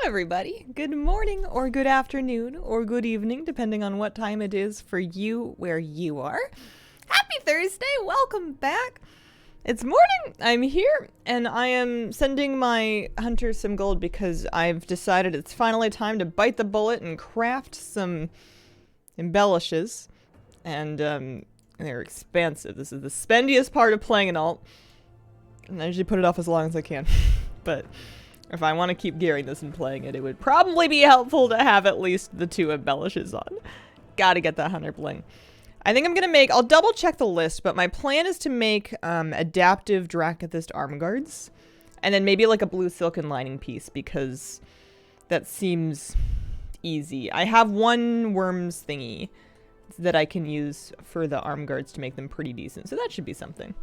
everybody. Good morning or good afternoon or good evening, depending on what time it is for you where you are. Happy Thursday. Welcome back. It's morning. I'm here and I am sending my hunter some gold because I've decided it's finally time to bite the bullet and craft some embellishes. And they're expansive. This is the spendiest part of playing an alt. And I usually put it off as long as I can. But if I want to keep gearing this and playing it, it would probably be helpful to have at least the 2 embellishes on. Gotta get that hunter bling. I think I'm gonna make, I'll double check the list, but my plan is to make adaptive Dracathist arm guards. And then maybe like a blue silken lining piece because that seems easy. I have one worms thingy that I can use for the arm guards to make them pretty decent. So that should be something.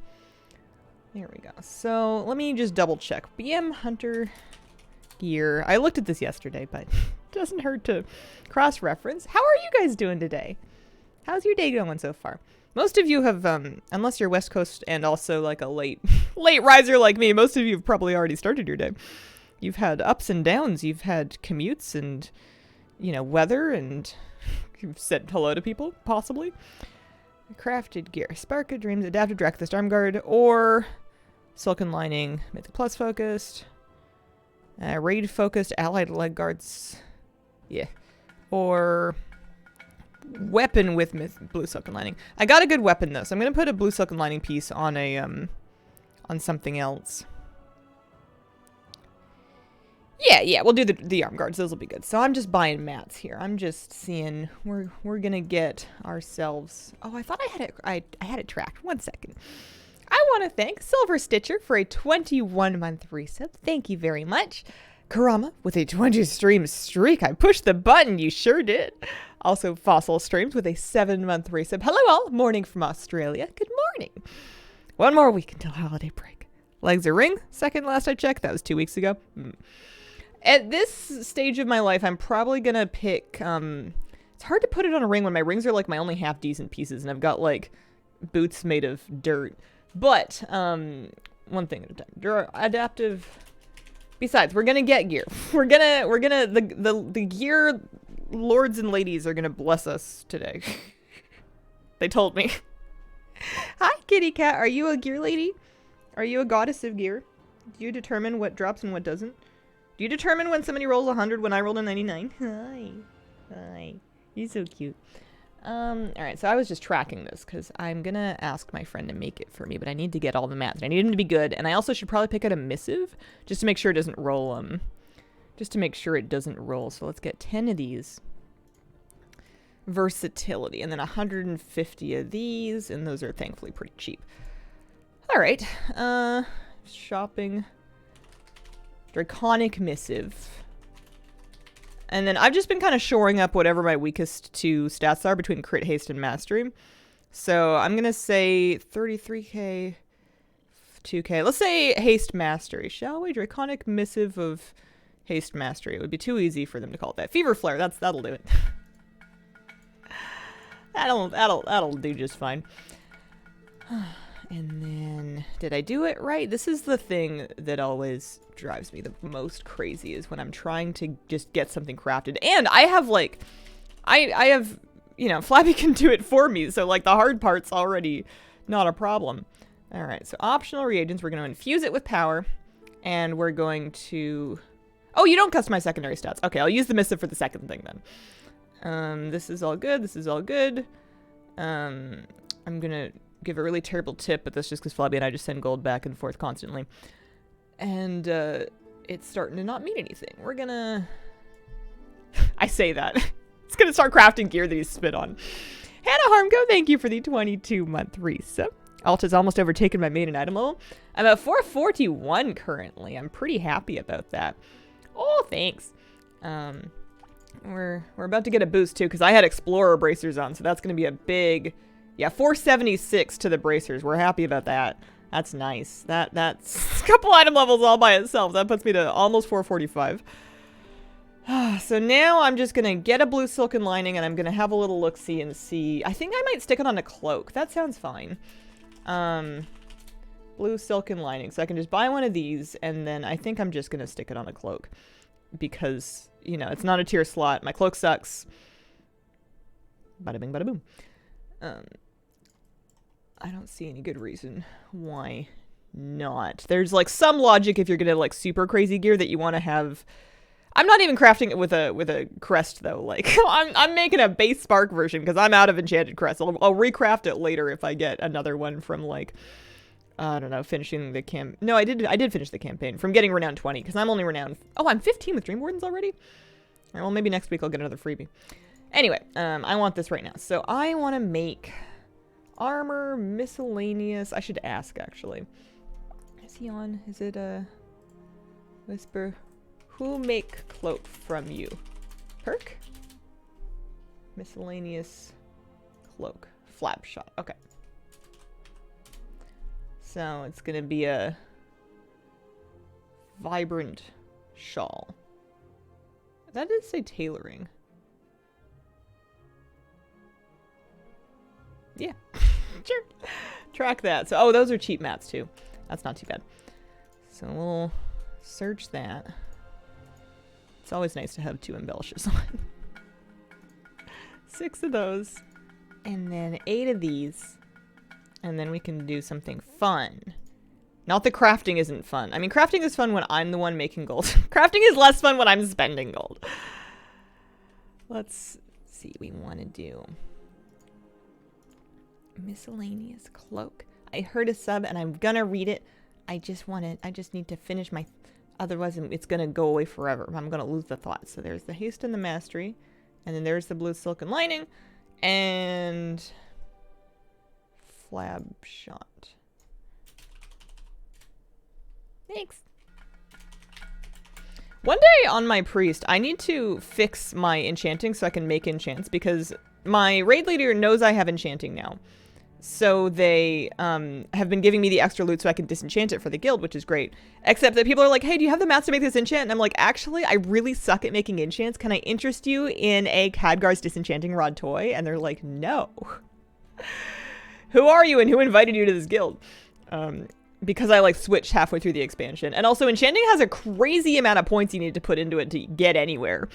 There we go. So let me just double check. BM Hunter gear. I looked at this yesterday, but it doesn't hurt to cross-reference. How are you guys doing today? How's your day going so far? Most of you have, unless you're West Coast and also like a late riser like me, most of you have probably already started your day. You've had ups and downs. You've had commutes and, you know, weather, and you've said hello to people, possibly. Crafted gear. Spark of Dreams, Adaptive Dracathist Arm Guard, or Silken Lining, Mythic Plus focused, Raid focused, Allied Leg Guards, yeah, or weapon with Blue Silken Lining. I got a good weapon though, so I'm gonna put a Blue Silken Lining piece on a on something else. Yeah, we'll do the arm guards. Those will be good. So I'm just buying mats here. I'm just seeing we're gonna get ourselves. Oh, I thought I had it tracked. 1 second. I want to thank Silver Stitcher for a 21-month resub. Thank you very much. Karama with a 20-stream streak. I pushed the button. You sure did. Also, Fossil Streams with a 7-month resub. Hello all. Morning from Australia. Good morning. 1 more week until holiday break. Legs are ring. Second last I checked. That was 2 weeks ago. At this stage of my life, I'm probably going to pick... it's hard to put it on a ring when my rings are like my only half-decent pieces, and I've got like boots made of dirt. But, one thing at a time. Adaptive. Besides, we're gonna get gear. The gear lords and ladies are gonna bless us today. They told me. Hi, kitty cat. Are you a gear lady? Are you a goddess of gear? Do you determine what drops and what doesn't? Do you determine when somebody rolls 100 when I rolled a 99? Hi. You're so cute. Alright, so I was just tracking this because I'm gonna ask my friend to make it for me, but I need to get all the mats. I need him to be good, and I also should probably pick out a missive just to make sure it doesn't roll, So let's get 10 of these. Versatility, and then 150 of these, and those are thankfully pretty cheap. Alright, shopping. Draconic Missive. And then I've just been kind of shoring up whatever my weakest 2 stats are between crit, haste, and mastery. So I'm going to say 33k, 2k. Let's say haste mastery, shall we? Draconic Missive of haste mastery. It would be too easy for them to call it that. Fever Flare, that'll do it. that'll do just fine. And then, did I do it right? This is the thing that always drives me the most crazy, is when I'm trying to just get something crafted. And I have, like, I have, you know, Flabby can do it for me, so, like, the hard part's already not a problem. Alright, so optional reagents, we're going to infuse it with power, and we're going to... Oh, you don't customize secondary stats. Okay, I'll use the missive for the second thing, then. This is all good, this is all good. I'm gonna give a really terrible tip, but that's just because Flabby and I just send gold back and forth constantly. And it's starting to not mean anything. We're gonna... I say that. It's gonna start crafting gear that he's spit on. Hannah Harmco, thank you for the 22-month resub. Alt has almost overtaken my maiden item level. I'm at 441 currently. I'm pretty happy about that. Oh, thanks. We're about to get a boost too, because I had Explorer bracers on, so that's gonna be a big... Yeah, 476 to the bracers. We're happy about that. That's nice. That's a couple item levels all by itself. That puts me to almost 445. So now I'm just going to get a blue silken lining, and I'm going to have a little look-see and see. I think I might stick it on a cloak. That sounds fine. Blue silken lining. So I can just buy one of these, and then I think I'm just going to stick it on a cloak. because, you know, it's not a tier slot. My cloak sucks. Bada bing, bada boom. I don't see any good reason why not. There's like some logic if you're gonna like super crazy gear that you want to have. I'm not even crafting it with a crest though. Like I'm making a base spark version because I'm out of enchanted crest. I'll recraft it later if I get another one from like I don't know, finishing the No, I did finish the campaign from getting renown 20 because I'm only renowned. Oh, I'm 15 with Dream Wardens already. All right, well maybe next week I'll get another freebie. Anyway, I want this right now. So I want to make armor, miscellaneous. I should ask, actually. Is he on? Is it a whisper? Who make cloak from you? Perk? Miscellaneous cloak. Flap shot. Okay. So it's going to be a vibrant shawl. That did say tailoring. Yeah, sure. Track that. So, oh, those are cheap mats too. That's not too bad. So we'll search that. It's always nice to have 2 embellishes on. 6 of those. And then 8 of these. And then we can do something fun. Not that crafting isn't fun. I mean, crafting is fun when I'm the one making gold. Crafting is less fun when I'm spending gold. Let's see what we want to do. Miscellaneous cloak. I heard a sub and I'm gonna read it. I just need to finish my, otherwise it's gonna go away forever. I'm gonna lose the thought. So there's the haste and the mastery, and then there's the blue silken lining, and flab shot. Thanks. One day on my priest, I need to fix my enchanting so I can make enchants because my raid leader knows I have enchanting now. So they have been giving me the extra loot so I can disenchant it for the guild, which is great. Except that people are like, hey, do you have the mats to make this enchant? And I'm like, actually, I really suck at making enchants. Can I interest you in a Khadgar's disenchanting rod toy? And they're like, no. Who are you and who invited you to this guild? Because I like switched halfway through the expansion. And also enchanting has a crazy amount of points you need to put into it to get anywhere.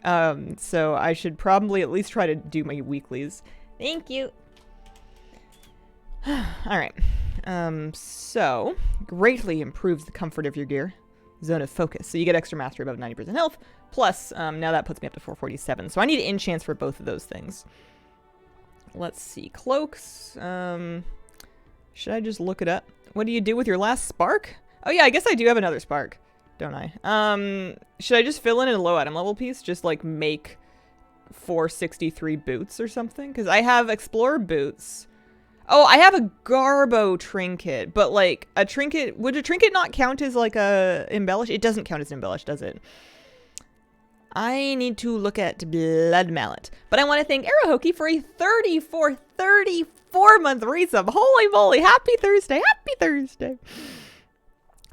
So I should probably at least try to do my weeklies. Thank you. Alright, so greatly improves the comfort of your gear. Zone of focus. So you get extra mastery above 90% health. Plus, now that puts me up to 447. So I need enchants for both of those things. Let's see. Cloaks. Should I just look it up? What do you do with your last spark? Oh yeah, I guess I do have another spark, don't I? Should I just fill in a low item level piece? Just like make 463 boots or something? Because I have explorer boots. Oh, I have a Garbo trinket, but like a trinket, would a trinket not count as like a embellish? It doesn't count as an embellish, does it? I need to look at Blood Mallet. But I want to thank Arahoki for a 34 month resub. Holy moly, happy Thursday, happy Thursday.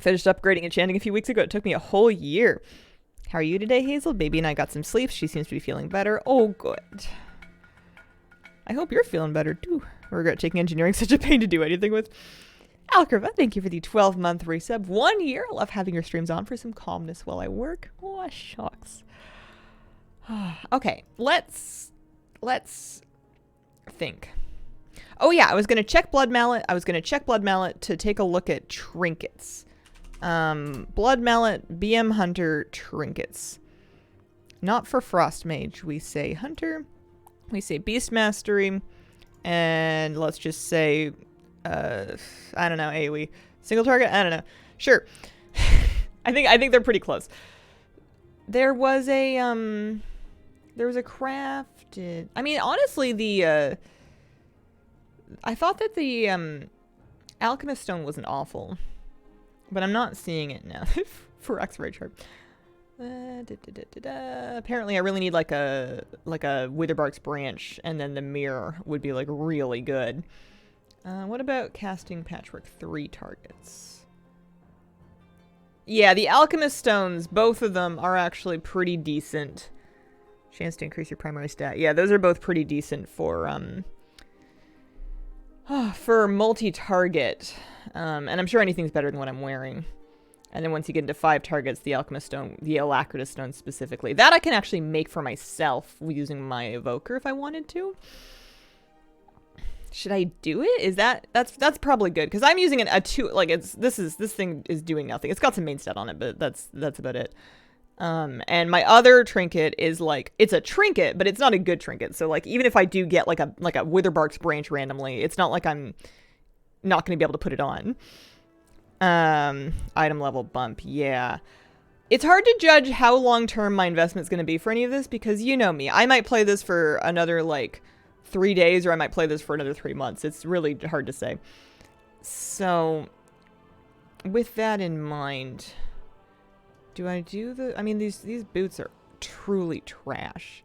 Finished upgrading enchanting a few weeks ago. It took me a whole year. How are you today, Hazel? Baby and I got some sleep. She seems to be feeling better. Oh, good. I hope you're feeling better too. I regret taking engineering, such a pain to do anything with. Alcriva, thank you for the 12-month resub. 1 year. Love having your streams on for some calmness while I work. Oh, shucks. Okay, let's think. Oh yeah, I was gonna check Blood Mallet. I was gonna check Blood Mallet to take a look at trinkets. Blood Mallet, BM Hunter trinkets. Not for Frost Mage. We say Hunter. We say Beast Mastery. And let's just say, I don't know, AoE. Single target? I don't know. Sure. I think they're pretty close. There was a crafted... I mean, honestly, I thought that the, Alchemist Stone wasn't awful. But I'm not seeing it now. For X-Ray Chart. Apparently I really need like a Witherbark's branch, and then the mirror would be like really good. What about casting Patchwork 3 targets? Yeah, the Alchemist Stones, both of them are actually pretty decent. Chance to increase your primary stat. Yeah, those are both pretty decent for multi-target. And I'm sure anything's better than what I'm wearing. And then once you get into 5 targets, the alchemist stone, the alacritus stone specifically. That I can actually make for myself using my evoker if I wanted to. Should I do it? Is that's probably good because I'm using a 2, like this thing is doing nothing. It's got some main stat on it, but that's about it. And my other trinket is like, it's a trinket, but it's not a good trinket. So like, even if I do get like a Witherbark's branch randomly, it's not like I'm not going to be able to put it on. Item level bump. Yeah. It's hard to judge how long-term my investment's going to be for any of this because you know me, I might play this for another like 3 days or I might play this for another 3 months. It's really hard to say. So with that in mind, do I do the... I mean, these boots are truly trash.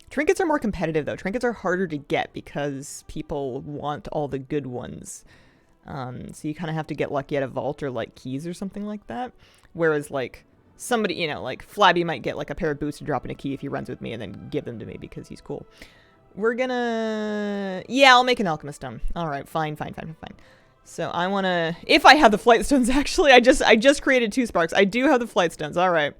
Trinkets are more competitive, though. Trinkets are harder to get because people want all the good ones. So you kind of have to get lucky at a vault or, like, keys or something like that. Whereas, like, somebody, you know, like, Flabby might get, like, a pair of boots to drop in a key if he runs with me and then give them to me because he's cool. We're gonna... Yeah, I'll make an alchemist stone. All right, fine. So I want to, if I have the flight stones, actually, I just created 2 sparks. I do have the flight stones. All right.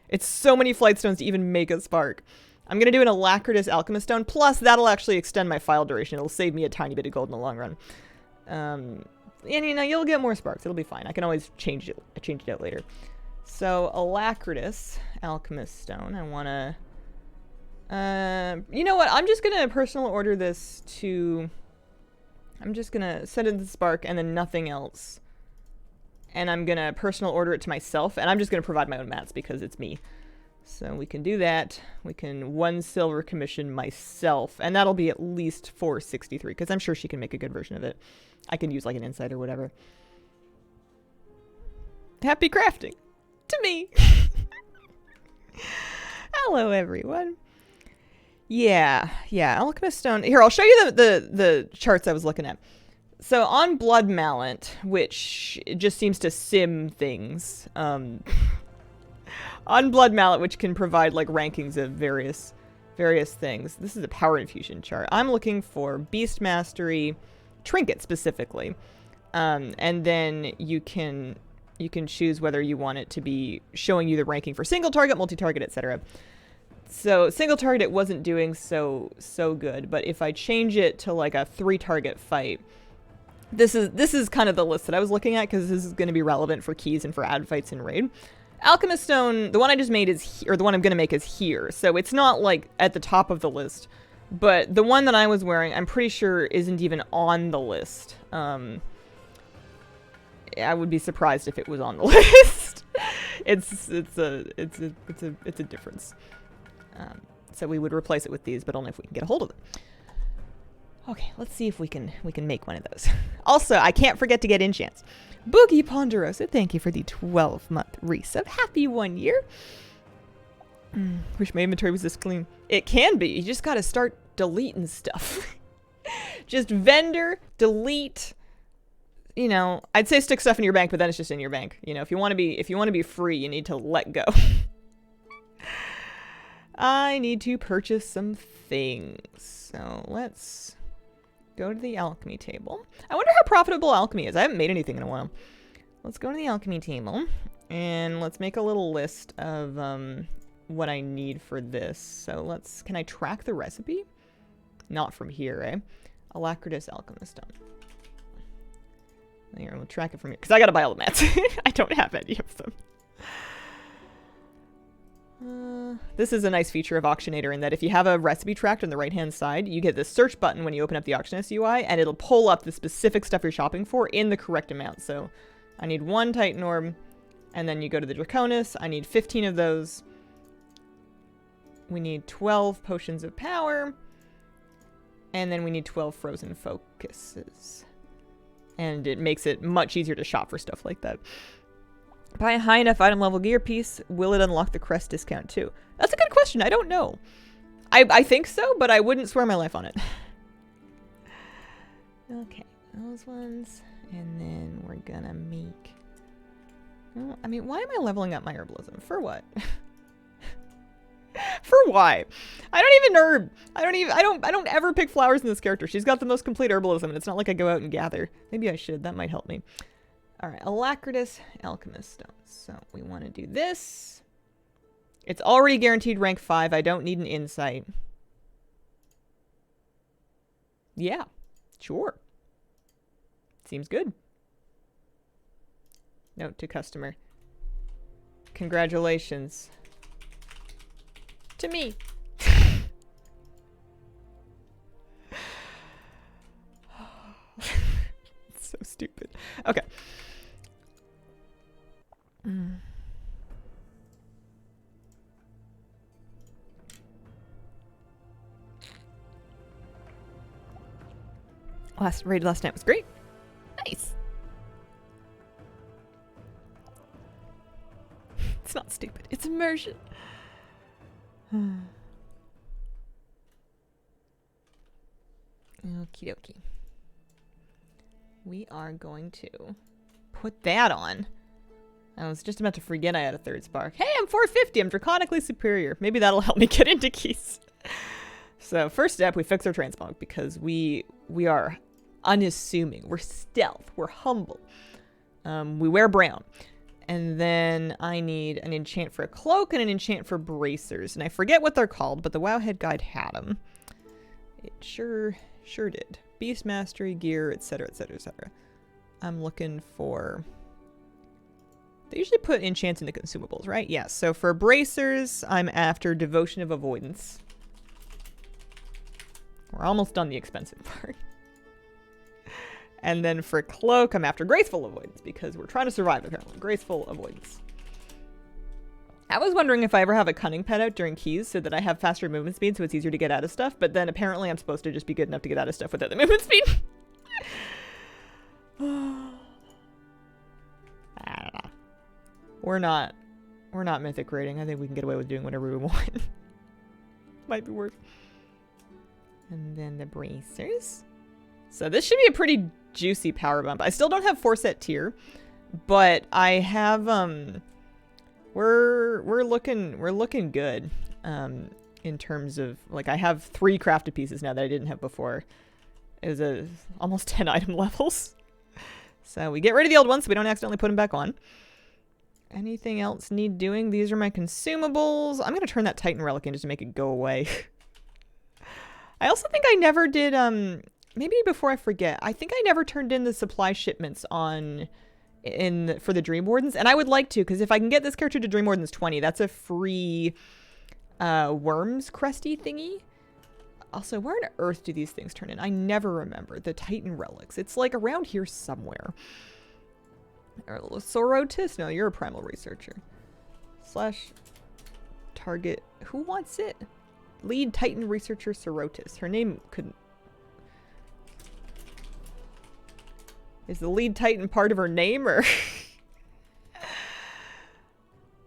It's so many flight stones to even make a spark. I'm going to do an alacritus alchemist stone. Plus that'll actually extend my file duration. It'll save me a tiny bit of gold in the long run. And you know, you'll get more sparks. It'll be fine. I can always change it out later. So alacritus alchemist stone. I want to, you know what? I'm just going to personal order this to... I'm just going to set in the spark and then nothing else. And I'm going to personal order it to myself. And I'm just going to provide my own mats because it's me. So we can do that. We can 1 silver commission myself. And that'll be at least 463 because I'm sure she can make a good version of it. I can use like an insight or whatever. Happy crafting to me. Hello, everyone. Yeah, alchemist stone. Here, I'll show you the charts I was looking at. So on Blood Mallet, which just seems to sim things, on Blood Mallet, which can provide like rankings of various things. This is a power infusion chart. I'm looking for Beast Mastery, trinket specifically, and then you can choose whether you want it to be showing you the ranking for single target, multi-target, etc. So single target it wasn't doing so good, but if I change it to like a 3-target fight, this is kind of the list that I was looking at because this is going to be relevant for keys and for ad fights in raid. Alchemist stone, the one I just made is or the one I'm going to make is here, so it's not like at the top of the list, but the one that I was wearing, I'm pretty sure isn't even on the list. I would be surprised if it was on the list. It's a difference. So we would replace it with these, but only if we can get a hold of them. Okay, let's see if we can make one of those. Also, I can't forget to get enchants. Boogie Ponderosa, thank you for the 12-month resub. Happy 1 year. Wish my inventory was this clean. It can be. You just got to start deleting stuff. Just vendor, delete. You know, I'd say stick stuff in your bank, but then it's just in your bank. You know, if you want to be free, you need to let go. I need to purchase some things. So let's go to the alchemy table. I wonder how profitable alchemy is. I haven't made anything in a while. Let's go to the alchemy table and let's make a little list of what I need for this. So can I track the recipe? Not from here, eh? Alacritus alchemist stone. Here, we'll track it from here. Because I gotta buy all the mats. I don't have any of them. This is a nice feature of Auctionator in that if you have a recipe tracked on the right-hand side, you get this search button when you open up the Auctionist UI, and it'll pull up the specific stuff you're shopping for in the correct amount. So I need 1 Titan Orb, and then you go to the Draconis. I need 15 of those. We need 12 Potions of Power, and then we need 12 Frozen Focuses. And it makes it much easier to shop for stuff like that. Buy a high enough item level gear piece, will it unlock the crest discount too? That's a good question. I don't know. I think so, but I wouldn't swear my life on it. Okay, those ones. And then we're gonna make... Well, I mean, why am I leveling up my herbalism? For what? For why? I don't even herb. I don't ever pick flowers in this character. She's got the most complete herbalism, and it's not like I go out and gather. Maybe I should. That might help me. All right, Alacritous Alchemist Stones. So we want to do this. It's already guaranteed rank 5. I don't need an insight. Yeah, sure. Seems good. Note to customer. Congratulations. To me. It's so stupid. Okay. Raid last night was great. Nice. It's not stupid. It's immersion. Okie dokie. We are going to put that on. I was just about to forget I had a third spark. Hey, I'm 450. I'm draconically superior. Maybe that'll help me get into keys. So first step, we fix our transmog because we are unassuming. We're stealth. We're humble. We wear brown. And then I need an enchant for a cloak and an enchant for bracers. And I forget what they're called, but the Wowhead guide had them. It sure did. Beast mastery, gear, etc., etc., etc. I'm looking for... They usually put enchants in the consumables, right? Yes. So for bracers, I'm after devotion of avoidance. We're almost done the expensive part. And then for cloak, I'm after graceful avoidance because we're trying to survive apparently. Graceful avoidance. I was wondering if I ever have a cunning pet out during keys so that I have faster movement speed so it's easier to get out of stuff, but then apparently I'm supposed to just be good enough to get out of stuff without the movement speed. I don't know. We're not mythic rating. I think we can get away with doing whatever we want. Might be worse. And then the bracers. So this should be a pretty juicy power bump. I still don't have 4-set tier, but I have we're looking good in terms of like I have 3 crafted pieces now that I didn't have before. It was almost 10 item levels. So we get rid of the old ones so we don't accidentally put them back on. Anything else need doing? These are my consumables. I'm gonna turn that Titan relic in just to make it go away. I also think I never did maybe before I forget, I think I never turned in the supply shipments for the Dream Wardens, and I would like to, because if I can get this character to Dream Wardens 20, that's a free worms cresty thingy. Also, where on earth do these things turn in? I never remember. The Titan relics. It's like around here somewhere. Sorotis? No, you're a primal researcher. / target. Who wants it? Lead Titan researcher Sorotis. Her name couldn't... Is the lead Titan part of her name, or...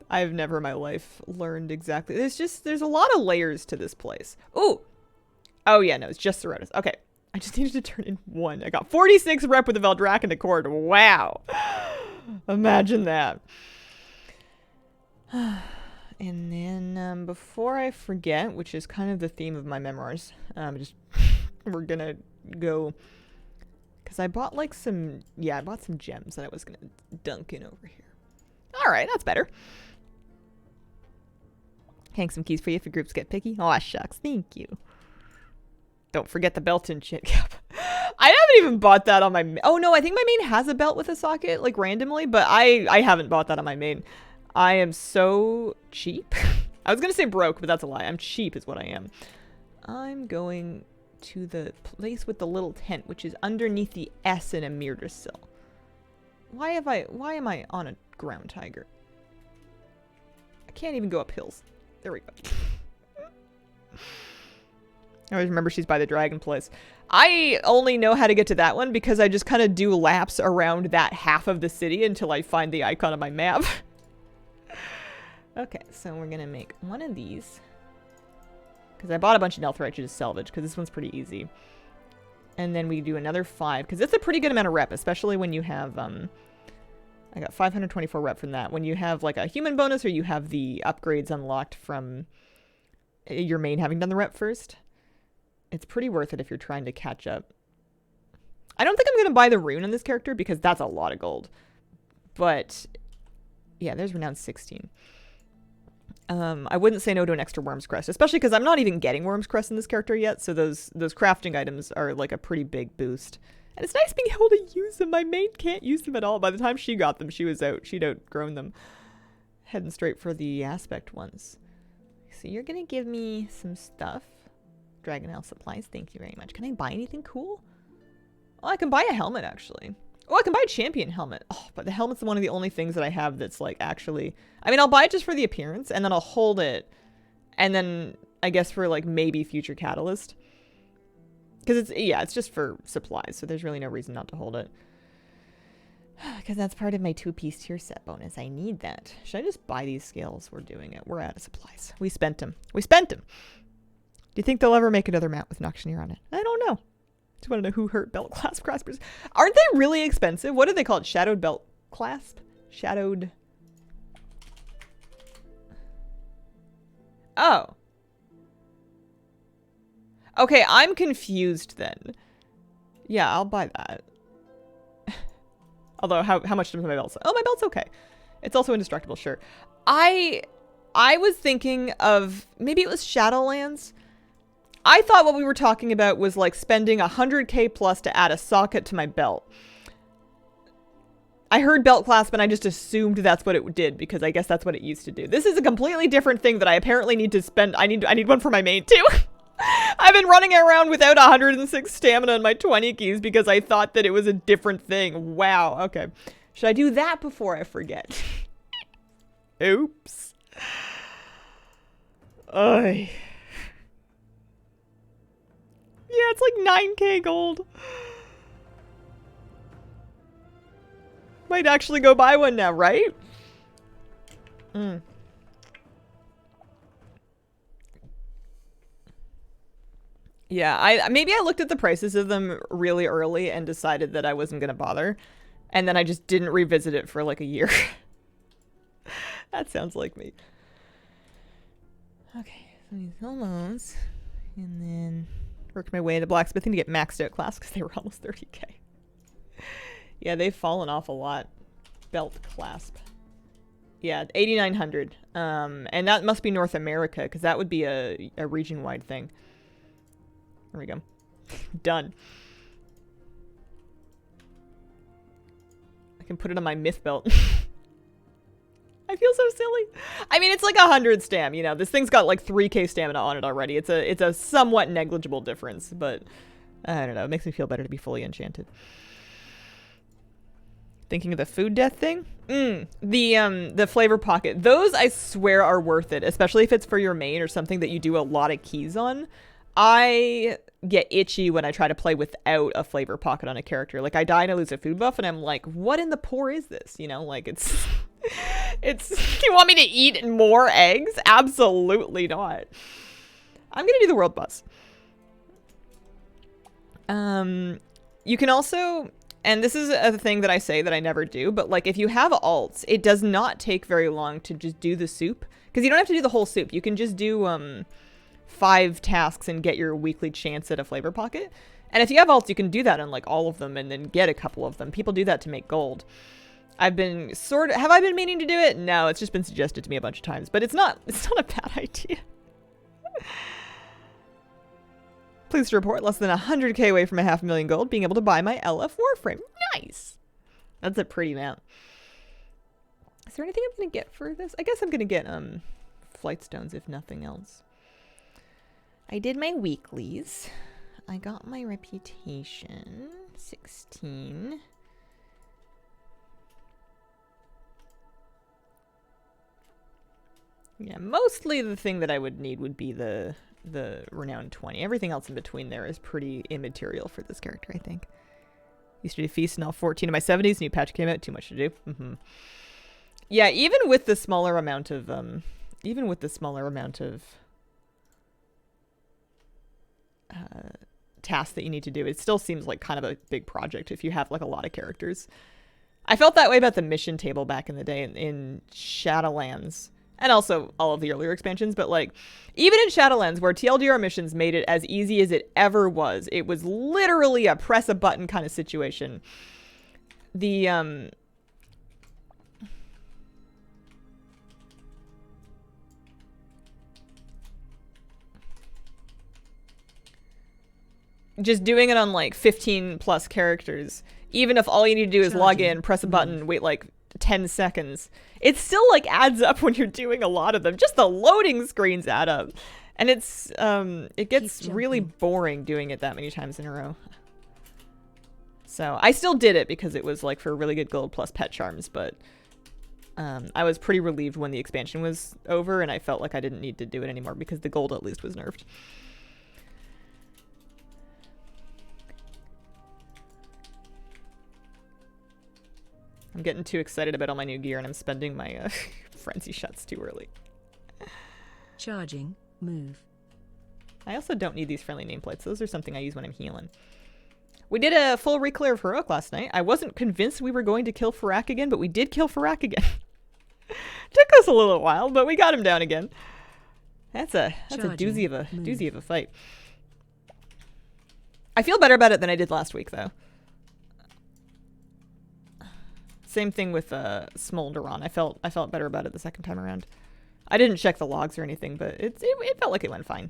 I've never in my life learned exactly. There's a lot of layers to this place. Ooh! Oh yeah, no, it's just Sorotis. Okay. I just needed to turn in 1. I got 46 rep with the Veldrac and the Cord. Wow! Imagine that. And then, before I forget, which is kind of the theme of my memoirs, we're gonna go... Because I bought like I bought some gems that I was going to dunk in over here. Alright, that's better. Hang some keys for you if your groups get picky. Aw, shucks. Thank you. Don't forget the belt and shit cap. I haven't even bought that on my... Oh, no, I think my main has a belt with a socket, like, randomly, but I haven't bought that on my main. I am so cheap. I was going to say broke, but that's a lie. I'm cheap is what I am. I'm going... to the place with the little tent, which is underneath the S in a Mirdrasil. Why am I on a ground tiger? I can't even go up hills. There we go. I always remember she's by the dragon place. I only know how to get to that one because I just kind of do laps around that half of the city until I find the icon on my map. Okay, so we're gonna make one of these. Because I bought a bunch of Nelthrite to just salvage, because this one's pretty easy. And then we do another 5, because it's a pretty good amount of rep, especially when you have, I got 524 rep from that. When you have, like, a human bonus, or you have the upgrades unlocked from your main having done the rep first. It's pretty worth it if you're trying to catch up. I don't think I'm going to buy the rune on this character, because that's a lot of gold. But yeah, there's renown 16. I wouldn't say no to an extra Worm's Crest, especially because I'm not even getting Worm's Crest in this character yet, so those crafting items are like a pretty big boost. And it's nice being able to use them. My maid can't use them at all. By the time she got them, she was out. She'd outgrown them. Heading straight for the aspect ones. So you're gonna give me some stuff. Dragon Ale supplies, thank you very much. Can I buy anything cool? Oh, I can buy a helmet, actually. Oh, I can buy a champion helmet. Oh, but the helmet's one of the only things that I have that's like actually... I mean, I'll buy it just for the appearance, and then I'll hold it. And then, I guess for like maybe future catalyst. Because it's just for supplies, so there's really no reason not to hold it. Because that's part of my 2-piece tier set bonus. I need that. Should I just buy these scales? We're doing it. We're out of supplies. We spent them. We spent them! Do you think they'll ever make another mount with Noctioneer on it? I don't know. Just want to know who hurt belt clasp graspers. Aren't they really expensive? What do they call it? Shadowed belt clasp? Shadowed... Oh. Okay, I'm confused then. Yeah, I'll buy that. Although, how much does my belt say? Oh, my belt's okay. It's also indestructible, sure. I was thinking of... Maybe it was Shadowlands? I thought what we were talking about was like spending 100k plus to add a socket to my belt. I heard belt clasp and I just assumed that's what it did because I guess that's what it used to do. This is a completely different thing that I apparently need to spend. I need one for my main too. I've been running around without 106 stamina in my 20 keys because I thought that it was a different thing. Wow. Okay. Should I do that before I forget? Oops. Oy. Yeah, it's like 9k gold. Might actually go buy one now, right? Mm. Yeah, maybe I looked at the prices of them really early and decided that I wasn't gonna bother. And then I just didn't revisit it for like a year. That sounds like me. Okay, so these almost. And then worked my way into blacksmithing to get maxed out class because they were almost 30k. Yeah, they've fallen off a lot. Belt clasp. Yeah, 8,900. And that must be North America because that would be a region-wide thing. There we go. Done. I can put it on my myth belt. I feel so silly. I mean, it's like 100 stam, you know. This thing's got like 3k stamina on it already. It's a somewhat negligible difference, but I don't know. It makes me feel better to be fully enchanted. Thinking of the food death thing? The flavor pocket. Those, I swear, are worth it, especially if it's for your main or something that you do a lot of keys on. I get itchy when I try to play without a flavor pocket on a character. Like, I die and I lose a food buff, and I'm like, what in the pour is this? You know, like, it's... You want me to eat more eggs? Absolutely not. I'm gonna do the world bus. You can also... And this is a thing that I say that I never do, but like if you have alts, it does not take very long to just do the soup. Because you don't have to do the whole soup. You can just do 5 tasks and get your weekly chance at a flavor pocket. And if you have alts, you can do that on like all of them and then get a couple of them. People do that to make gold. Have I been meaning to do it? No, it's just been suggested to me a bunch of times, but it's not a bad idea. Pleased to report, less than 100k away from a 500,000 gold, being able to buy my LF Warframe. Nice! That's a pretty amount. Is there anything I'm going to get for this? I guess I'm going to get flight stones, if nothing else. I did my weeklies. I got my reputation. 16. Yeah, mostly the thing that I would need would be the renown 20. Everything else in between there is pretty immaterial for this character, I think. Used to do feast in all 14 of my 70s. New patch came out. Too much to do. Yeah, even with the smaller amount of tasks that you need to do, it still seems like kind of a big project if you have like a lot of characters. I felt that way about the mission table back in the day in Shadowlands. And also all of the earlier expansions, but like, even in Shadowlands, where TLDR missions made it as easy as it ever was, it was literally a press a button kind of situation. The just doing it on like 15 plus characters, even if all you need to do is log in, press a button, wait like 10 seconds, it still like adds up when you're doing a lot of them. Just the loading screens add up. And it's, it gets really boring doing it that many times in a row. So I still did it because it was like for really good gold plus pet charms, but I was pretty relieved when the expansion was over and I felt like I didn't need to do it anymore because the gold at least was nerfed. I'm getting too excited about all my new gear and I'm spending my frenzy shots too early. Charging, move. I also don't need these friendly nameplates. Those are something I use when I'm healing. We did a full reclear of Heroic last night. I wasn't convinced we were going to kill Farak again, but we did kill Farak again. Took us a little while, but we got him down again. That's a doozy of a fight. I feel better about it than I did last week though. Same thing with Smolderon. I felt better about it the second time around. I didn't check the logs or anything, but it felt like it went fine.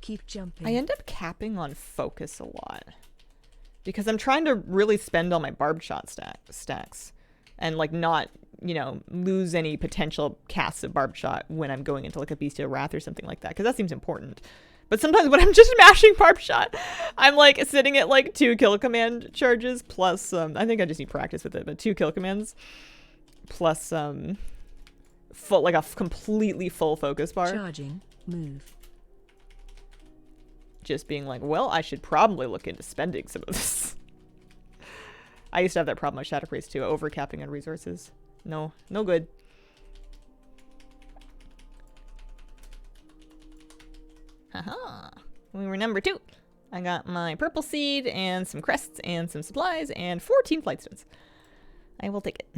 Keep jumping. I end up capping on focus a lot because I'm trying to really spend all my barbed shot stacks and like not, you know, lose any potential casts of barbed shot when I'm going into like a Bestial Wrath or something like that, because that seems important. But sometimes when I'm just mashing barbed shot, I'm like sitting at like 2 kill command charges plus I think I just need practice with it, but 2 kill commands plus full, like a completely full focus bar. Charging, move. Just being like, well, I should probably look into spending some of this. I used to have that problem with Shadow Priest too, overcapping on resources. No good. Haha. We were number 2. I got my purple seed and some crests and some supplies and 14 flight stones. I will take it.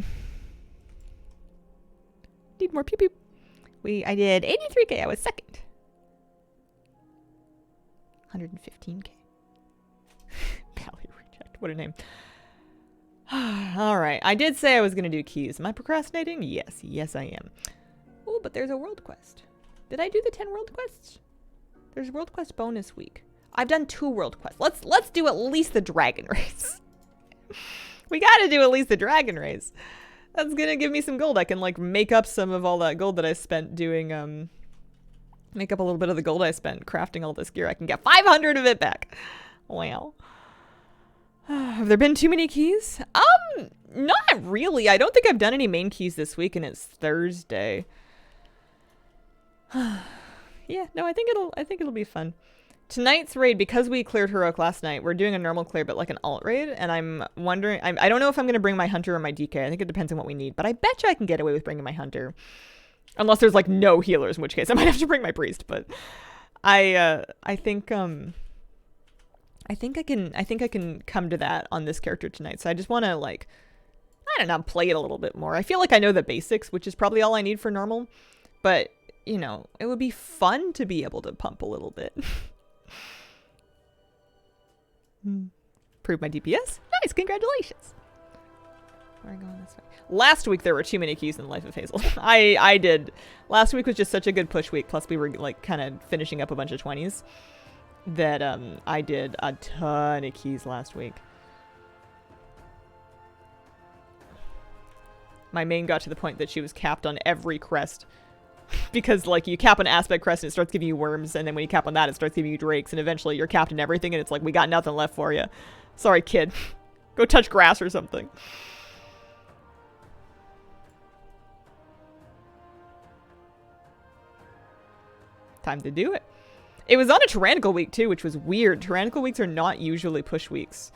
Need more pew pew. I did 83k. I was second. 115k. Pally Reject. What a name. Alright. I did say I was going to do keys. Am I procrastinating? Yes. Yes, I am. Oh, but there's a world quest. Did I do the 10 world quests? There's world quest bonus week. I've done 2 world quests. Let's do at least the dragon race. We got to do at least the dragon race. That's going to give me some gold. I can like make up some of all that gold that I spent doing make up a little bit of the gold I spent crafting all this gear. I can get 500 of it back. Wow. Have there been too many keys? Not really. I don't think I've done any main keys this week and it's Thursday. Yeah, no, I think it'll be fun. Tonight's raid, because we cleared Heroic last night, we're doing a normal clear but like an alt raid, and I'm wondering, I don't know if I'm going to bring my hunter or my DK. I think it depends on what we need, but I bet you I can get away with bringing my hunter. Unless there's like no healers, in which case I might have to bring my priest. But I think I think I can come to that on this character tonight. So I just want to like, I don't know, play it a little bit more. I feel like I know the basics, which is probably all I need for normal. But you know, it would be fun to be able to pump a little bit. Prove my DPS. Nice, congratulations. We're going this way. Last week there were too many keys in Life of Hazel. I did. Last week was just such a good push week. Plus we were like kind of finishing up a bunch of 20s that I did a ton of keys last week. My main got to the point that she was capped on every crest. Because like you cap an aspect crest and it starts giving you worms, and then when you cap on that it starts giving you drakes, and eventually you're capped in everything and it's like, we got nothing left for you. Sorry, kid. Go touch grass or something. Time to do it. It was on a tyrannical week too, which was weird. Tyrannical weeks are not usually push weeks.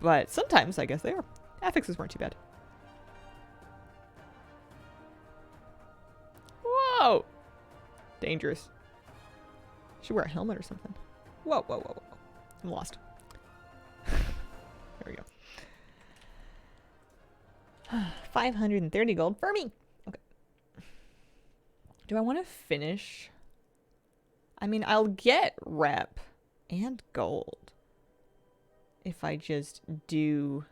But sometimes I guess they are. Affixes weren't too bad. Whoa! Dangerous. Should wear a helmet or something. Whoa, whoa, whoa, whoa. I'm lost. There we go. 530 gold for me. Okay. Do I want to finish? I mean, I'll get rep and gold if I just do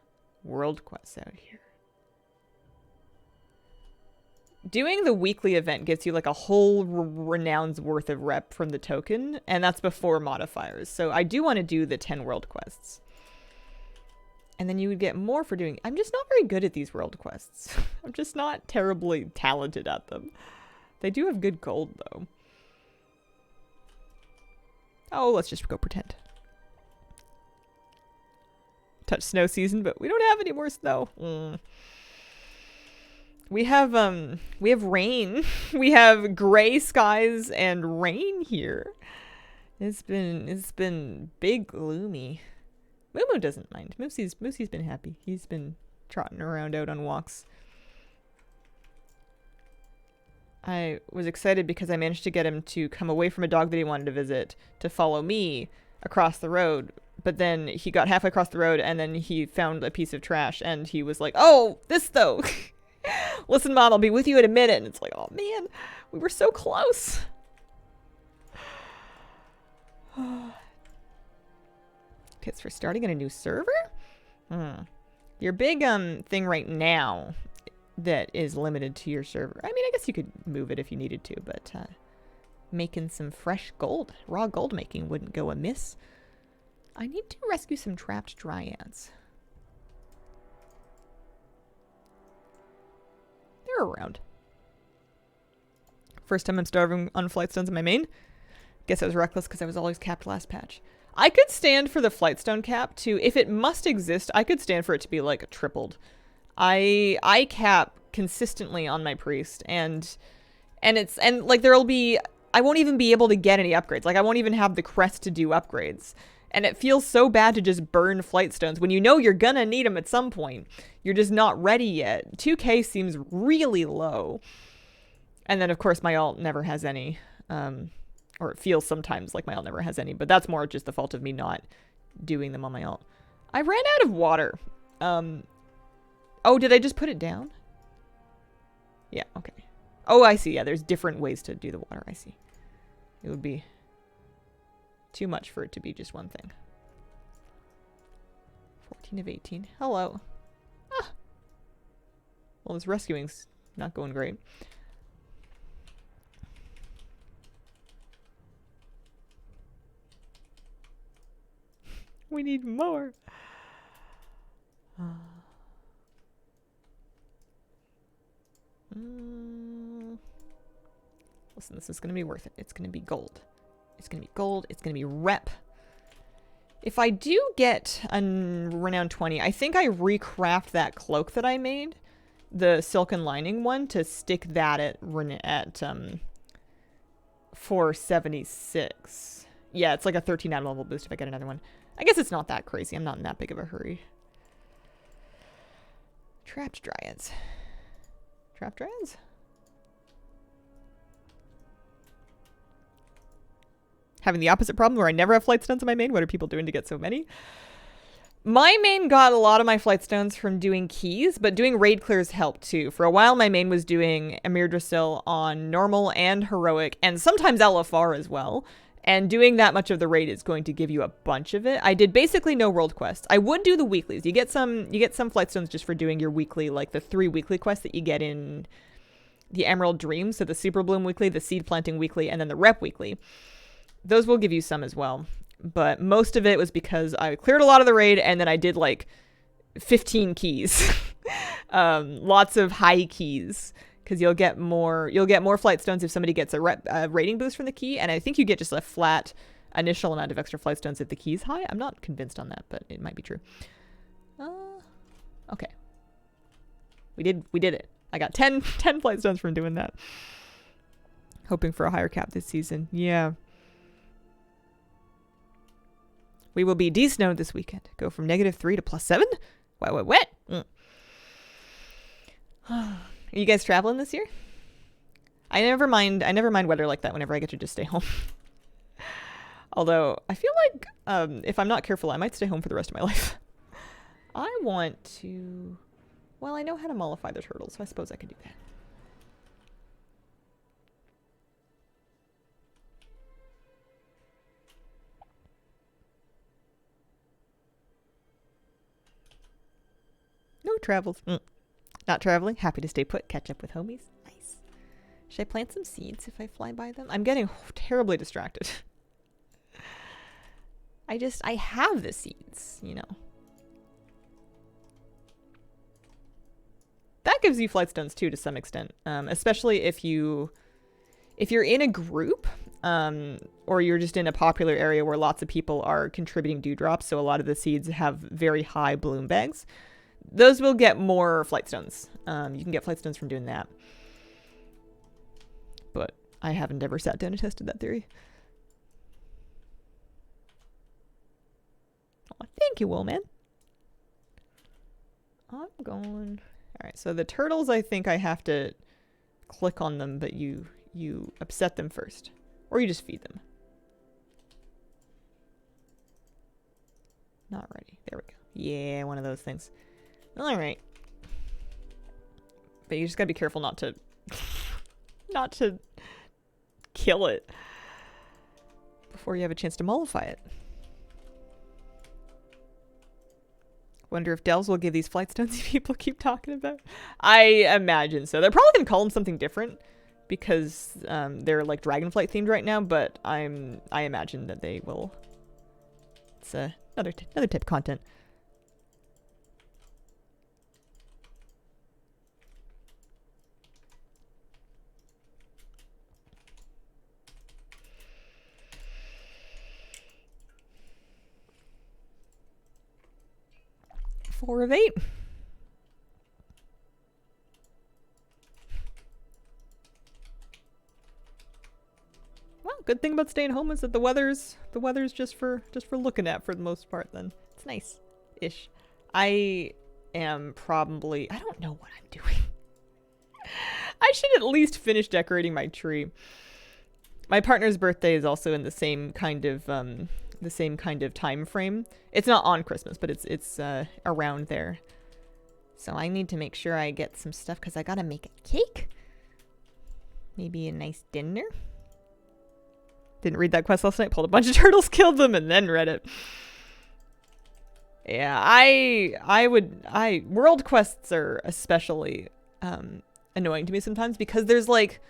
world quests out here. Doing the weekly event gives you like a whole renown's worth of rep from the token, and that's before modifiers. So I do want to do the 10 world quests. And then you would get more for doing... I'm just not very good at these world quests. I'm just not terribly talented at them. They do have good gold, though. Oh, let's just go pretend. Touch snow season, but we don't have any more snow. We have rain. We have gray skies and rain here. It's been big gloomy. Moo doesn't mind. Moosey's been happy. He's been trotting around out on walks. I was excited because I managed to get him to come away from a dog that he wanted to visit to follow me across the road. But then he got halfway across the road and then he found a piece of trash and he was like, oh, this though. Listen, Mom, I'll be with you in a minute. And it's like, oh man, we were so close. Kits for starting in a new server? Your big thing right now that is limited to your server. I mean, I guess you could move it if you needed to, but making some fresh gold, raw gold making wouldn't go amiss. I need to rescue some trapped dryads. They're around. First time I'm starving on flightstones in my main. Guess I was reckless because I was always capped last patch. I could stand for the flightstone cap to, if it must exist, I could stand for it to be like tripled. I cap consistently on my priest and like there'll be, I won't even be able to get any upgrades. Like I won't even have the crest to do upgrades. And it feels so bad to just burn flightstones when you know you're gonna need them at some point. You're just not ready yet. 2k seems really low. And then of course my alt never has any. Or it feels sometimes like my alt never has any, but that's more just the fault of me not doing them on my alt. I ran out of water. Oh, did I just put it down? Yeah, okay. Oh, I see. Yeah, there's different ways to do the water. I see. It would be too much for it to be just one thing. 14 of 18. Hello. Ah. Well, this rescuing's not going great. We need more. Listen, this is going to be worth it. It's going to be gold. It's going to be gold. It's going to be rep. If I do get a renown 20, I think I recraft that cloak that I made, the silken lining one, to stick that at 476. Yeah, it's like a 13 out level boost if I get another one. I guess it's not that crazy. I'm not in that big of a hurry. Trapped dryads. Trapped dryads? Having the opposite problem where I never have flight stones in my main. What are people doing to get so many? My main got a lot of my flight stones from doing keys, but doing raid clears helped too. For a while, my main was doing Emir Drasil on normal and heroic, and sometimes LFR as well. And doing that much of the raid is going to give you a bunch of it. I did basically no world quests. I would do the weeklies. You get some flight stones just for doing your weekly, like the 3 weekly quests that you get in the Emerald Dream. So the Super Bloom weekly, the Seed Planting weekly, and then the Rep weekly. Those will give you some as well. But most of it was because I cleared a lot of the raid and then I did like 15 keys. Lots of high keys. Because you'll get more flight stones if somebody gets a rating boost from the key, and I think you get just a flat initial amount of extra flight stones if the key's high. I'm not convinced on that, but it might be true. Okay. We did it. I got 10 flight stones from doing that. Hoping for a higher cap this season. Yeah. We will be de-snowed this weekend. Go from -3 to +7? What? Are you guys traveling this year? I never mind weather like that whenever I get to just stay home. Although, I feel like if I'm not careful, I might stay home for the rest of my life. I want to... Well, I know how to mollify the turtles, so I suppose I could do that. Woo, travels. Not traveling. Happy to stay put. Catch up with homies. Nice. Should I plant some seeds if I fly by them? I'm getting terribly distracted. I have the seeds, you know. That gives you flight stones too, to some extent. Especially if you're in a group, or you're just in a popular area where lots of people are contributing dewdrops, so a lot of the seeds have very high bloom bags. Those will get more flight stones. You can get flight stones from doing that. But I haven't ever sat down and tested that theory. Oh, thank you, Woolman. I'm going... Alright, so the turtles, I think I have to click on them, but you upset them first. Or you just feed them. Not ready. There we go. Yeah, one of those things. Alright. But you just gotta be careful not to... not to kill it before you have a chance to mollify it. Wonder if Delves will give these flight stones people keep talking about. I imagine so. They're probably gonna call them something different because they're like Dragonflight themed right now, but I imagine that they will. It's another type of content. Four of 8. Well, good thing about staying home is that the weather's just for looking at for the most part. Then it's nice-ish. I am probably, I don't know what I'm doing. I should at least finish decorating my tree. My partner's birthday is also in the same kind of time frame. It's not on Christmas, but it's around there. So I need to make sure I get some stuff because I gotta make a cake. Maybe a nice dinner. Didn't read that quest last night. Pulled a bunch of turtles, killed them, and then read it. Yeah, world quests are especially annoying to me sometimes because there's like,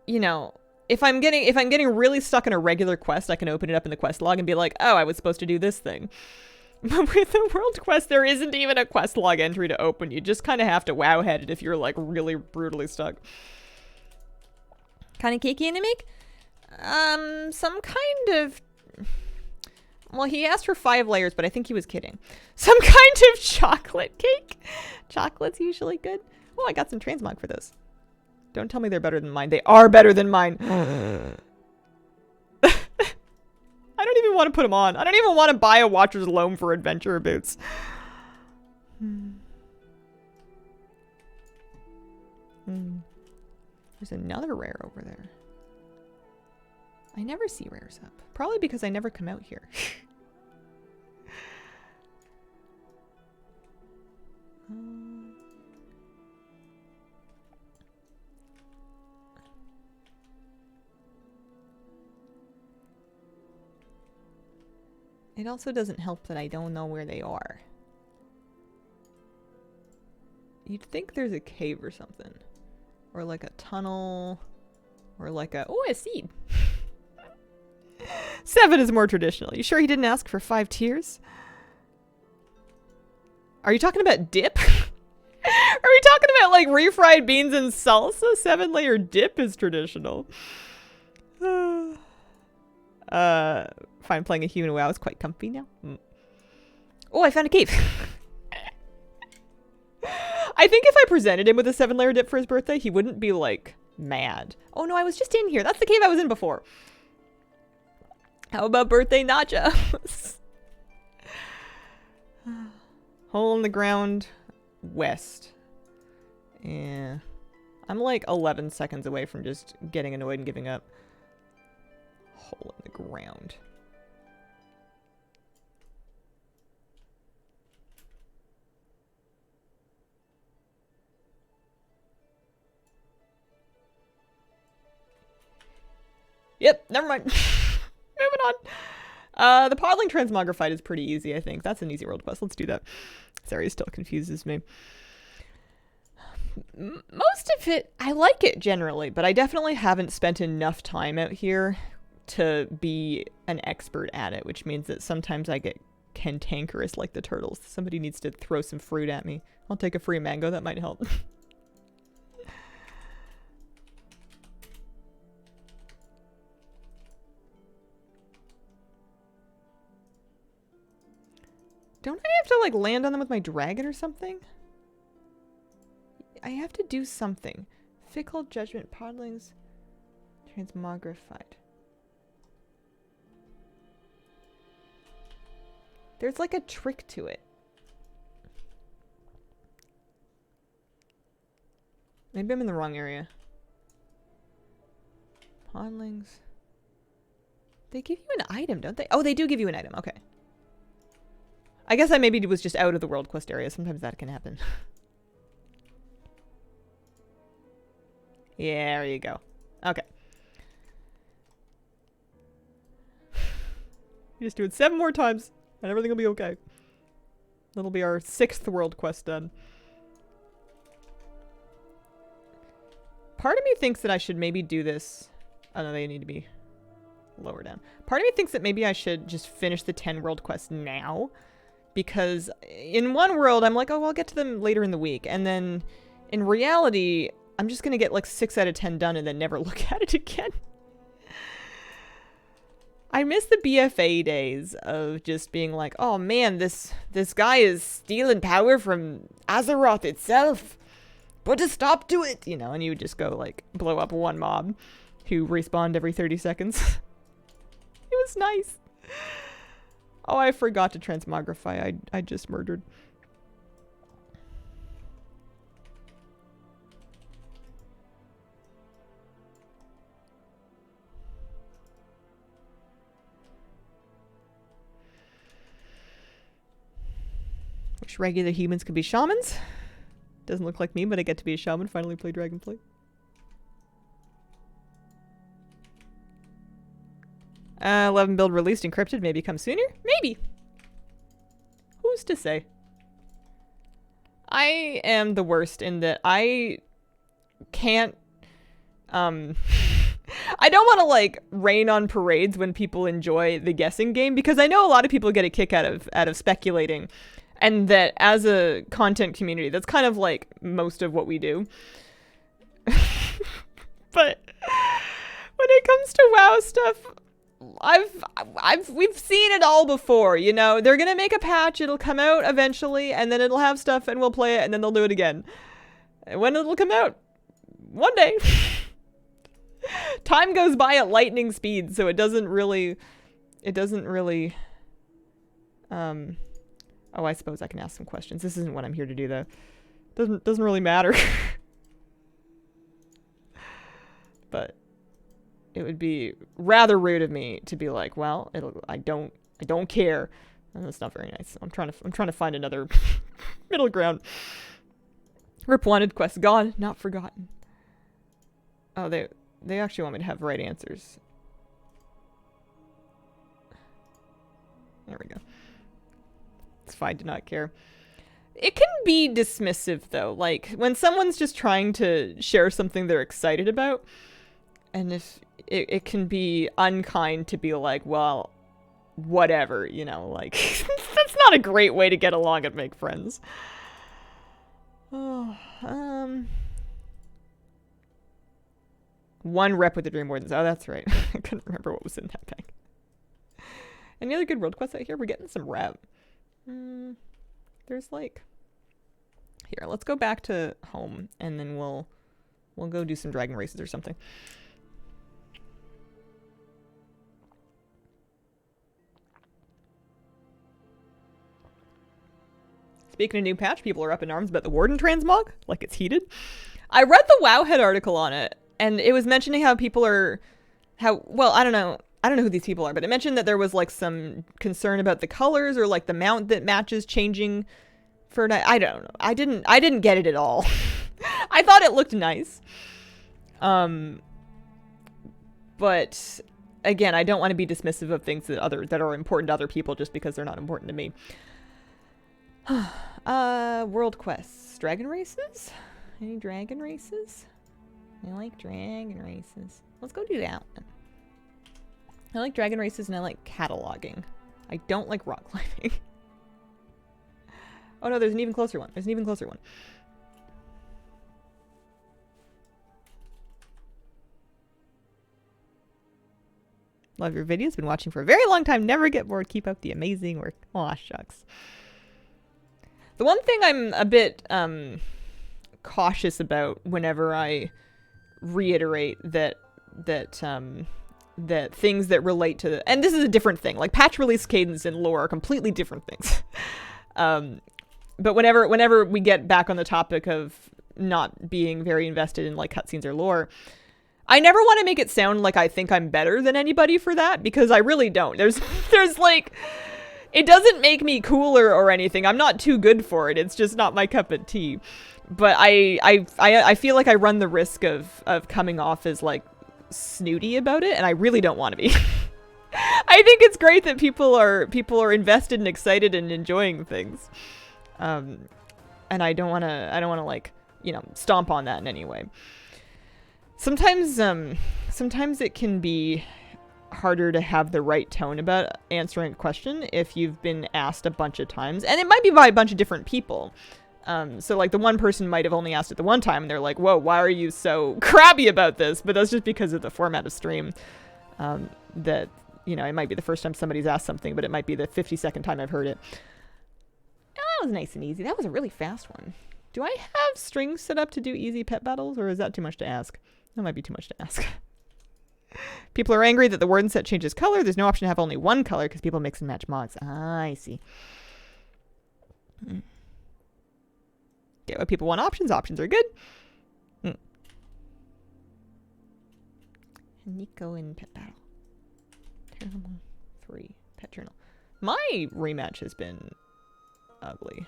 you know, if I'm getting really stuck in a regular quest, I can open it up in the quest log and be like, oh, I was supposed to do this thing. But with the world quest, there isn't even a quest log entry to open. You just kind of have to wowhead it if you're like really brutally stuck. Kind of cakey to make? Some kind of... Well, he asked for 5 layers, but I think he was kidding. Some kind of chocolate cake. Chocolate's usually good. Oh, I got some transmog for those. Don't tell me they're better than mine. They are better than mine. I don't even want to put them on. I don't even want to buy a Watcher's Loam for adventurer boots. There's another rare over there. I never see rares up. Probably because I never come out here. It also doesn't help that I don't know where they are. You'd think there's a cave or something. Or like a tunnel. Or like a... Oh, a seed! 7 is more traditional. You sure he didn't ask for 5 tiers? Are you talking about dip? Are we talking about like refried beans and salsa? 7-layer dip is traditional. Fine, playing a human WoW is quite comfy now. Oh, I found a cave. I think if I presented him with a 7-layer dip for his birthday, he wouldn't be like mad. Oh no, I was just in here. That's the cave I was in before. How about birthday nachos? Hole in the ground west. Yeah. I'm like 11 seconds away from just getting annoyed and giving up. Hole in the ground. Yep, never mind. Moving on. The Podling Transmogrified is pretty easy, I think. That's an easy world quest. Let's do that. Sorry, still confuses me. Most of it, I like it generally, but I definitely haven't spent enough time out here to be an expert at it, which means that sometimes I get cantankerous like the turtles. Somebody needs to throw some fruit at me. I'll take a free mango. That might help. Don't I have to, like, land on them with my dragon or something? I have to do something. Fickle Judgment, Podlings, Transmogrified. There's, like, a trick to it. Maybe I'm in the wrong area. Podlings. They give you an item, don't they? Oh, they do give you an item. Okay. I guess I maybe was just out of the world quest area. Sometimes that can happen. Yeah, there you go. Okay. You just do it 7 more times, and everything will be okay. That'll be our 6th world quest done. Part of me thinks that I should maybe do this. Oh no, they need to be lower down. Part of me thinks that maybe I should just finish the 10 world quests now. Because in one world, I'm like, oh, I'll get to them later in the week. And then in reality, I'm just going to get like 6 out of 10 done and then never look at it again. I miss the BFA days of just being like, oh man, this guy is stealing power from Azeroth itself. Put a stop to it, you know, and you would just go like blow up one mob who respawned every 30 seconds. It was nice. Oh, I forgot to transmogrify. I just murdered. Wish regular humans could be shamans. Doesn't look like me, but I get to be a shaman. Finally play Dragonflight. 11 build released encrypted. Maybe come sooner? Maybe. Who's to say? I am the worst in that I can't, I don't want to like rain on parades when people enjoy the guessing game, because I know a lot of people get a kick out of speculating, and that as a content community, that's kind of like most of what we do. But when it comes to WoW stuff, we've seen it all before, you know. They're gonna make a patch, it'll come out eventually, and then it'll have stuff and we'll play it, and then they'll do it again. And when it'll come out? One day. Time goes by at lightning speed, so it doesn't really, oh, I suppose I can ask some questions. This isn't what I'm here to do, though. Doesn't really matter. But it would be rather rude of me to be like, well, I don't care. And that's not very nice. I'm trying to find another middle ground. Rip wanted quest gone, not forgotten. Oh, they actually want me to have right answers. There we go. It's fine to not care. It can be dismissive though, like when someone's just trying to share something they're excited about, and if it can be unkind to be like, well, whatever, you know, like that's not a great way to get along and make friends. Oh, one rep with the Dream Wardens. Oh, that's right. I couldn't remember what was in that bag. Any other good world quests out here? We're getting some rep. There's like... Here, let's go back to home, and then we'll go do some dragon races or something. Speaking of new patch, people are up in arms about the Warden transmog, like it's heated. I read the Wowhead article on it, and it was mentioning how people are... Well, I don't know who these people are, but it mentioned that there was like some concern about the colors or like the mount that matches changing for night. I don't know. I didn't get it at all. I thought it looked nice. But again, I don't want to be dismissive of things that are important to other people just because they're not important to me. World quests. Dragon races? Any dragon races? I like dragon races. Let's go do that one. I like dragon races and I like cataloging. I don't like rock climbing. Oh no, there's an even closer one. There's an even closer one. Love your videos. Been watching for a very long time. Never get bored. Keep up the amazing work. Aw, shucks. The one thing I'm a bit cautious about whenever I reiterate that things that relate to and this is a different thing. Like patch release cadence and lore are completely different things. But whenever we get back on the topic of not being very invested in like cutscenes or lore, I never want to make it sound like I think I'm better than anybody for that, because I really don't. There's like, it doesn't make me cooler or anything. I'm not too good for it. It's just not my cup of tea. But I feel like I run the risk of coming off as like snooty about it, and I really don't want to be. I think it's great that people are invested and excited and enjoying things. And I don't want to like, you know, stomp on that in any way. Sometimes it can be harder to have the right tone about answering a question if you've been asked a bunch of times, and it might be by a bunch of different people. So like the one person might have only asked it the one time and they're like, whoa, why are you so crabby about this? But that's just because of the format of stream. That, you know, it might be the first time somebody's asked something, but it might be the 52nd time I've heard it. Oh, that was nice and easy. That was a really fast one. Do I have strings set up to do easy pet battles, or is that too much to ask? That might be too much to ask. People are angry that the warden set changes color. There's no option to have only one color because people mix and match mods. Ah, I see. Get what people want. Options. Options are good. Nico in pet battle. Terrible 3 pet journal. My rematch has been ugly.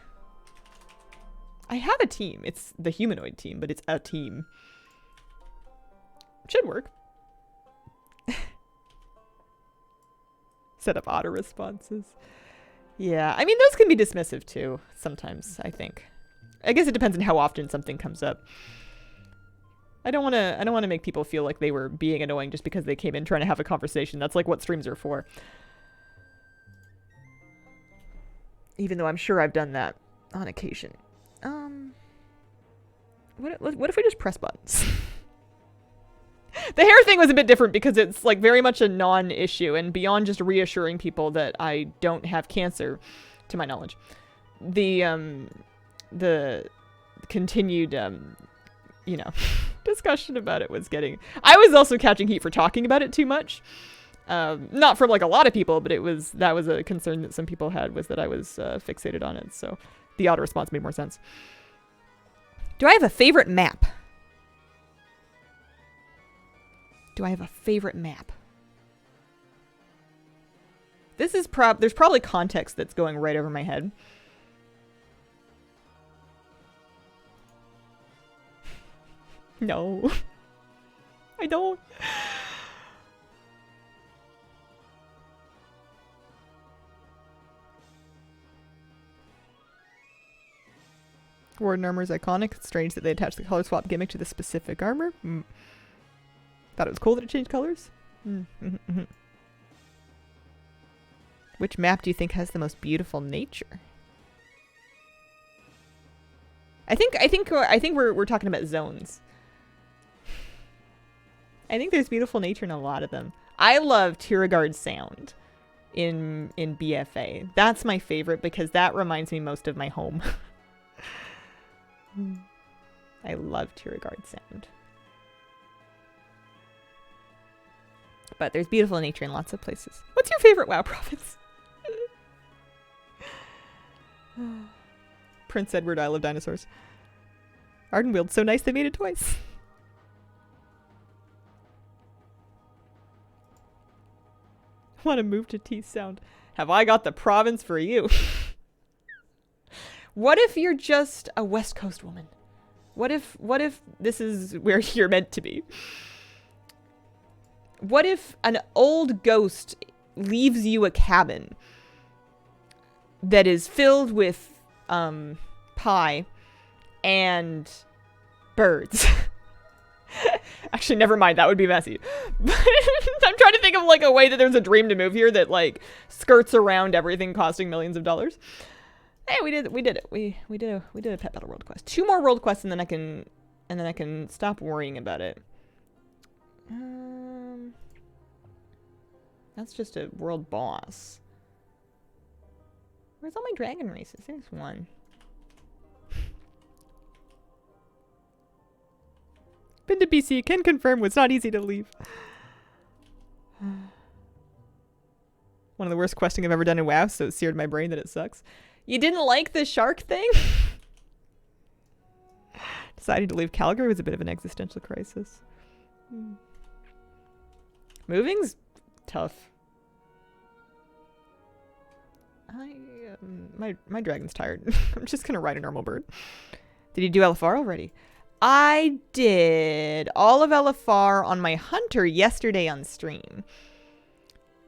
I have a team. It's the humanoid team, but it's a team. Should work. Set up auto responses. Yeah, I mean, those can be dismissive too, sometimes, I think. I guess it depends on how often something comes up. I don't want to make people feel like they were being annoying just because they came in trying to have a conversation. That's like what streams are for. Even though I'm sure I've done that on occasion. What if we just press buttons? The hair thing was a bit different because it's like very much a non-issue, and beyond just reassuring people that I don't have cancer, to my knowledge, the continued you know, discussion about it was getting. I was also catching heat for talking about it too much. Not from like a lot of people, but that was a concern that some people had, was that I was fixated on it. So the auto response made more sense. Do I have a favorite map? Do I have a favorite map? This is there's probably context that's going right over my head. No. I don't. Warden armor is iconic. It's strange that they attached the color swap gimmick to the specific armor. Thought it was cool that it changed colors. Which map do you think has the most beautiful nature? I think we're talking about zones. I think there's beautiful nature in a lot of them. I love Tiragard Sound in BFA. That's my favorite because that reminds me most of my home. I love Tiragard Sound. But there's beautiful nature in lots of places. What's your favorite WoW province? Prince Edward, Isle of Dinosaurs. Ardenweald, so nice they made it twice. Want to move to T Sound. Have I got the province for you? What if you're just a West Coast woman? What if this is where you're meant to be? what if an old ghost leaves you a cabin that is filled with pie and birds? Actually, never mind. That would be messy. But I'm trying to think of like a way that there's a dream to move here that like skirts around everything costing millions of dollars. Hey, we did it. We did a pet battle world quest. 2 more world quests, and then I can stop worrying about it. That's just a world boss. Where's all my dragon races? There's one. Been to BC, can confirm was not easy to leave. One of the worst questing I've ever done in WoW, so it seared my brain that it sucks. You didn't like the shark thing? Deciding to leave Calgary was a bit of an existential crisis. Moving's tough. My dragon's tired. I'm just gonna ride a normal bird. Did you do LFR already? I did all of LFR on my hunter yesterday on stream.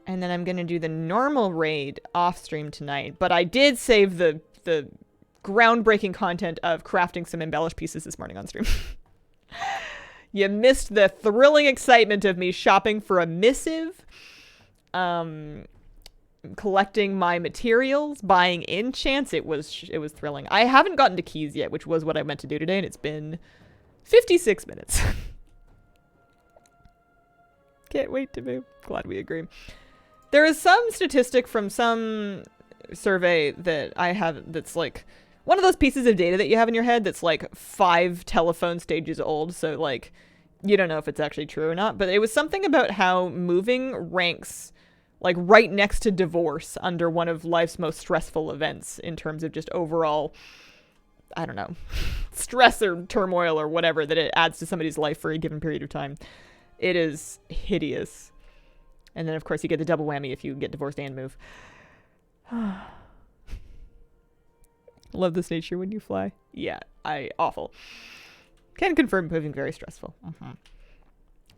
And then I'm gonna do the normal raid off stream tonight. But I did save the groundbreaking content of crafting some embellished pieces this morning on stream. You missed the thrilling excitement of me shopping for a missive, collecting my materials, buying enchants. It was thrilling. I haven't gotten to keys yet, which was what I meant to do today, and it's been 56 minutes. Can't wait to move. Glad we agree. There is some statistic from some survey that I have that's like one of those pieces of data that you have in your head that's like 5 telephone stages old. So like you don't know if it's actually true or not. But it was something about how moving ranks like right next to divorce under one of life's most stressful events in terms of just overall, I don't know, stress or turmoil or whatever that it adds to somebody's life for a given period of time. It is hideous. And then, of course, you get the double whammy if you get divorced and move. Love this nature when you fly. Yeah, awful. Can confirm moving very stressful.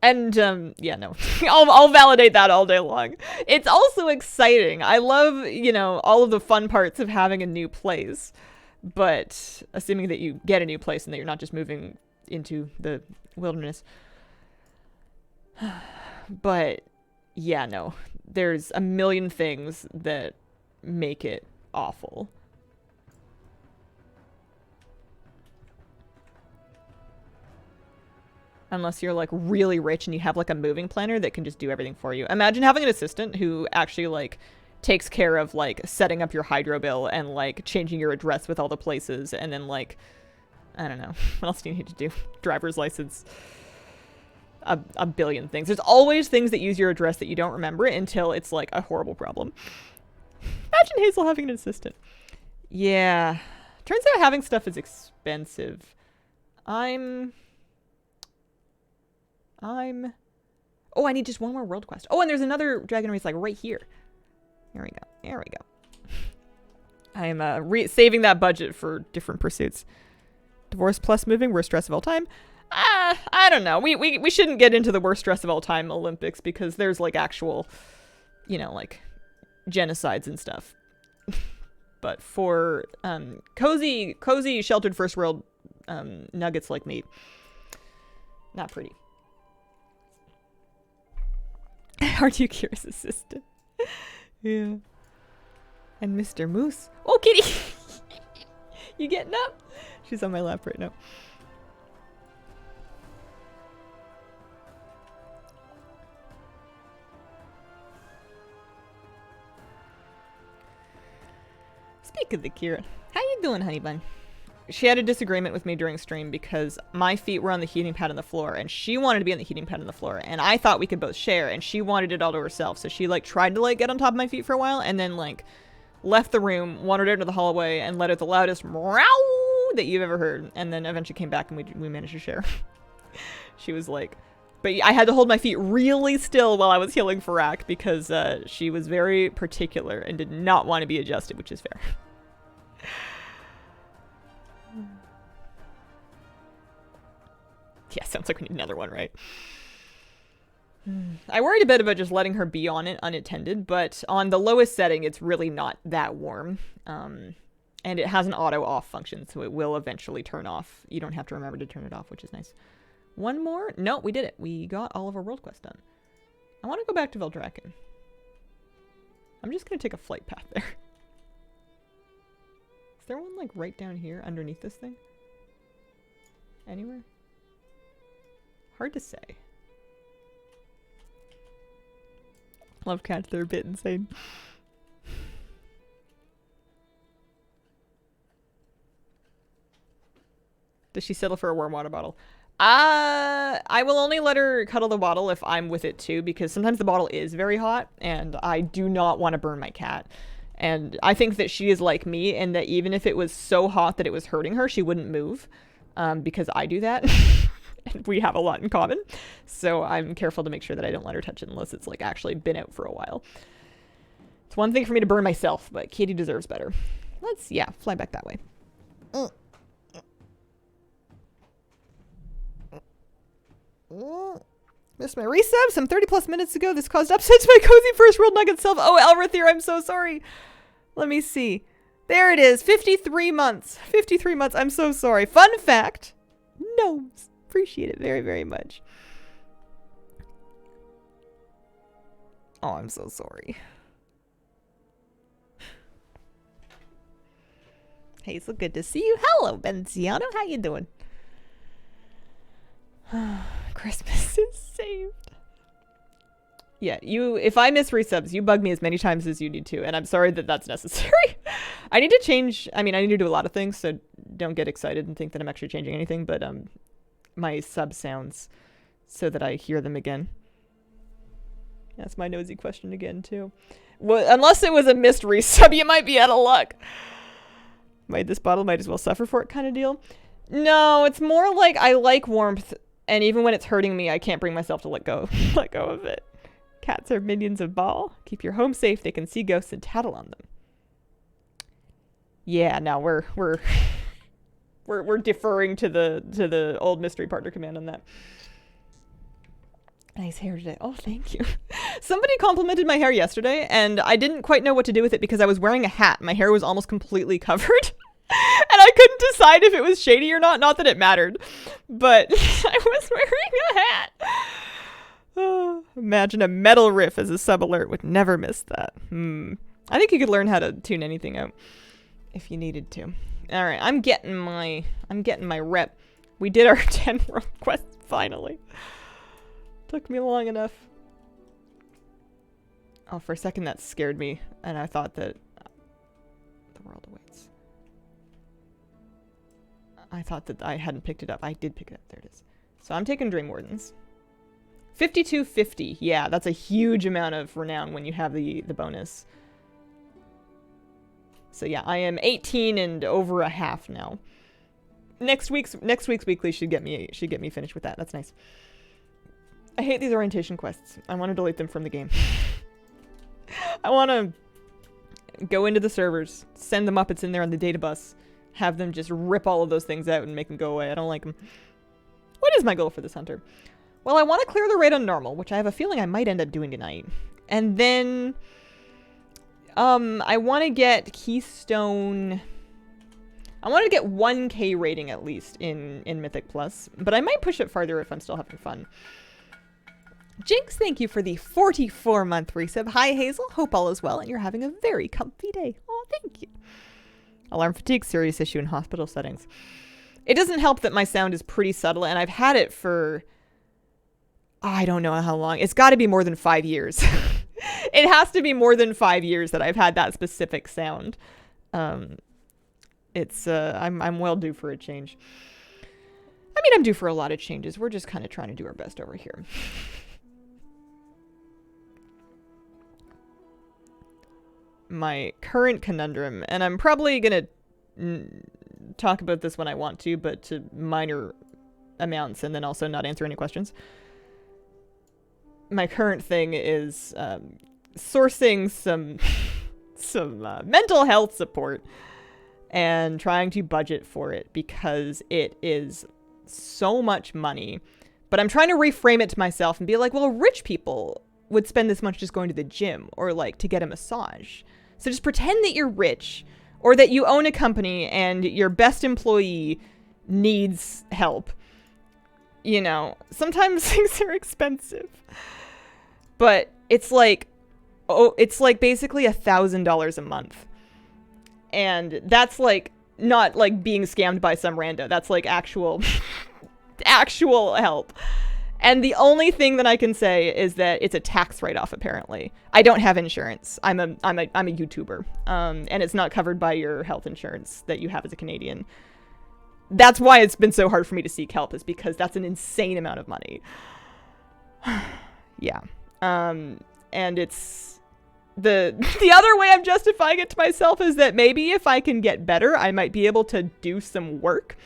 And, yeah, no. I'll validate that all day long. It's also exciting. I love, you know, all of the fun parts of having a new place. But assuming that you get a new place and that you're not just moving into the wilderness. But yeah, no, there's a million things that make it awful. Unless you're like really rich and you have like a moving planner that can just do everything for you. Imagine having an assistant who actually like takes care of like setting up your hydro bill and like changing your address with all the places, and then like, I don't know, what else do you need to do? Driver's license. A billion things. There's always things that use your address that you don't remember until it's like a horrible problem. Imagine Hazel having an assistant. Yeah. Turns out having stuff is expensive. Oh, I need just one more world quest. Oh, and there's another dragon race like right here. There we go. There we go. I am saving that budget for different pursuits. Divorce plus moving, worst stress of all time. I don't know. We shouldn't get into the worst stress of all time Olympics because there's like actual, you know, like genocides and stuff. But for cozy sheltered first world nuggets like me, not pretty. Aren't you Kira's assistant? Yeah. And Mr. Moose. Oh, kitty! You getting up? She's on my lap right now. Speak of the Kira. How you doing, honey bun? She had a disagreement with me during stream because my feet were on the heating pad on the floor and she wanted to be on the heating pad on the floor, and I thought we could both share, and she wanted it all to herself. So she like tried to like get on top of my feet for a while and then like left the room, wandered out into the hallway and let out the loudest meow that you've ever heard, and then eventually came back and we managed to share. She was like, but I had to hold my feet really still while I was healing Farak because she was very particular and did not want to be adjusted, which is fair. Yeah, sounds like we need another one, right? I worried a bit about just letting her be on it unattended, but on the lowest setting, it's really not that warm. And it has an auto off function, so it will eventually turn off. You don't have to remember to turn it off, which is nice. One more? No, we did it. We got all of our world quests done. I want to go back to Veldraken. I'm just going to take a flight path there. Is there one, like, right down here underneath this thing? Anywhere? Hard to say. Love cats, they're a bit insane. Does she settle for a warm water bottle? I will only let her cuddle the bottle if I'm with it too, because sometimes the bottle is very hot, and I do not want to burn my cat. And I think that she is like me, and that even if it was so hot that it was hurting her, she wouldn't move, because I do that. And we have a lot in common. So I'm careful to make sure that I don't let her touch it unless it's like actually been out for a while. It's one thing for me to burn myself, but Katie deserves better. Let's, yeah, fly back that way. Missed my resub some 30 plus minutes ago. This caused upset to my cozy first world nugget self. Oh, Elrathir, I'm so sorry. Let me see. There it is. 53 months. 53 months. I'm so sorry. Fun fact. Gnomes. Appreciate it very, very much. Oh, I'm so sorry. Hazel, good to see you. Hello, Benziano. How you doing? Christmas is saved. Yeah, if I miss resubs, you bug me as many times as you need to, and I'm sorry that that's necessary. I need to change, I need to do a lot of things, so don't get excited and think that I'm actually changing anything, but my sub sounds so that I hear them again. That's my nosy question again, too. Well, unless it was a missed resub, you might be out of luck. This bottle might as well suffer for it kind of deal. No, it's more like I like warmth, and even when it's hurting me, I can't bring myself to let go of it. Cats are minions of Baal. Keep your home safe. They can see ghosts and tattle on them. Yeah, no, we're deferring to the old mystery partner command on that. Nice hair today. Oh, thank you. Somebody complimented my hair yesterday, and I didn't quite know what to do with it because I was wearing a hat. My hair was almost completely covered. And I couldn't decide if it was shady or not. Not that it mattered. But I was wearing a hat. Oh, imagine a metal riff as a sub alert. Would never miss that. I think you could learn how to tune anything out if you needed to. All right, I'm getting my rep. We did our 10 world quests finally. Took me long enough. Oh, for a second that scared me, and I thought that the world awaits. I thought that I hadn't picked it up. I did pick it up. There it is. So I'm taking Dream Wardens. 5250. Yeah, that's a huge amount of renown when you have the bonus. So yeah, I am 18 and over a half now. Next week's weekly should get me finished with that. That's nice. I hate these orientation quests. I want to delete them from the game. I want to go into the servers, send them up. It's in there on the data bus. Have them just rip all of those things out and make them go away. I don't like them. What is my goal for this hunter? Well, I want to clear the raid on normal, which I have a feeling I might end up doing tonight. And then I want to get Keystone. I want to get 1k rating at least in Mythic Plus, but I might push it farther if I'm still having fun. Jinx, thank you for the 44-month resub. Hi, Hazel. Hope all is well and you're having a very comfy day. Oh, thank you. Alarm fatigue, serious issue in hospital settings. It doesn't help that my sound is pretty subtle, and I've had it for, I don't know how long. It's got to be more than 5 years. It has to be more than 5 years that I've had that specific sound. I'm well due for a change. I mean, I'm due for a lot of changes. We're just kind of trying to do our best over here. My current conundrum, and I'm probably going to talk about this when I want to, but to minor amounts and then also not answer any questions. My current thing is sourcing some mental health support and trying to budget for it because it is so much money, but But I'm trying to reframe it to myself and be like, well, rich people would spend this much just going to the gym or like to get a massage. So just pretend that you're rich or that you own a company and your best employee needs help. You know, sometimes things are expensive, but it's like, it's like basically $1,000 a month. And that's like not like being scammed by some rando. That's like actual help. And the only thing that I can say is that it's a tax write-off. Apparently, I don't have insurance. I'm a YouTuber, and it's not covered by your health insurance that you have as a Canadian. That's why it's been so hard for me to seek help, is because that's an insane amount of money. Yeah, and it's the other way I'm justifying it to myself is that maybe if I can get better, I might be able to do some work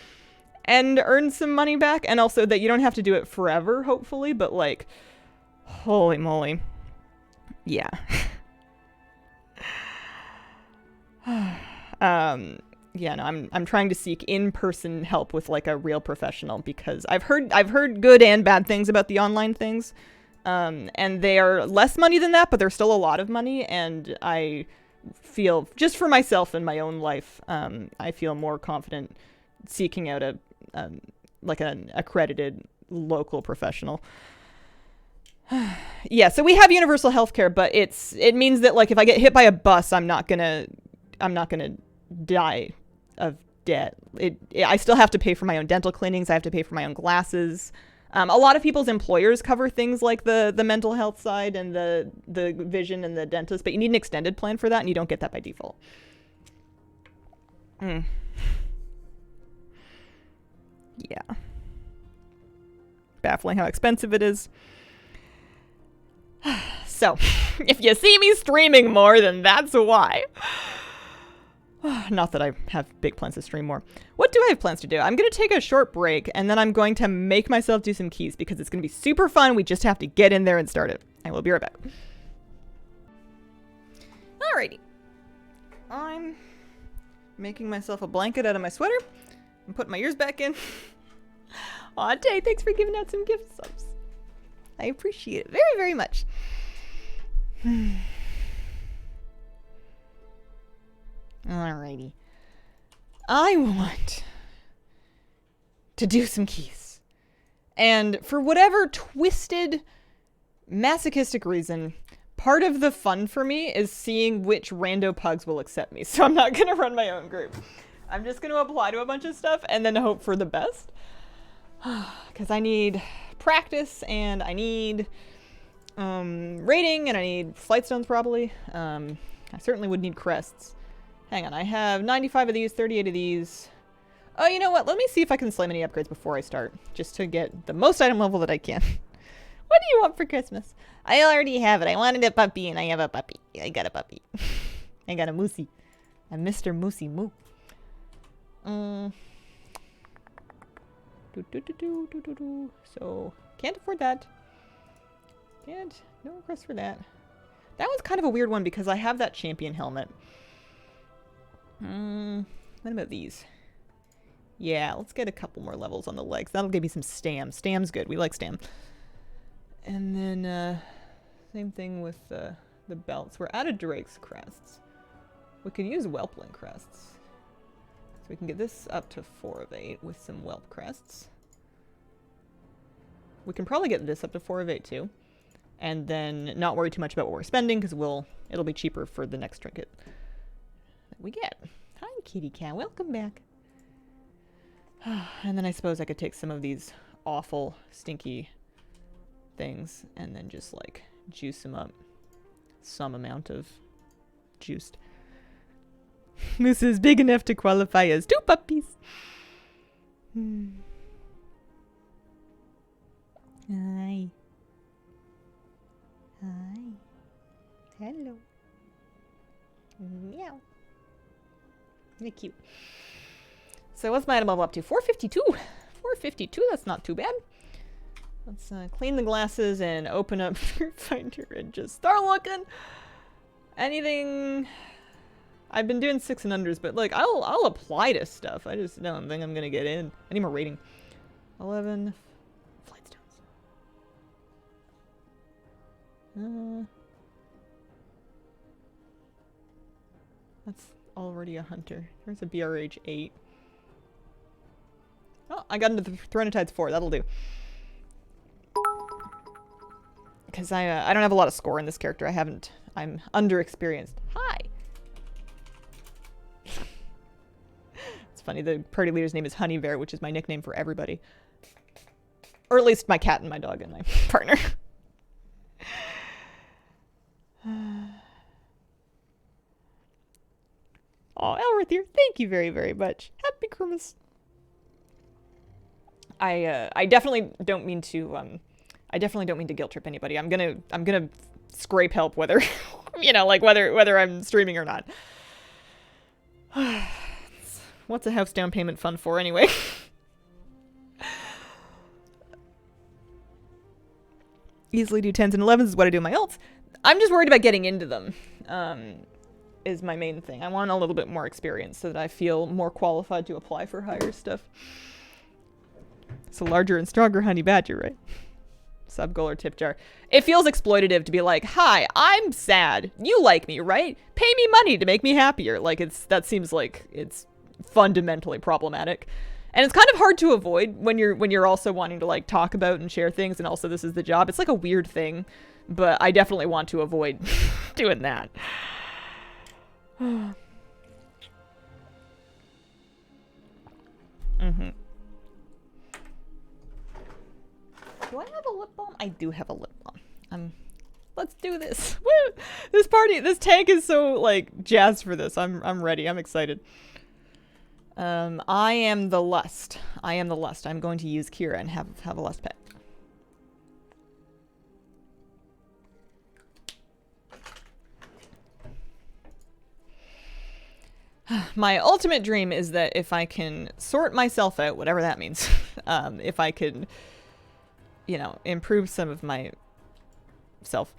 and earn some money back, and also that you don't have to do it forever, hopefully, but like, holy moly. Yeah. Yeah, no, I'm trying to seek in-person help with like a real professional, because I've heard good and bad things about the online things. And they are less money than that, but they're still a lot of money, and I feel, just for myself and my own life, I feel more confident seeking out like an accredited local professional. Yeah, so we have universal healthcare, but it means that like if I get hit by a bus, I'm not gonna die of debt. I still have to pay for my own dental cleanings. I have to pay for my own glasses. A lot of people's employers cover things like the mental health side and the vision and the dentist, but you need an extended plan for that, and you don't get that by default. Yeah. Baffling how expensive it is. So, if you see me streaming more, then that's why. Not that I have big plans to stream more. What do I have plans to do? I'm going to take a short break, and then I'm going to make myself do some keys, because it's going to be super fun. We just have to get in there and start it. I will be right back. Alrighty. I'm making myself a blanket out of my sweater and putting my ears back in. Aw, Tay, thanks for giving out some gift subs. I appreciate it very, very much. Alrighty. I want to do some keys. And for whatever twisted, masochistic reason, part of the fun for me is seeing which rando pugs will accept me. So I'm not going to run my own group. I'm just going to apply to a bunch of stuff and then hope for the best. Because I need practice, and I need rating, and I need flight stones probably. I certainly would need crests. Hang on, I have 95 of these, 38 of these. Oh, you know what? Let me see if I can slam any upgrades before I start, just to get the most item level that I can. What do you want for Christmas? I already have it. I wanted a puppy, and I have a puppy. I got a puppy. I got a Moosey. A Mr. Moosey Moo. So, can't afford that. No request for that. That one's kind of a weird one, because I have that champion helmet. What about these? Yeah, let's get a couple more levels on the legs. That'll give me some stam. Stam's good. We like stam. And then, same thing with the belts. We're out of Drake's crests. We could use Whelpling crests. So we can get this up to 4 of 8 with some Whelp crests. We can probably get this up to 4 of 8 too. And then not worry too much about what we're spending, because it'll be cheaper for the next trinket that we get. Hi, kitty cat. Welcome back. And then I suppose I could take some of these awful, stinky things and then just, like, juice them up. Some amount of juiced. This is big enough to qualify as 2 puppies. Hi. Hi. Hello. Meow. They're cute. So what's my item level up to? 452. 452, that's not too bad. Let's clean the glasses and open up your finder and just start looking. Anything... I've been doing 6 and unders, but like I'll apply to stuff. I just don't think I'm gonna get in. I need more rating. 11 flight stones. That's already a hunter. There's a BRH 8. Oh, I got into the Threnatides 4. That'll do. Because I don't have a lot of score in this character. I'm underexperienced. Hi! It's funny, the party leader's name is Honey Bear, which is my nickname for everybody. Or at least my cat and my dog and my partner. Oh, Elrith here. Thank you very, very much. Happy Christmas. I definitely don't mean to guilt trip anybody. I'm gonna scrape help whether you know, like whether I'm streaming or not. What's a house down payment fund for anyway? Easily do 10s and 11s is what I do in my ults. I'm just worried about getting into them. Is my main thing. I want a little bit more experience so that I feel more qualified to apply for higher stuff. It's a larger and stronger honey badger, right? Sub goal or tip jar. It feels exploitative to be like, hi, I'm sad. You like me, right? Pay me money to make me happier. Like that seems like it's fundamentally problematic. And it's kind of hard to avoid when you're also wanting to like talk about and share things and also this is the job. It's like a weird thing, but I definitely want to avoid doing that. Mm-hmm. Do I have a lip balm? I do have a lip balm. Let's do this. Woo! This tank is so like jazzed for this. I'm ready. I'm excited. I am the lust. I'm going to use Kira and have a lust pet. My ultimate dream is that if I can sort myself out, whatever that means, if I could, you know, improve some of my self,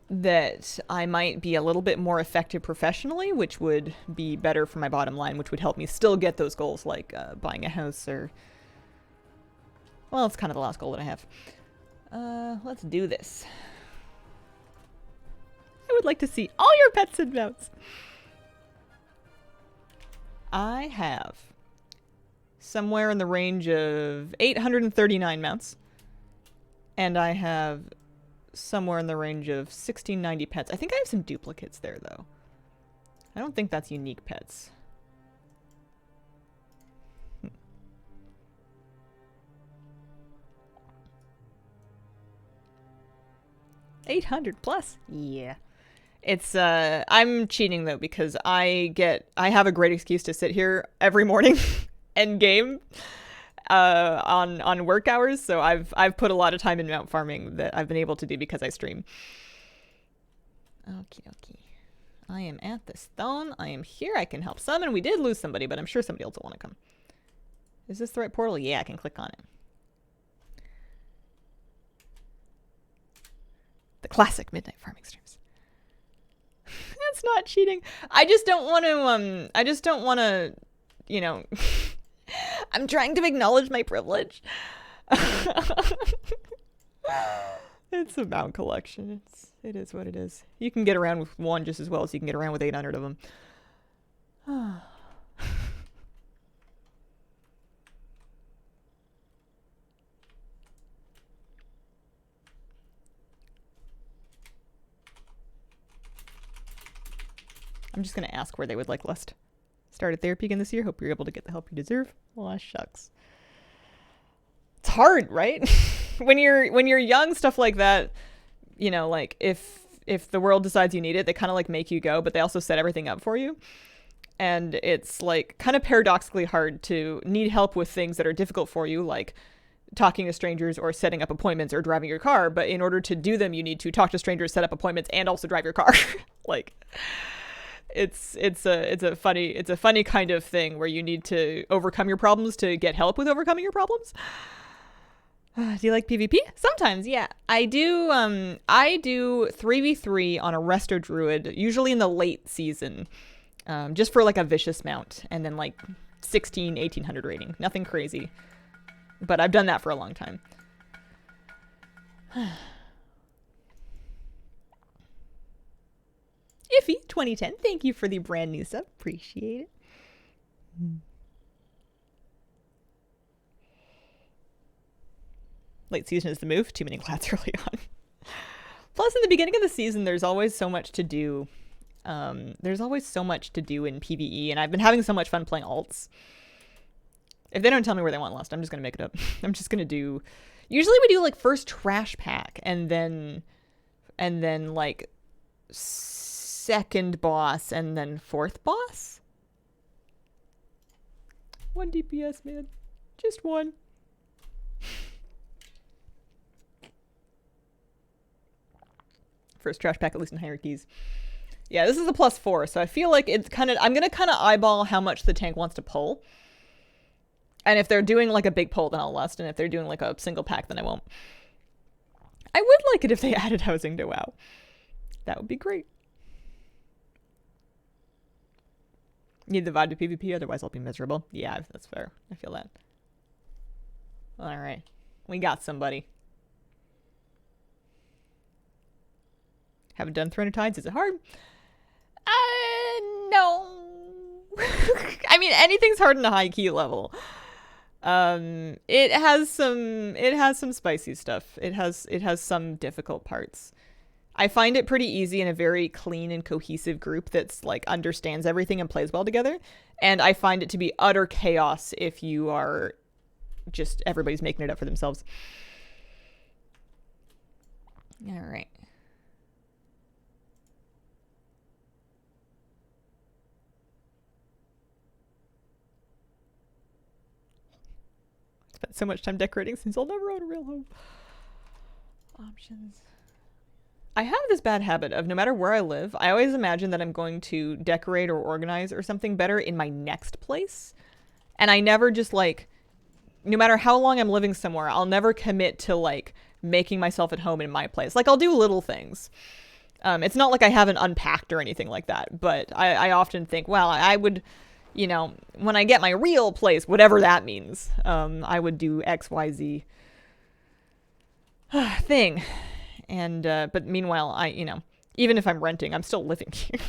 that I might be a little bit more effective professionally, which would be better for my bottom line, which would help me still get those goals like buying a house or, well, it's kind of the last goal that I have. Let's do this. I would like to see all your pets and mounts. I have somewhere in the range of 839 mounts. And I have somewhere in the range of 1690 pets. I think I have some duplicates there, though. I don't think that's unique pets. 800 plus? Yeah. It's, I'm cheating though, because I have a great excuse to sit here every morning and game, on work hours. So I've put a lot of time in mount farming that I've been able to do because I stream. Okie dokie. I am at the stone. I am here. I can help summon. We did lose somebody, but I'm sure somebody else will want to come. Is this the right portal? Yeah, I can click on it. The classic midnight farming streams. That's not cheating. I just don't want to, you know, I'm trying to acknowledge my privilege. It's a mount collection. It is what it is. You can get around with one just as well as you can get around with 800 of them. I'm just going to ask where they would like Lust. Started therapy again this year. Hope you're able to get the help you deserve. Well, shucks. It's hard, right? when you're young, stuff like that, you know, like if the world decides you need it, they kind of like make you go, but they also set everything up for you. And it's like kind of paradoxically hard to need help with things that are difficult for you, like talking to strangers or setting up appointments or driving your car. But in order to do them, you need to talk to strangers, set up appointments, and also drive your car. Like, it's a funny kind of thing where you need to overcome your problems to get help with overcoming your problems. Do you like PvP? Sometimes, yeah. I do 3v3 on a Resto Druid, usually in the late season, just for like a vicious mount, and then like 1800 rating. Nothing crazy. But I've done that for a long time. Tiffy 2010, thank you for the brand new sub. Appreciate it. Late season is the move. Too many clads early on. Plus, in the beginning of the season, there's always so much to do. There's always so much to do in PvE, and I've been having so much fun playing alts. If they don't tell me where they want Lust, I'm just gonna make it up. I'm just gonna do. Usually, we do like first trash pack, and then like second boss, and then fourth boss. One DPS, man, just one. First trash pack, at least in hierarchies. Yeah, this is a +4, so I feel like it's kind of... I'm going to kind of eyeball how much the tank wants to pull. And if they're doing like a big pull, then I'll lust. And if they're doing like a single pack, then I won't. I would like it if they added housing to WoW. That would be great. Need the vibe to PvP, otherwise I'll be miserable. Yeah, that's fair. I feel that. Alright. We got somebody. Haven't done Throne of Tides. Is it hard? No. I mean, anything's hard in a high key level. It has some spicy stuff. It has some difficult parts. I find it pretty easy in a very clean and cohesive group that's like understands everything and plays well together. And I find it to be utter chaos if you are just everybody's making it up for themselves. All right. Spent so much time decorating since I'll never own a real home. Options. I have this bad habit of no matter where I live, I always imagine that I'm going to decorate or organize or something better in my next place. And I never just like, no matter how long I'm living somewhere, I'll never commit to like making myself at home in my place. Like I'll do little things. It's not like I haven't unpacked or anything like that, but I often think, well, I would... You know, when I get my real place, whatever that means, I would do XYZ thing. And, but meanwhile, even if I'm renting, I'm still living here.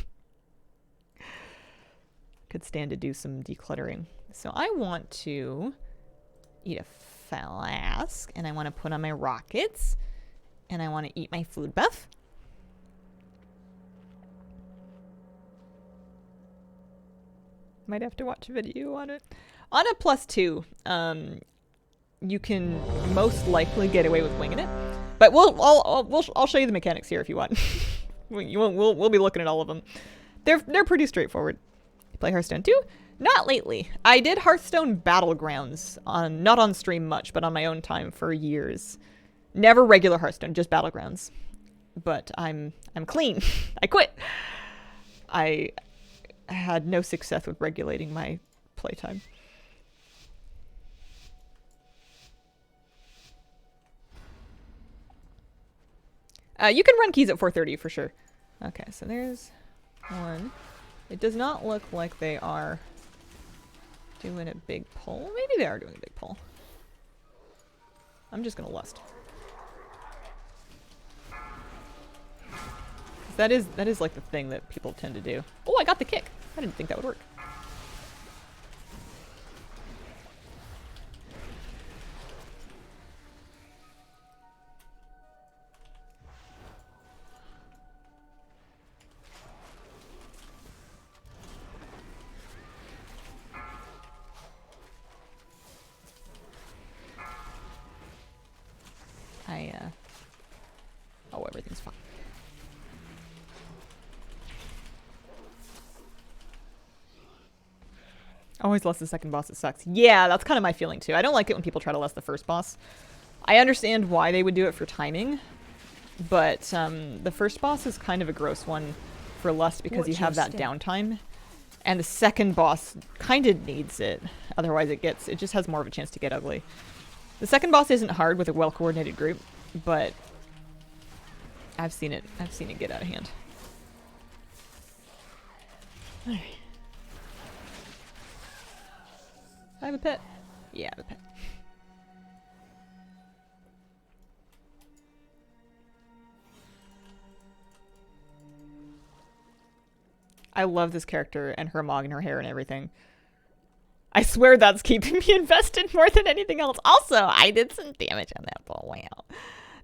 Could stand to do some decluttering. So I want to eat a flask, and I want to put on my rockets, and I want to eat my food buff. Might have to watch a video on it. On a +2, you can most likely get away with winging it, but I'll show you the mechanics here if you want. We'll be looking at all of them. They're pretty straightforward. You play Hearthstone too? Not lately. I did Hearthstone Battlegrounds not on stream much, but on my own time for years. Never regular Hearthstone, just Battlegrounds. But I'm clean. I quit. I had no success with regulating my playtime. You can run keys at 430 for sure. Okay, so there's one. It does not look like they are doing a big pull. Maybe they are doing a big pull. I'm just gonna lust. That is like the thing that people tend to do. Oh, I got the kick. I didn't think that would work. Oh, everything's fine. Always less the second boss, it sucks. Yeah, that's kind of my feeling too. I don't like it when people try to less the first boss. I understand why they would do it for timing, but the first boss is kind of a gross one for lust because you have that downtime. And the second boss kind of needs it. Otherwise it just has more of a chance to get ugly. The second boss isn't hard with a well-coordinated group, but I've seen it get out of hand. Alright. I have a pet. Yeah, I have a pet. I love this character and her mog and her hair and everything. I swear that's keeping me invested more than anything else. Also, I did some damage on that ball. Wow.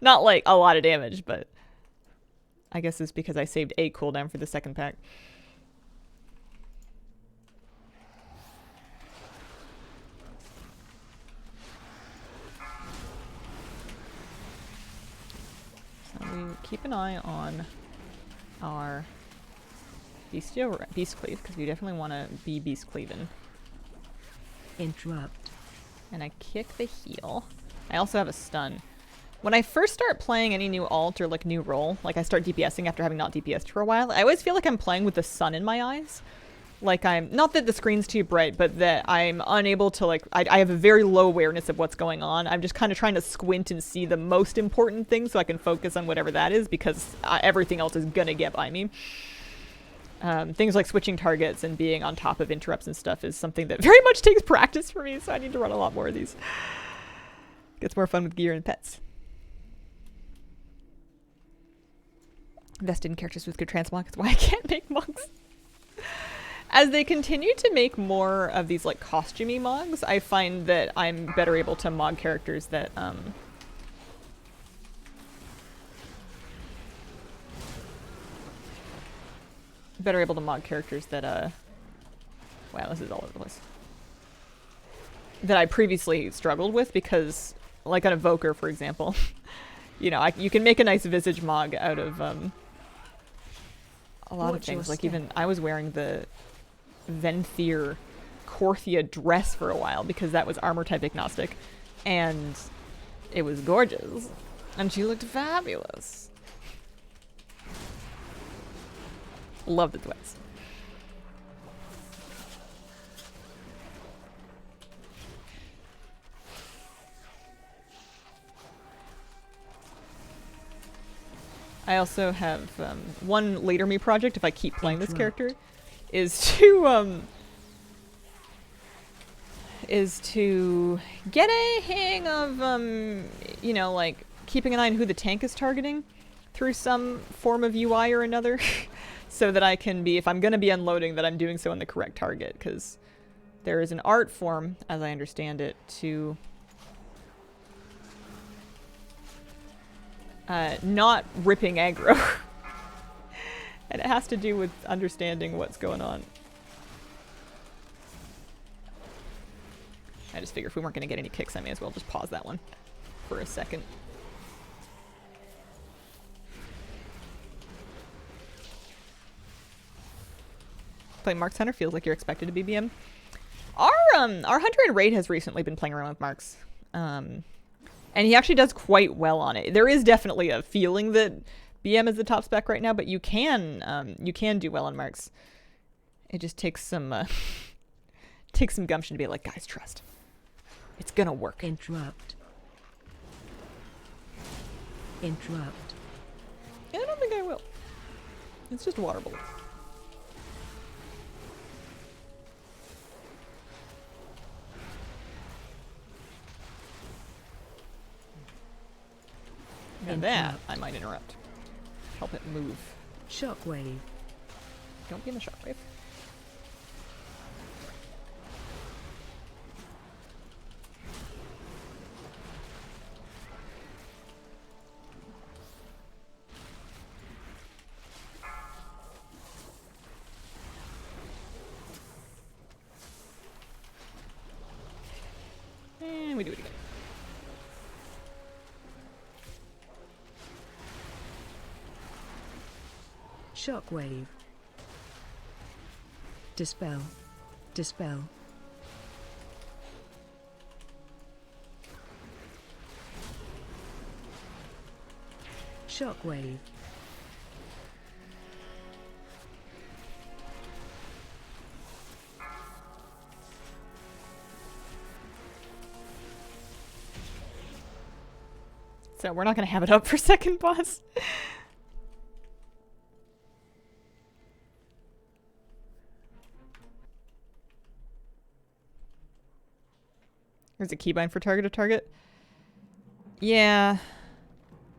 Not like a lot of damage, but I guess it's because I saved a cooldown for the second pack. So we keep an eye on our beast cleave, because we definitely want to be beast cleaving. Interrupt. And I kick the heal. I also have a stun. When I first start playing any new alt or like new role, like I start DPSing after having not DPSed for a while, I always feel like I'm playing with the sun in my eyes. Like I'm, not that the screen's too bright, but that I'm unable to like, I have a very low awareness of what's going on. I'm just kind of trying to squint and see the most important thing so I can focus on whatever that is, because everything else is gonna get by me. Things like switching targets and being on top of interrupts and stuff is something that very much takes practice for me, so I need to run a lot more of these. Gets more fun with gear and pets. Invested in characters with good transmog is why I can't make mugs. As they continue to make more of these like costumey mugs, I find that I'm better able to mod characters that wow, this is all over the place. That I previously struggled with, because like an evoker, for example, you know, you can make a nice visage mog out of a lot of things. Like even I was wearing the Venthyr Korthia dress for a while because that was armor type agnostic, and it was gorgeous, and she looked fabulous. Love the threats. I also have one later me project, if I keep playing this character, is to get a hang of you know, like keeping an eye on who the tank is targeting through some form of UI or another. So that I can be, if I'm going to be unloading, that I'm doing so on the correct target, because there is an art form, as I understand it, to not ripping aggro. And it has to do with understanding what's going on. I just figure if we weren't going to get any kicks, I may as well just pause that one for a second. Playing Marks Hunter feels like you're expected to be BM. Our Hunter in Raid has recently been playing around with Marks. And he actually does quite well on it. There is definitely a feeling that BM is the top spec right now, but you can do well on Marks. It just takes some gumption to be like, guys, trust. It's gonna work. Interrupt. Interrupt. Yeah, I don't think I will. It's just water bullets. And that I might interrupt. Help it move. Shockwave. Don't be in the shockwave. And we do it again. Shockwave. Dispel. Dispel. Shockwave. So we're not going to have it up for second boss. There's a keybind for target to target. Yeah.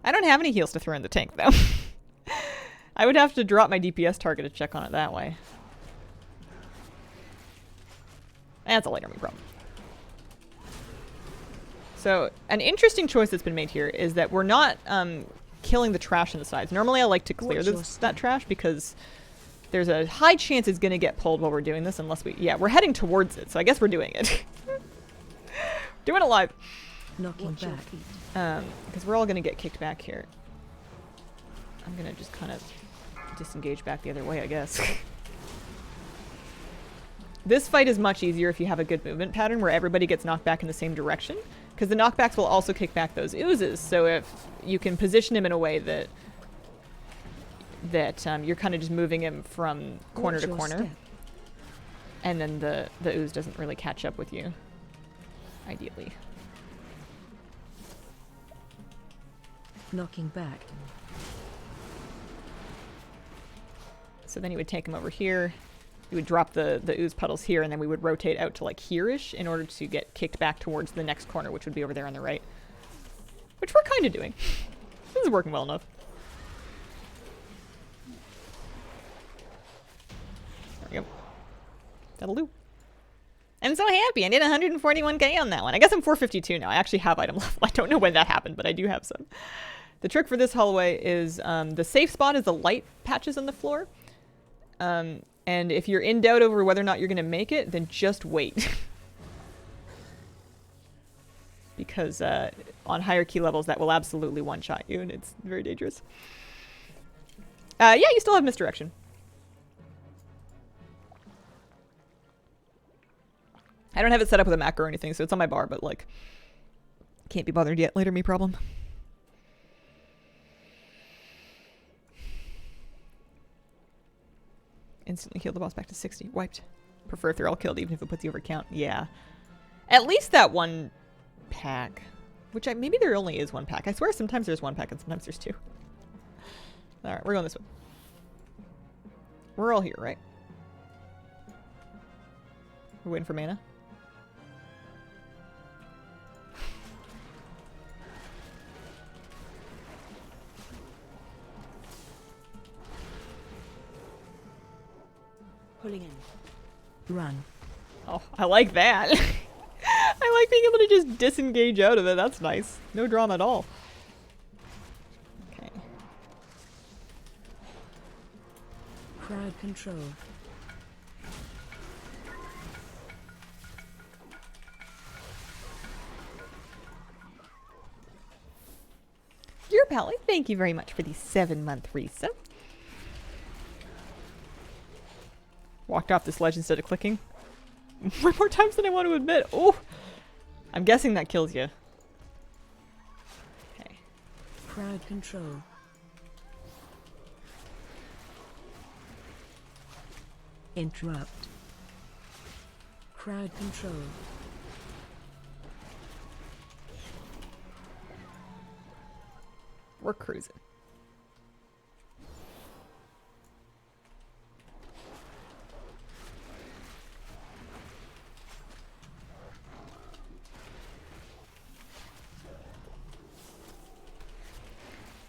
I don't have any heals to throw in the tank, though. I would have to drop my DPS target to check on it that way. That's a light army problem. So an interesting choice that's been made here is that we're not killing the trash on the sides. Normally I like to clear that trash because there's a high chance it's going to get pulled while we're doing this unless we... Yeah, we're heading towards it, so I guess we're doing it. Doing it live. Knocking back. Because we're all going to get kicked back here. I'm going to just kind of disengage back the other way, I guess. This fight is much easier if you have a good movement pattern where everybody gets knocked back in the same direction. Because the knockbacks will also kick back those oozes. So if you can position him in a way that you're kind of just moving him from corner to corner. And then the ooze doesn't really catch up with you. Ideally. Knocking back. So then you would take him over here. You would drop the ooze puddles here, and then we would rotate out to like here-ish in order to get kicked back towards the next corner, which would be over there on the right. Which we're kind of doing. This is working well enough. There we go. That'll do. I'm so happy. I did 141k on that one. I guess I'm 452 now. I actually have item level. I don't know when that happened, but I do have some. The trick for this hallway is the safe spot is the light patches on the floor. And if you're in doubt over whether or not you're going to make it, then just wait. Because on higher key levels, that will absolutely one-shot you, and it's very dangerous. Yeah, you still have misdirection. I don't have it set up with a macro or anything, so it's on my bar, but, like, can't be bothered yet. Later me problem. Instantly heal the boss back to 60. Wiped. Prefer if they're all killed, even if it puts you over count. Yeah. At least that one pack. Which maybe there only is one pack. I swear sometimes there's one pack and sometimes there's two. Alright, we're going this way. We're all here, right? We're waiting for mana. Pulling in. Run. Oh, I like that. I like being able to just disengage out of it. That's nice. No drama at all. Okay. Crowd control. Dear Pally, thank you very much for the 7-month resub. Walked off this ledge instead of clicking. Way more times than I want to admit. Oh, I'm guessing that kills you. Okay. Crowd control. Interrupt. Crowd control. We're cruising.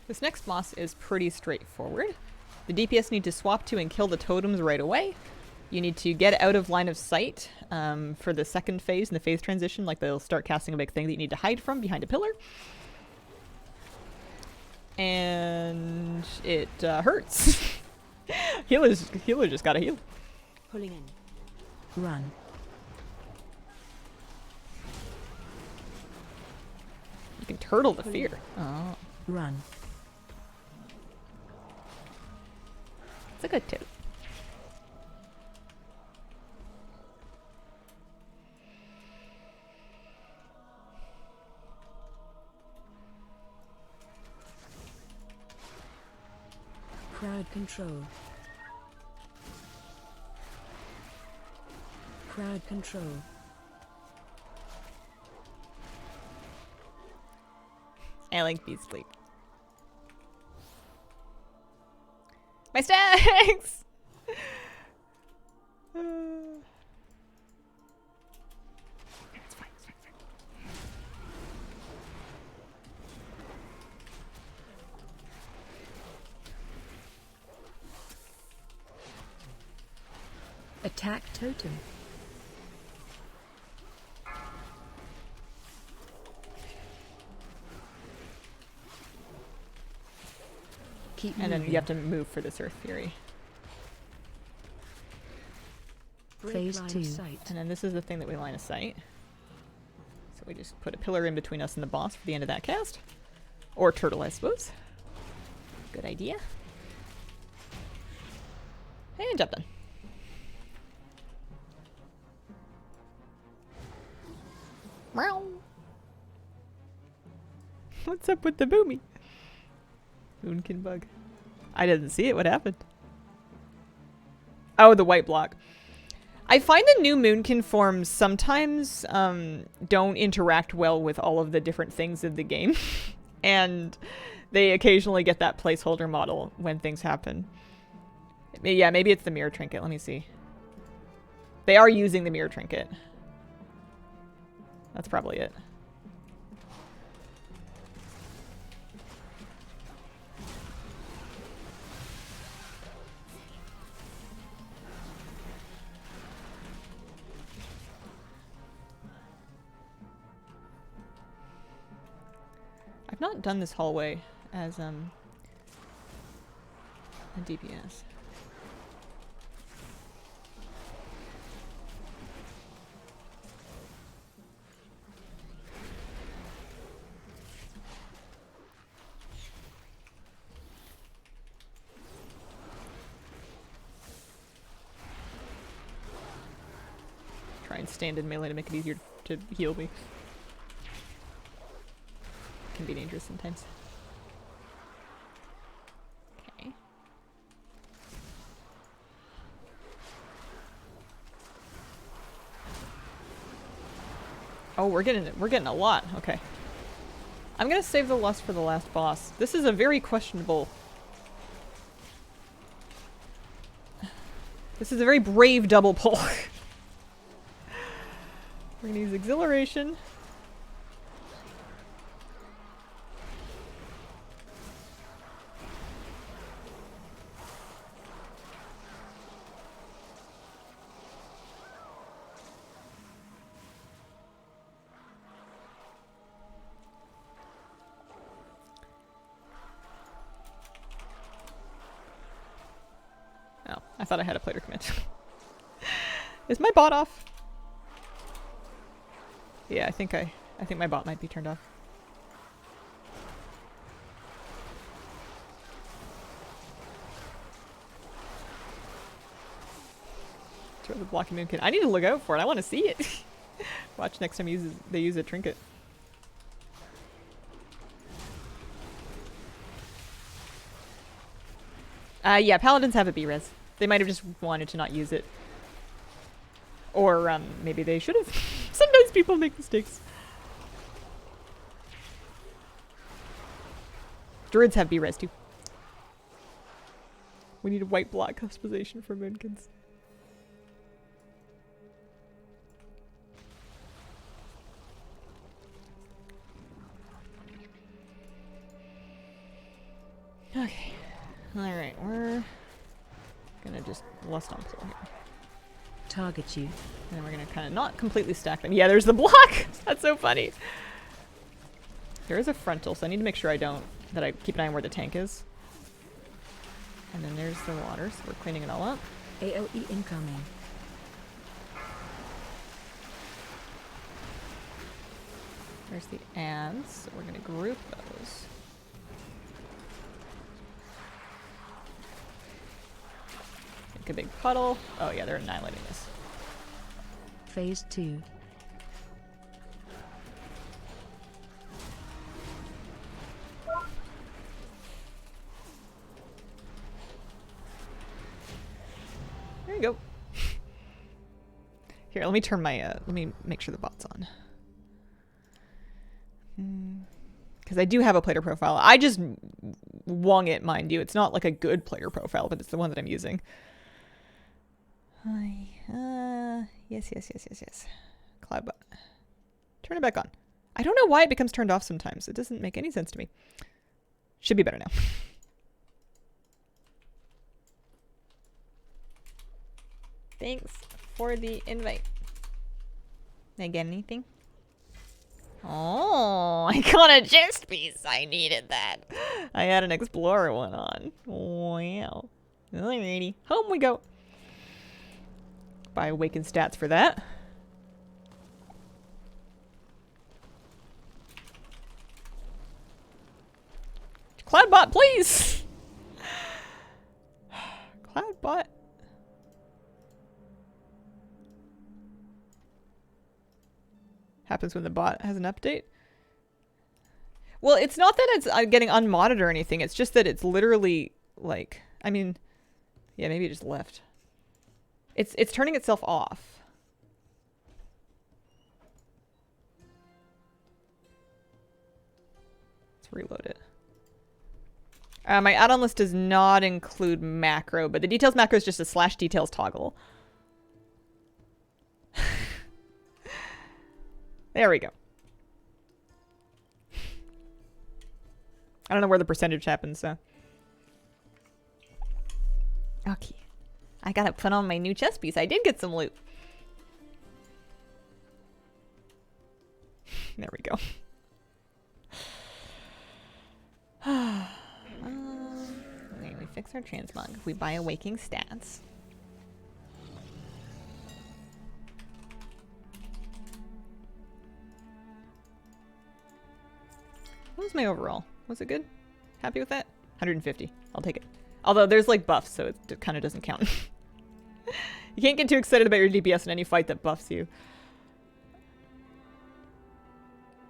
This next boss is pretty straightforward. The DPS need to swap to and kill the totems right away. You need to get out of line of sight for the second phase in the phase transition, like they'll start casting a big thing that you need to hide from behind a pillar. And it hurts. Healer just gotta heal. Pulling in. Run. You can turtle the fear. Oh. Run. It's a good tip. Crowd control. Crowd control. I like bees sleep. My stacks! It's fine, it's fine, it's fine. Attack totem. Keep And then moving. you have to move for this Earth Fury. Phase 2. And then this is the thing that we line of sight. So we just put a pillar in between us and the boss for the end of that cast. Or turtle, I suppose. Good idea. And job done. Meow. What's up with the boomy? Moonkin bug. I didn't see it. What happened? Oh, the white block. I find the new Moonkin forms sometimes don't interact well with all of the different things in the game. And they occasionally get that placeholder model when things happen. Yeah, maybe it's the mirror trinket. Let me see. They are using the mirror trinket. That's probably it. I've not done this hallway as a DPS. Try and stand in melee to make it easier to heal me. Can be dangerous sometimes. Okay. Oh, we're getting a lot. Okay. I'm gonna save the lust for the last boss. This is a very questionable. This is a very brave double pull. We're gonna use exhilaration. Oh, I thought I had a player commit. Is my bot off? Yeah, I think my bot might be turned off. Throw the blocky moonkin. I need to look out for it. I want to see it. Watch next time they use a trinket. Yeah, paladins have a B-res. They might have just wanted to not use it. Or, maybe they should have. Sometimes people make mistakes. Druids have B-res too. We need a white block customization for moonkins. Okay. Alright, we're gonna just lust on pull here. Target you. And then we're gonna kind of not completely stack them. Yeah, there's the block! That's so funny. There is a frontal, so I need to make sure that I keep an eye on where the tank is. And then there's the water, so we're cleaning it all up. AoE incoming. There's the ads, so we're gonna group those. Make a big puddle. Oh yeah, they're annihilating this. Phase 2. There you go. Here, let me turn my, let me make sure the bot's on. Because I do have a player profile. I just wung it, mind you. It's not like a good player profile, but it's the one that I'm using. Hi. Yes. Cloudbot. Turn it back on. I don't know why it becomes turned off sometimes. It doesn't make any sense to me. Should be better now. Thanks for the invite. Did I get anything? Oh, I got a chest piece. I needed that. I had an explorer one on. Wow. Alrighty. Home we go. Buy awakened stats for that. Cloudbot, please! Cloudbot. Happens when the bot has an update. Well, it's not that it's getting unmodded or anything. It's just that it's literally, like... I mean... Yeah, maybe it just left. It's turning itself off. Let's reload it. My add-on list does not include macro, but the details macro is just a slash details toggle. There we go. I don't know where the percentage happens, so. Okay. I gotta put on my new chest piece. I did get some loot. There we go. Okay, we fix our transmog. If we buy awaking stats. What was my overall? Was it good? Happy with that? 150. I'll take it. Although there's like buffs, so it kind of doesn't count. You can't get too excited about your DPS in any fight that buffs you.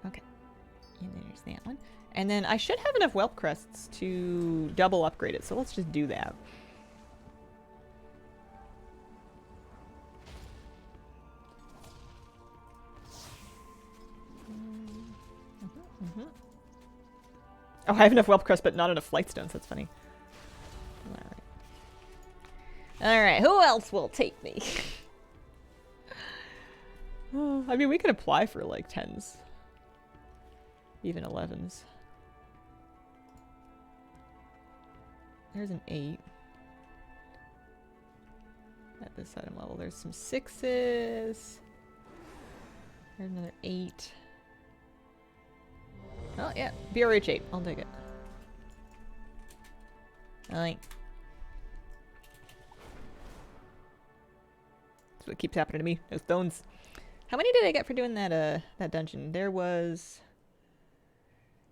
Okay. And there's that one. And then I should have enough whelp crests to double upgrade it, so let's just do that. Oh, I have enough whelp crest, but not enough flight stones. That's funny. Alright. Alright, who else will take me? I mean, we could apply for like 10s. Even 11s. There's an 8. At this item level, there's some 6s. There's another 8. Oh, yeah. BRH 8. I'll take it. Alright. That's what keeps happening to me. No stones. How many did I get for doing that that dungeon? There was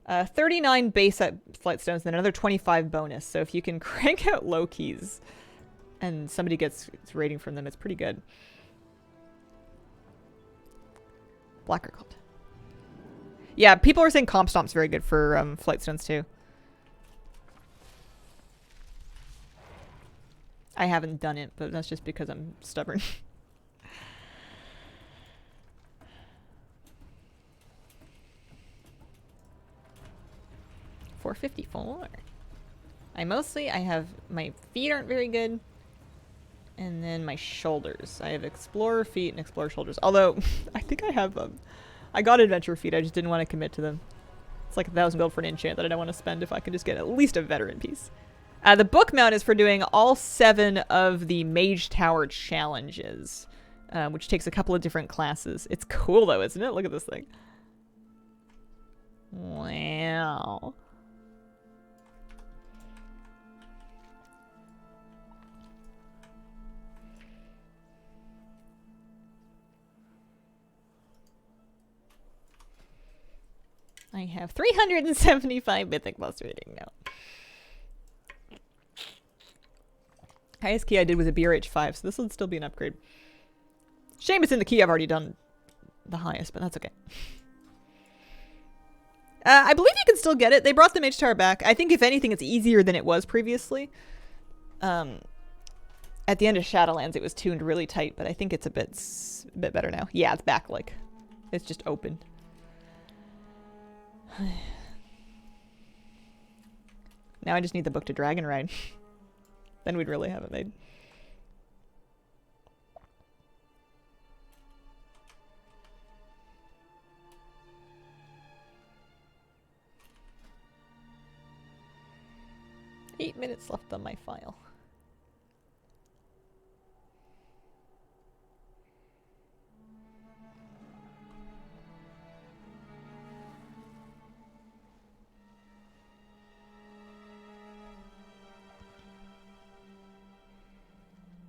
39 base flight stones, then another 25 bonus. So if you can crank out low keys and somebody gets its rating from them, it's pretty good. Blacker Cult. Yeah, people are saying Comp Stomp's very good for flight stones too. I haven't done it, but that's just because I'm stubborn. $454. I have my feet aren't very good. And then my shoulders. I have Explorer feet and Explorer shoulders. Although, I think I have I got Adventure feet, I just didn't want to commit to them. It's like 1,000 gold for an enchant that I don't want to spend if I can just get at least a veteran piece. The book mount is for doing all 7 of the Mage Tower challenges, which takes a couple of different classes. It's cool though, isn't it? Look at this thing. Wow. I have 375 mythic plus rating now. Highest key I did was a BRH 5, so this will still be an upgrade. Shame it's in the key I've already done the highest, but that's okay. I believe you can still get it. They brought the Mage Tower back. I think if anything, it's easier than it was previously. At the end of Shadowlands, it was tuned really tight, but I think it's a bit better now. Yeah, it's back, like, it's just open. Now I just need the book to Dragon Ride. Then we'd really have it made. Eight minutes left on my file.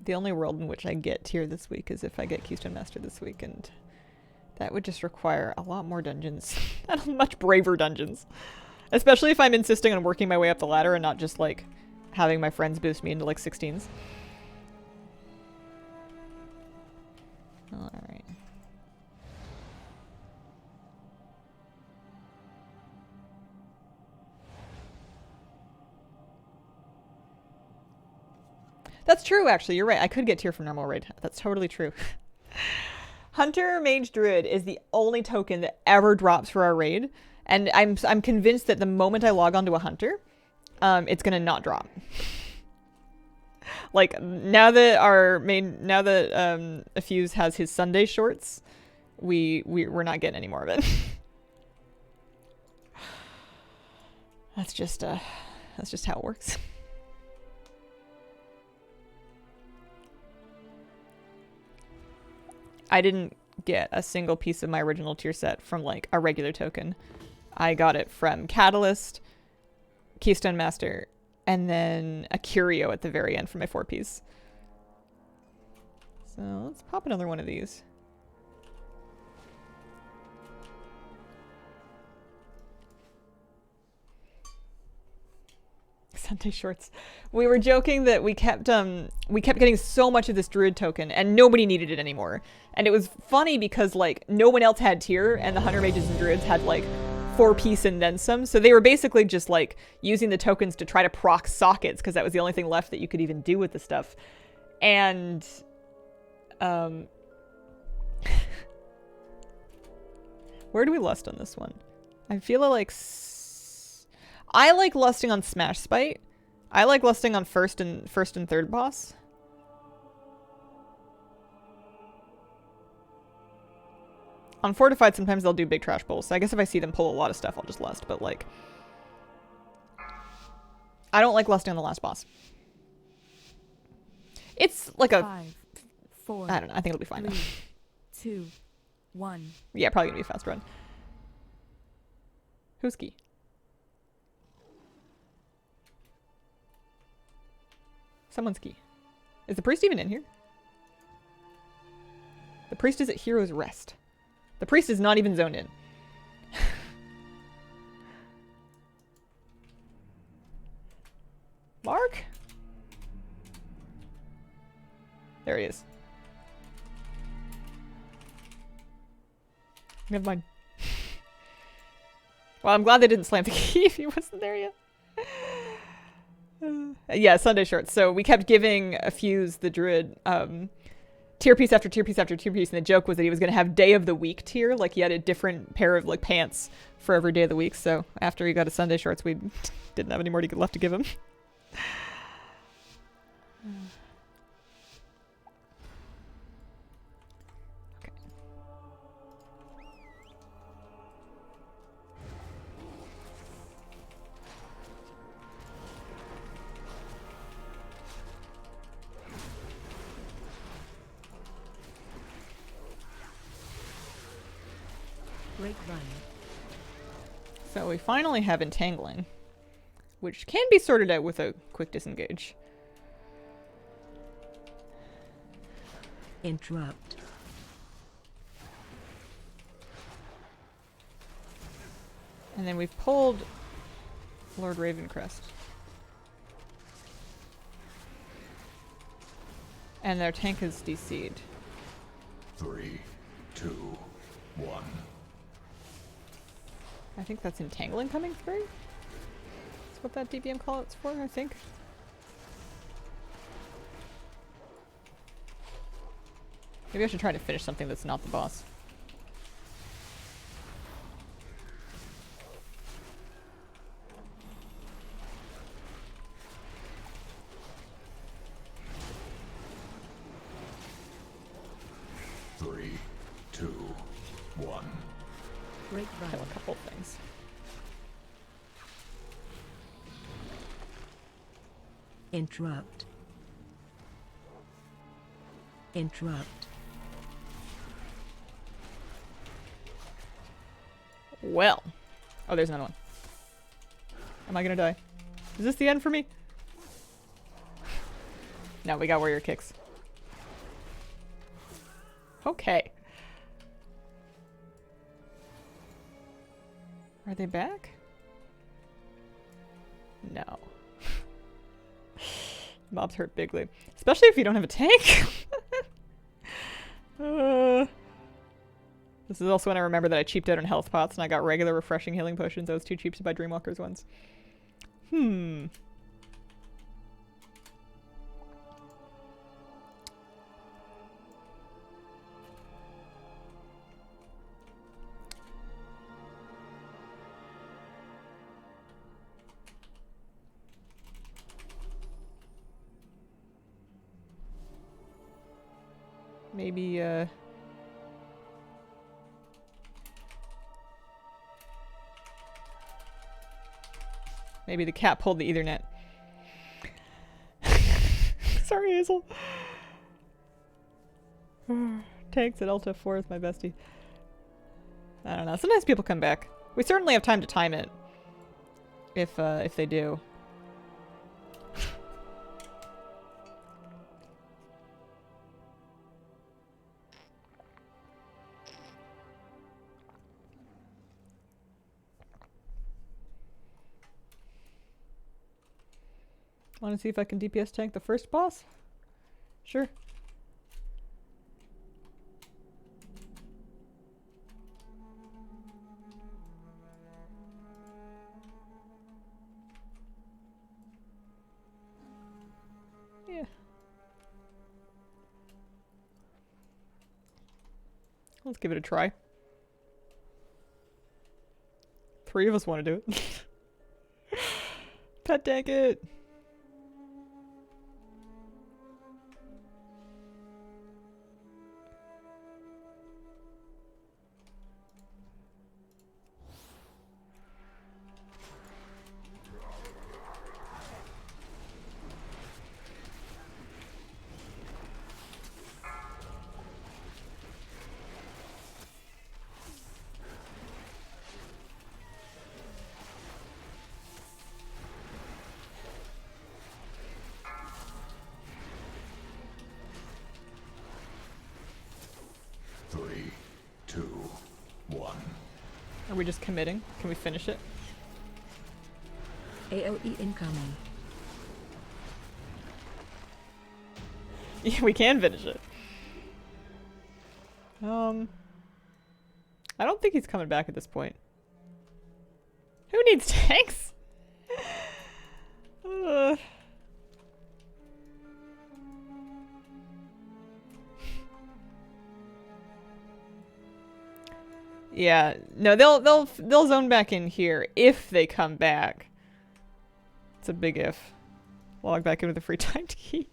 The only world in which I get tier this week is if I get Keystone Master this week, and that would just require a lot more dungeons. And much braver dungeons. Especially if I'm insisting on working my way up the ladder and not just, like, having my friends boost me into, like, 16s. Alright. That's true, actually. You're right. I could get tier from normal raid. That's totally true. Hunter Mage Druid is the only token that ever drops for our raid, and I'm convinced that the moment I log on to a Hunter, it's gonna not drop. Like now that Effuse has his Sunday shorts, we're not getting any more of it. That's just how it works. I didn't get a single piece of my original tier set from like a regular token. I got it from Catalyst, Keystone Master, and then a Curio at the very end for my 4-piece. So let's pop another one of these. Sunday shorts. We were joking that we kept getting so much of this druid token and nobody needed it anymore. And it was funny because like no one else had tier and the hunter mages and druids had like 4-piece and then some. So they were basically just like using the tokens to try to proc sockets because that was the only thing left that you could even do with the stuff. And where do we lust on this one? I feel like I like lusting on Smash Spite. I like lusting on first and third boss. On Fortified, sometimes they'll do big trash pulls. So I guess if I see them pull a lot of stuff, I'll just lust. But like, I don't like lusting on the last boss. It's like a 5, 4. I don't know. I think it'll be fine. 3, 2, 1. Yeah, probably gonna be a fast run. Who's key? Someone's key. Is the priest even in here? The priest is at Hero's Rest. The priest is not even zoned in. Mark? There he is. Never mind. Well, I'm glad they didn't slam the key if he wasn't there yet. Yeah, Sunday shorts. So we kept giving Effuse the druid tier piece after tier piece after tier piece, and the joke was that he was going to have day of the week tier, like he had a different pair of like pants for every day of the week. So after he got his Sunday shorts, we didn't have any more left to give him. Grapevine. So we finally have Entangling, which can be sorted out with a quick disengage. Interrupt. And then we've pulled Lord Ravencrest. And their tank is DC'd. 3, 2, 1. I think that's Entangling coming through. That's what that DBM call it's for, I think. Maybe I should try to finish something that's not the boss. Three, two, one. Grapevine. Kill a couple things. Interrupt. Interrupt. Well. Oh, there's another one. Am I gonna die? Is this the end for me? No, we got warrior kicks. Okay. Are they back? No. Mobs hurt bigly. Especially if you don't have a tank. This is also when I remember that I cheaped out on health pots and I got regular refreshing healing potions. I was too cheap to buy Dreamwalkers once. Maybe, maybe the cat pulled the Ethernet. Sorry, Hazel. Tanks at Alta 4 is my bestie. I don't know. Sometimes people come back. We certainly have time to time it. If they do. Want to see if I can DPS tank the first boss? Sure. Yeah. Let's give it a try. 3 of us want to do it. Pet tank it! Are we just committing? Can we finish it? AOE incoming. Yeah, we can finish it. I don't think he's coming back at this point. Who needs tanks? Yeah, no, they'll zone back in here if they come back. It's a big if. Log back in with a free timed key.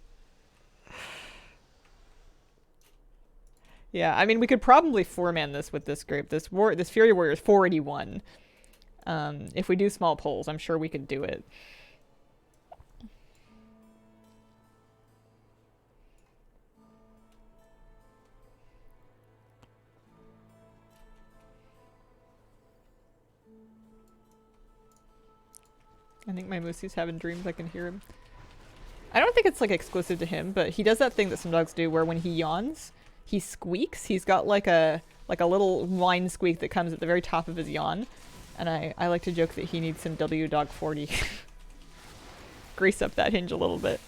Yeah, I mean, we could probably 4-man this with this group. This Fury Warrior is 481. If we do small pulls, I'm sure we could do it. I think my Moosey's having dreams. I can hear him. I don't think it's like exclusive to him, but he does that thing that some dogs do where when he yawns, he squeaks. He's got like a little whine squeak that comes at the very top of his yawn. And I like to joke that he needs some W Dog 40. Grease up that hinge a little bit.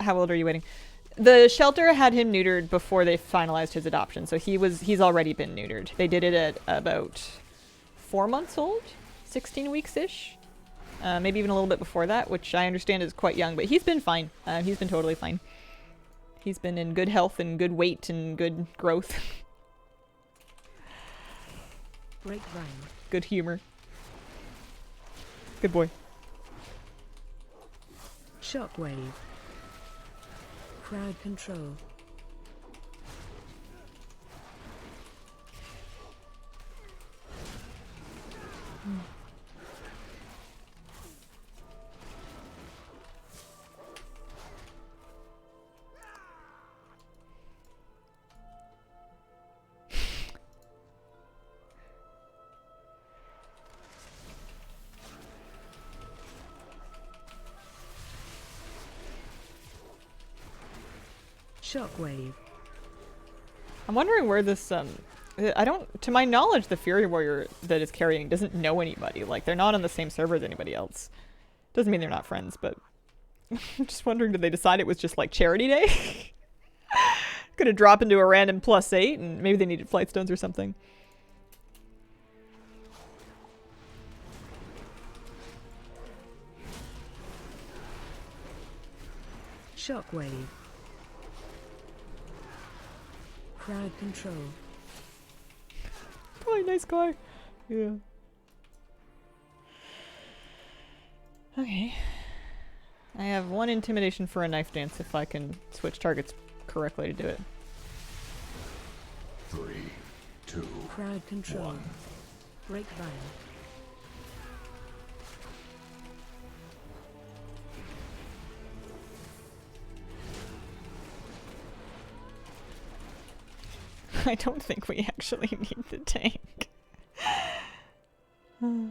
How old are you waiting? The shelter had him neutered before they finalized his adoption, so he's already been neutered. They did it at about 4 months old, 16 weeks-ish. Maybe even a little bit before that, which I understand is quite young, but he's been fine. He's been totally fine. He's been in good health and good weight and good growth. Grapevine. Good humor. Good boy. Shockwave. Crowd control. Shockwave. I'm wondering where this, I don't, to my knowledge, the Fury Warrior that is carrying doesn't know anybody. Like, they're not on the same server as anybody else. Doesn't mean they're not friends, but I'm just wondering, did they decide it was just like charity day? Gonna drop into a random +8 and maybe they needed flight stones or something. Shockwave. Crowd control. Probably a nice guy. Yeah. Okay. I have 1 intimidation for a knife dance if I can switch targets correctly to do it. 3, 2, Crowd control. 1. Break vine. I don't think we actually need the tank. I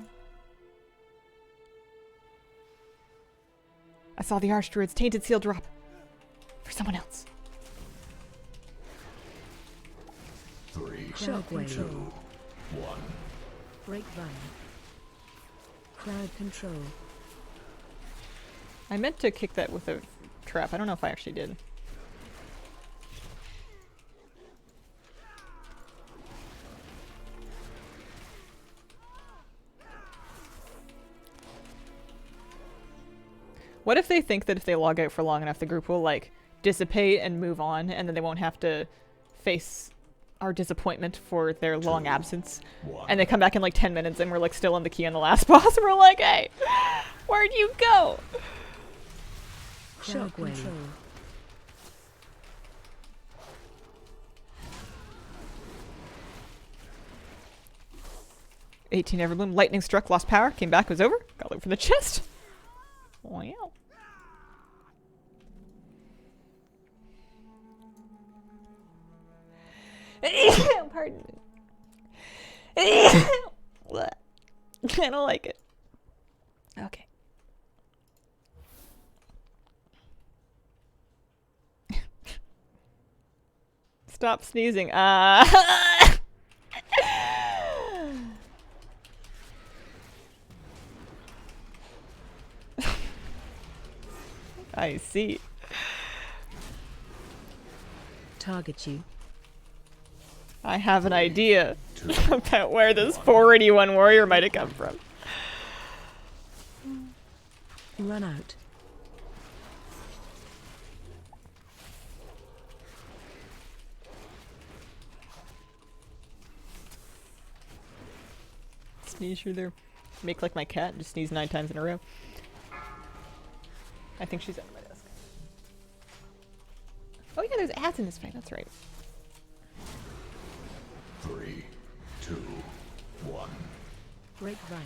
saw the Archdruid's tainted seal drop. For someone else. 3, Crowd 2, control. 1. Break vine. Crowd control. I meant to kick that with a trap. I don't know if I actually did. What if they think that if they log out for long enough, the group will, like, dissipate and move on, and then they won't have to face our disappointment for their long absence? 1. And they come back in, like, 10 minutes, and we're, like, still on the key on the last boss, and we're like, hey, where'd you go? Crowd control. 18 Everbloom, lightning struck, lost power, came back, was over. Gotta look for the chest. Wow. Pardon me. I don't like it. Okay. Stop sneezing. I see. Target you. I have an idea 2. about where this 481 warrior might have come from. Run out. Sneeze through there. Make like my cat and just sneeze 9 times in a row. I think she's under my desk. Oh yeah, there's ads in this fight. That's right. 3, 2, 1. Break vine.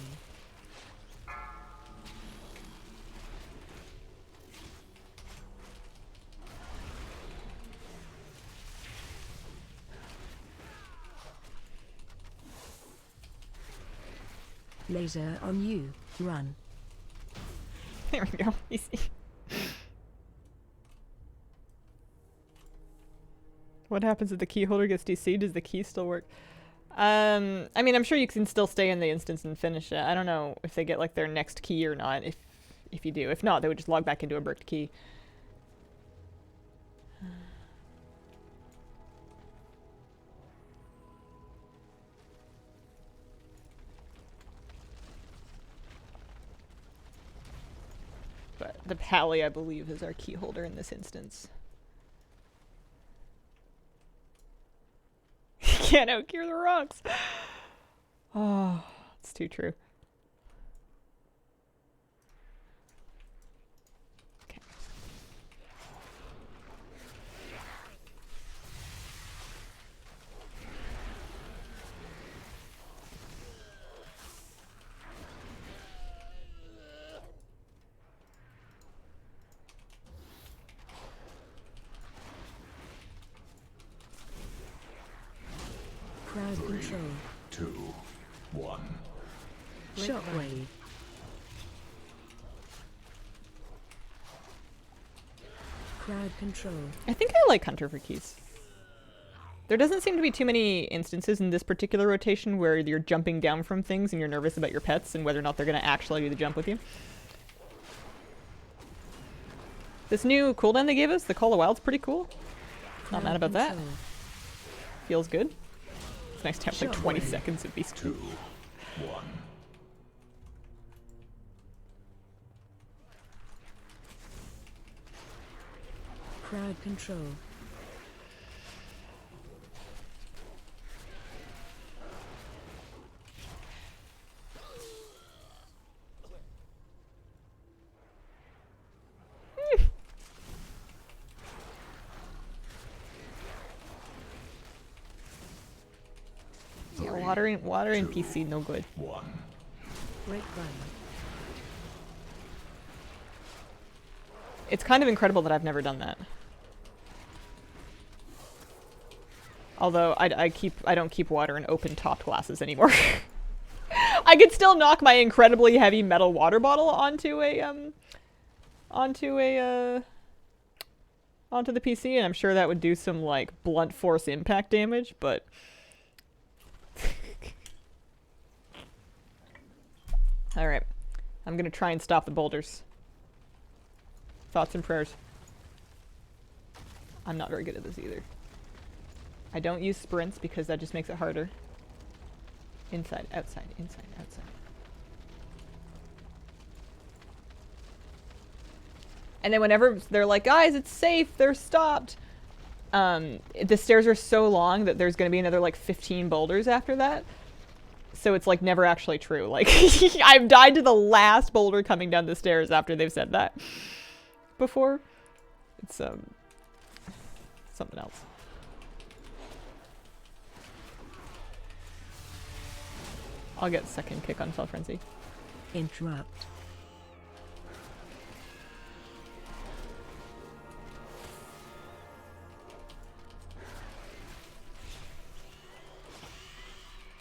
Laser on you. Run. There we go. Easy. What happens if the key holder gets DC'd? Does the key still work? I mean, I'm sure you can still stay in the instance and finish it. I don't know if they get like their next key or not. If you do, if not, they would just log back into a bricked key. But the Pally, I believe, is our key holder in this instance. Can't out-gear the rocks. Oh, it's too true. Okay. Crowd 3, control. 2, 1. Crowd control. I think I like Hunter for keys. There doesn't seem to be too many instances in this particular rotation where you're jumping down from things and you're nervous about your pets and whether or not they're going to actually do the jump with you. This new cooldown they gave us, the Call of Wild's pretty cool. Not mad about that. Feels good. It's nice to have like 20 seconds of beast. 2, 1. Crowd control. Yeah, water in PC, no good. 1. Grapevine. It's kind of incredible that I've never done that. Although I don't keep water in open topped glasses anymore. I could still knock my incredibly heavy metal water bottle onto the PC, and I'm sure that would do some like blunt force impact damage, but all right, I'm gonna try and stop the boulders. Thoughts and prayers. I'm not very good at this either. I don't use sprints because that just makes it harder. Inside, outside, inside, outside. And then whenever they're like, guys, it's safe, they're stopped. The stairs are so long that there's going to be another like 15 boulders after that. So it's like never actually true. Like I've died to the last boulder coming down the stairs after they've said that before. It's something else. I'll get second kick on Fell Frenzy. Interrupt.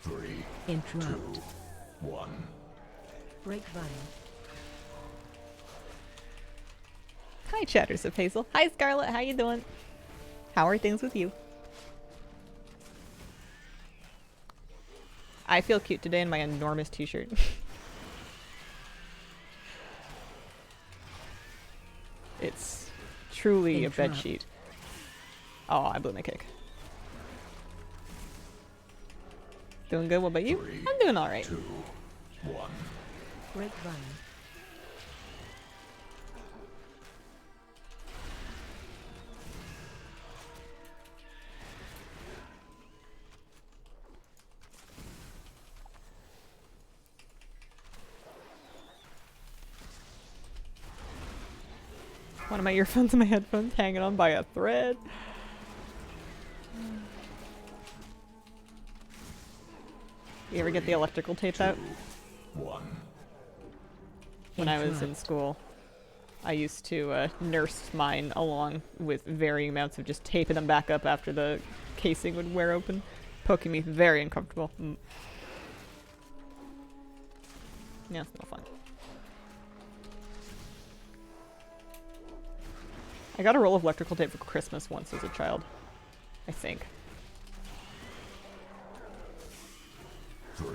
Three, Interrupt. 2, 1. Grapevine. Hi, Chatters of Hazel. Hi, Scarlet. How you doing? How are things with you? I feel cute today in my enormous t-shirt. It's truly a bed sheet. Oh, I blew my kick. Doing good. What about you? 3, I'm doing all right. 2, 1. Grapevine. One of my earphones and my headphones hanging on by a thread. You ever get the electrical tape out? 1. When I was in school, I used to nurse mine along with varying amounts of just taping them back up after the casing would wear open, poking me very uncomfortable. Yeah, it's no fun. I got a roll of electrical tape for Christmas once as a child, I think. 3,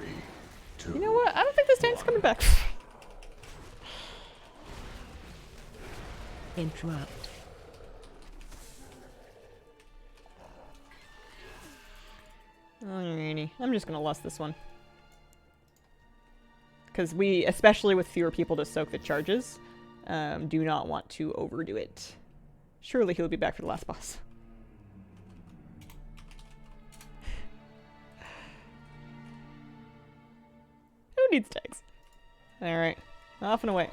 2. You know what? I don't think this tank's coming back. Interrupt. Alrighty. I'm just gonna lust this one. Because we, especially with fewer people to soak the charges, do not want to overdo it. Surely he'll be back for the last boss. Who needs tanks? Alright. Off and away.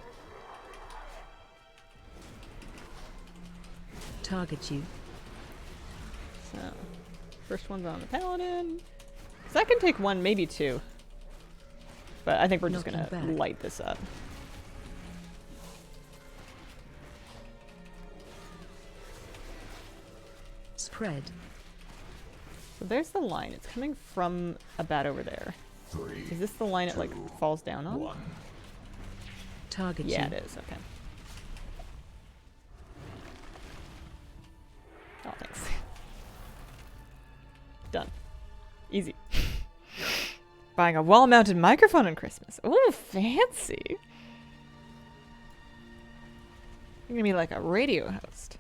Target you. So, first one's on the paladin. So that can take one, maybe two. But I think we're just Knocking gonna back. light this up. Spread. So there's the line. It's coming from about over there. 3, Is this the line it like 2, falls down on? 1. Target Yeah, you. it is. Okay. Done. Easy. Buying a wall-mounted microphone on Christmas. Ooh, fancy. You're gonna be like a radio host.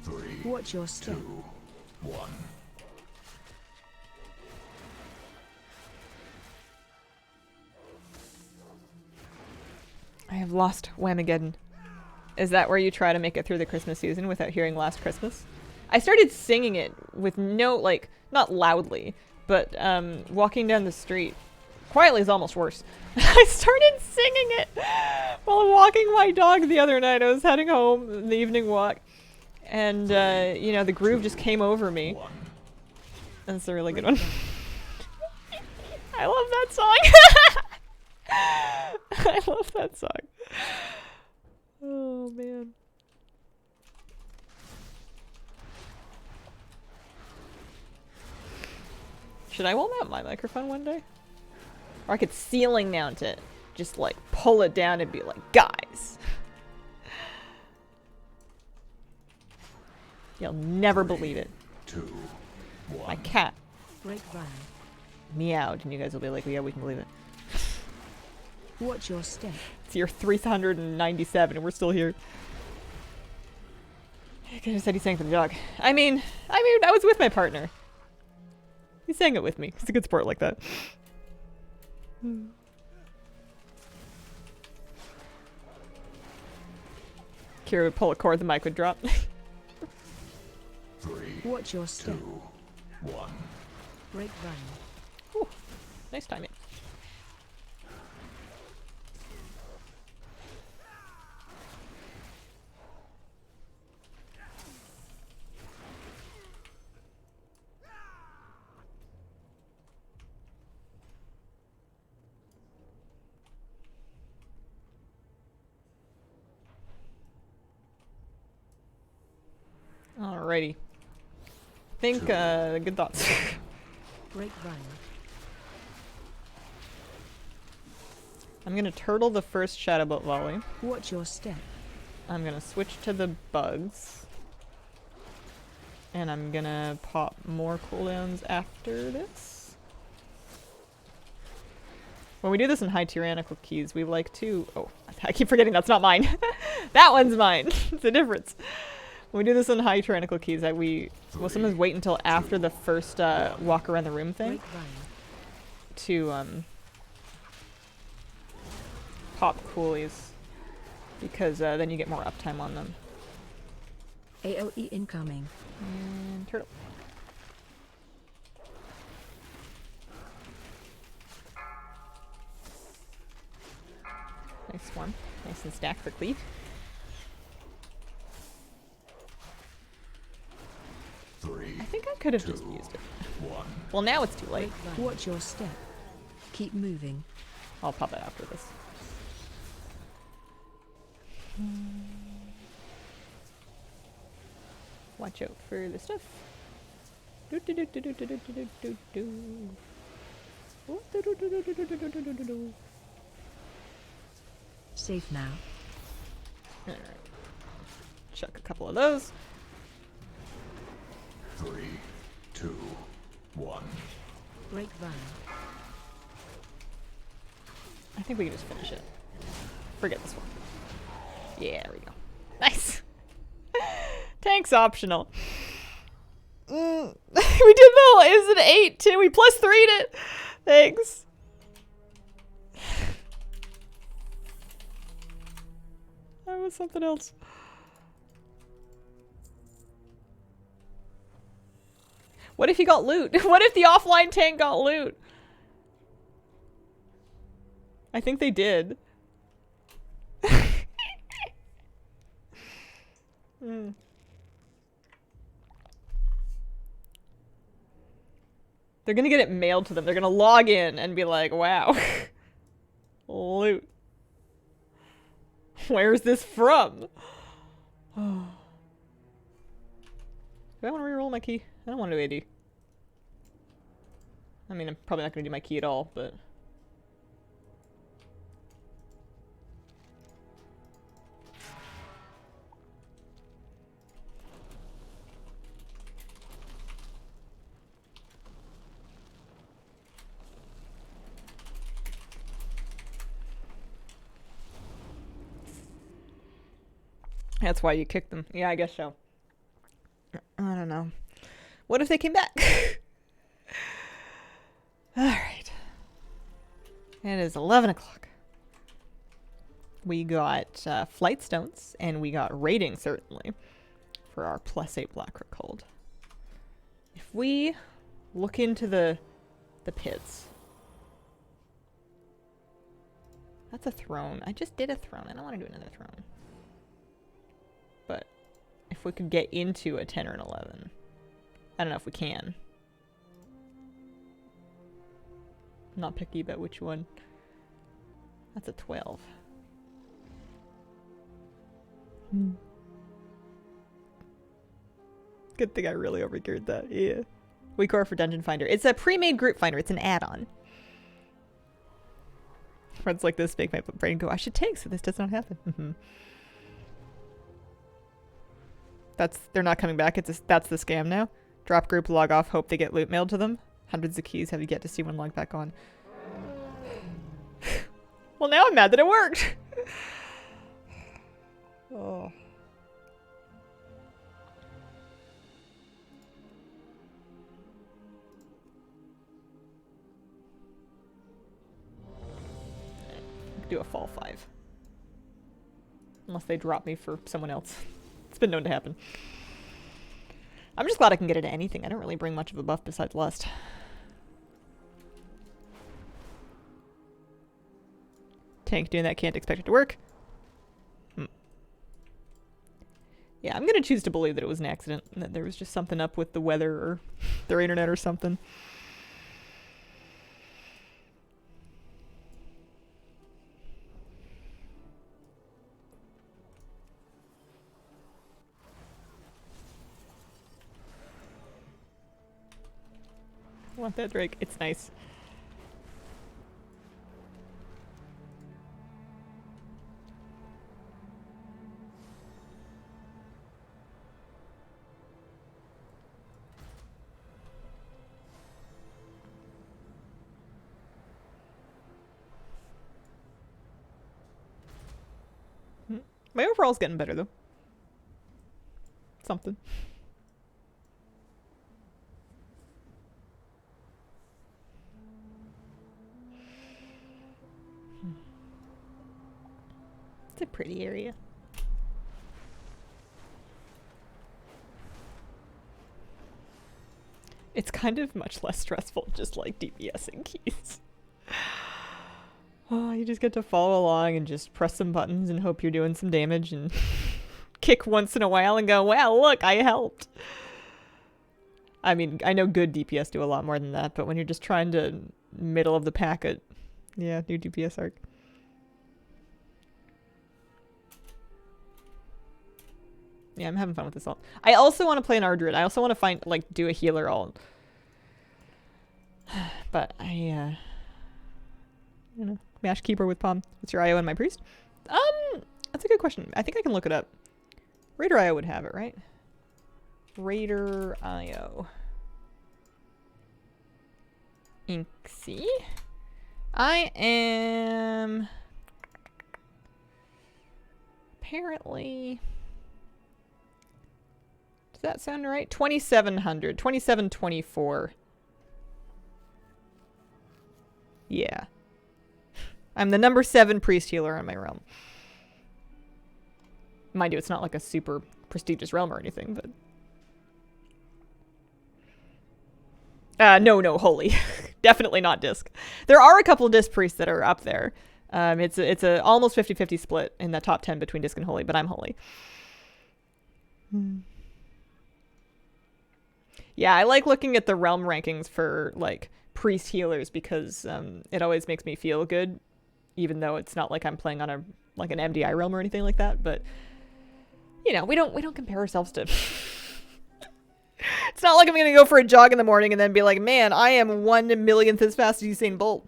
Three, Watch your step. 2, 1. I have lost Whamageddon. Is that where you try to make it through the Christmas season without hearing Last Christmas? I started singing it with no, like, not loudly, but walking down the street. Quietly is almost worse. I started singing it while walking my dog the other night. I was heading home in the evening walk. And, you know, the groove just came over me. 1. That's a really good one. I love that song. I love that song. Oh, man. Should I wall mount my microphone one day? Or I could ceiling mount it. Just like pull it down and be like, guys. You'll never believe it. 2, 1. My cat Grapevine. meowed and you guys will be like, yeah, we can believe it. Watch your step. It's year 397 and we're still here. I could have said he sang for the dog. I mean, I was with my partner. He sang it with me. It's a good sport like that. Kira would pull a cord, the mic would drop. 3, Watch your 2, step. 1. Grapevine. Ooh, nice timing. Alrighty. Think, good thoughts. Grapevine. I'm gonna turtle the first Shadowbolt volley. Watch your step. I'm gonna switch to the bugs. And I'm gonna pop more cooldowns after this. When we do this in high tyrannical keys, we like to... Oh, I keep forgetting that's not mine. That one's mine. It's a difference. When we do this in high tyrannical keys, we'll sometimes wait until after the first walk around the room thing Grapevine. to pop coolies. Because then you get more uptime on them. AOE incoming. And turtle. Nice one. Nice and stacked for cleave. 3, I think I could have 2, just used it. 1. Well, now it's too late. Grapevine. Watch your step. Keep moving. I'll pop it after this. Watch out for the stuff. Do do do do do do do do do do. Oh, do do do do do do do do do do do. Safe now. Alright. Chuck a couple of those. 3, 2, 1. Grapevine. I think we can just finish it. Forget this one. Yeah, there we go. Nice. Tank's optional. We did well. It was an 8 too. We plus 3'd it. Thanks. That was something else. What if he got loot? What if the offline tank got loot? I think they did. Hmm. They're gonna get it mailed to them. They're gonna log in and be like, wow. Loot. Where's this from? Do I want to reroll my key? I don't want to do AD. I mean, I'm probably not going to do my key at all, but... That's why you kicked them. Yeah, I guess so. I don't know. What if they came back? Alright. It is 11 o'clock. We got flight stones, and we got rating, certainly, for our +8 Blackrock hold. If we look into the pits. That's a throne. I just did a throne. I don't want to do another throne. But if we could get into a 10 or an 11. I don't know if we can. I'm not picky about which one. That's a 12. Good thing I really overgeared that. Yeah. We core for Dungeon Finder. It's a pre-made group finder. It's an add-on. Friends like this make my brain go, I should take so this does not happen. They're not coming back. That's the scam now. Drop group, log off, hope they get loot mailed to them. Hundreds of keys have you yet to see one log back on. Well, now I'm mad that it worked. Oh. Do a fall 5. Unless they drop me for someone else. It's been known to happen. I'm just glad I can get into anything. I don't really bring much of a buff besides Lust. Tank doing that, can't expect it to work. Yeah, I'm gonna choose to believe that it was an accident. That there was just something up with the weather or their internet or something. I want that Drake. It's nice. My overall's getting better though. Something. It's a pretty area. It's kind of much less stressful just like DPSing keys. Oh, you just get to follow along and just press some buttons and hope you're doing some damage and kick once in a while and go, well, look, I helped. I mean, I know good DPS do a lot more than that, but when you're just trying to middle of the packet, yeah, new DPS arc. Yeah, I'm having fun with this ult. I also want to play an Ardrid. I also want to find, like, do a healer ult. But I, you know, mash keeper with Palm. What's your IO and my priest? That's a good question. I think I can look it up. Raider IO would have it, right? Raider IO. Inksy. I am apparently... Does that sound right? 2700. 2724. Yeah. I'm the number 7 priest healer in my realm. Mind you, it's not like a super prestigious realm or anything, but... no, holy. Definitely not disc. There are a couple of disc priests that are up there. It's a almost 50-50 split in the top 10 between disc and holy, but I'm holy. Yeah, I like looking at the realm rankings for, like, priest healers because it always makes me feel good, even though it's not like I'm playing on an MDI realm or anything like that, but, you know, we don't compare ourselves to... It's not like I'm going to go for a jog in the morning and then be like, man, I am 1/millionth as fast as Usain Bolt.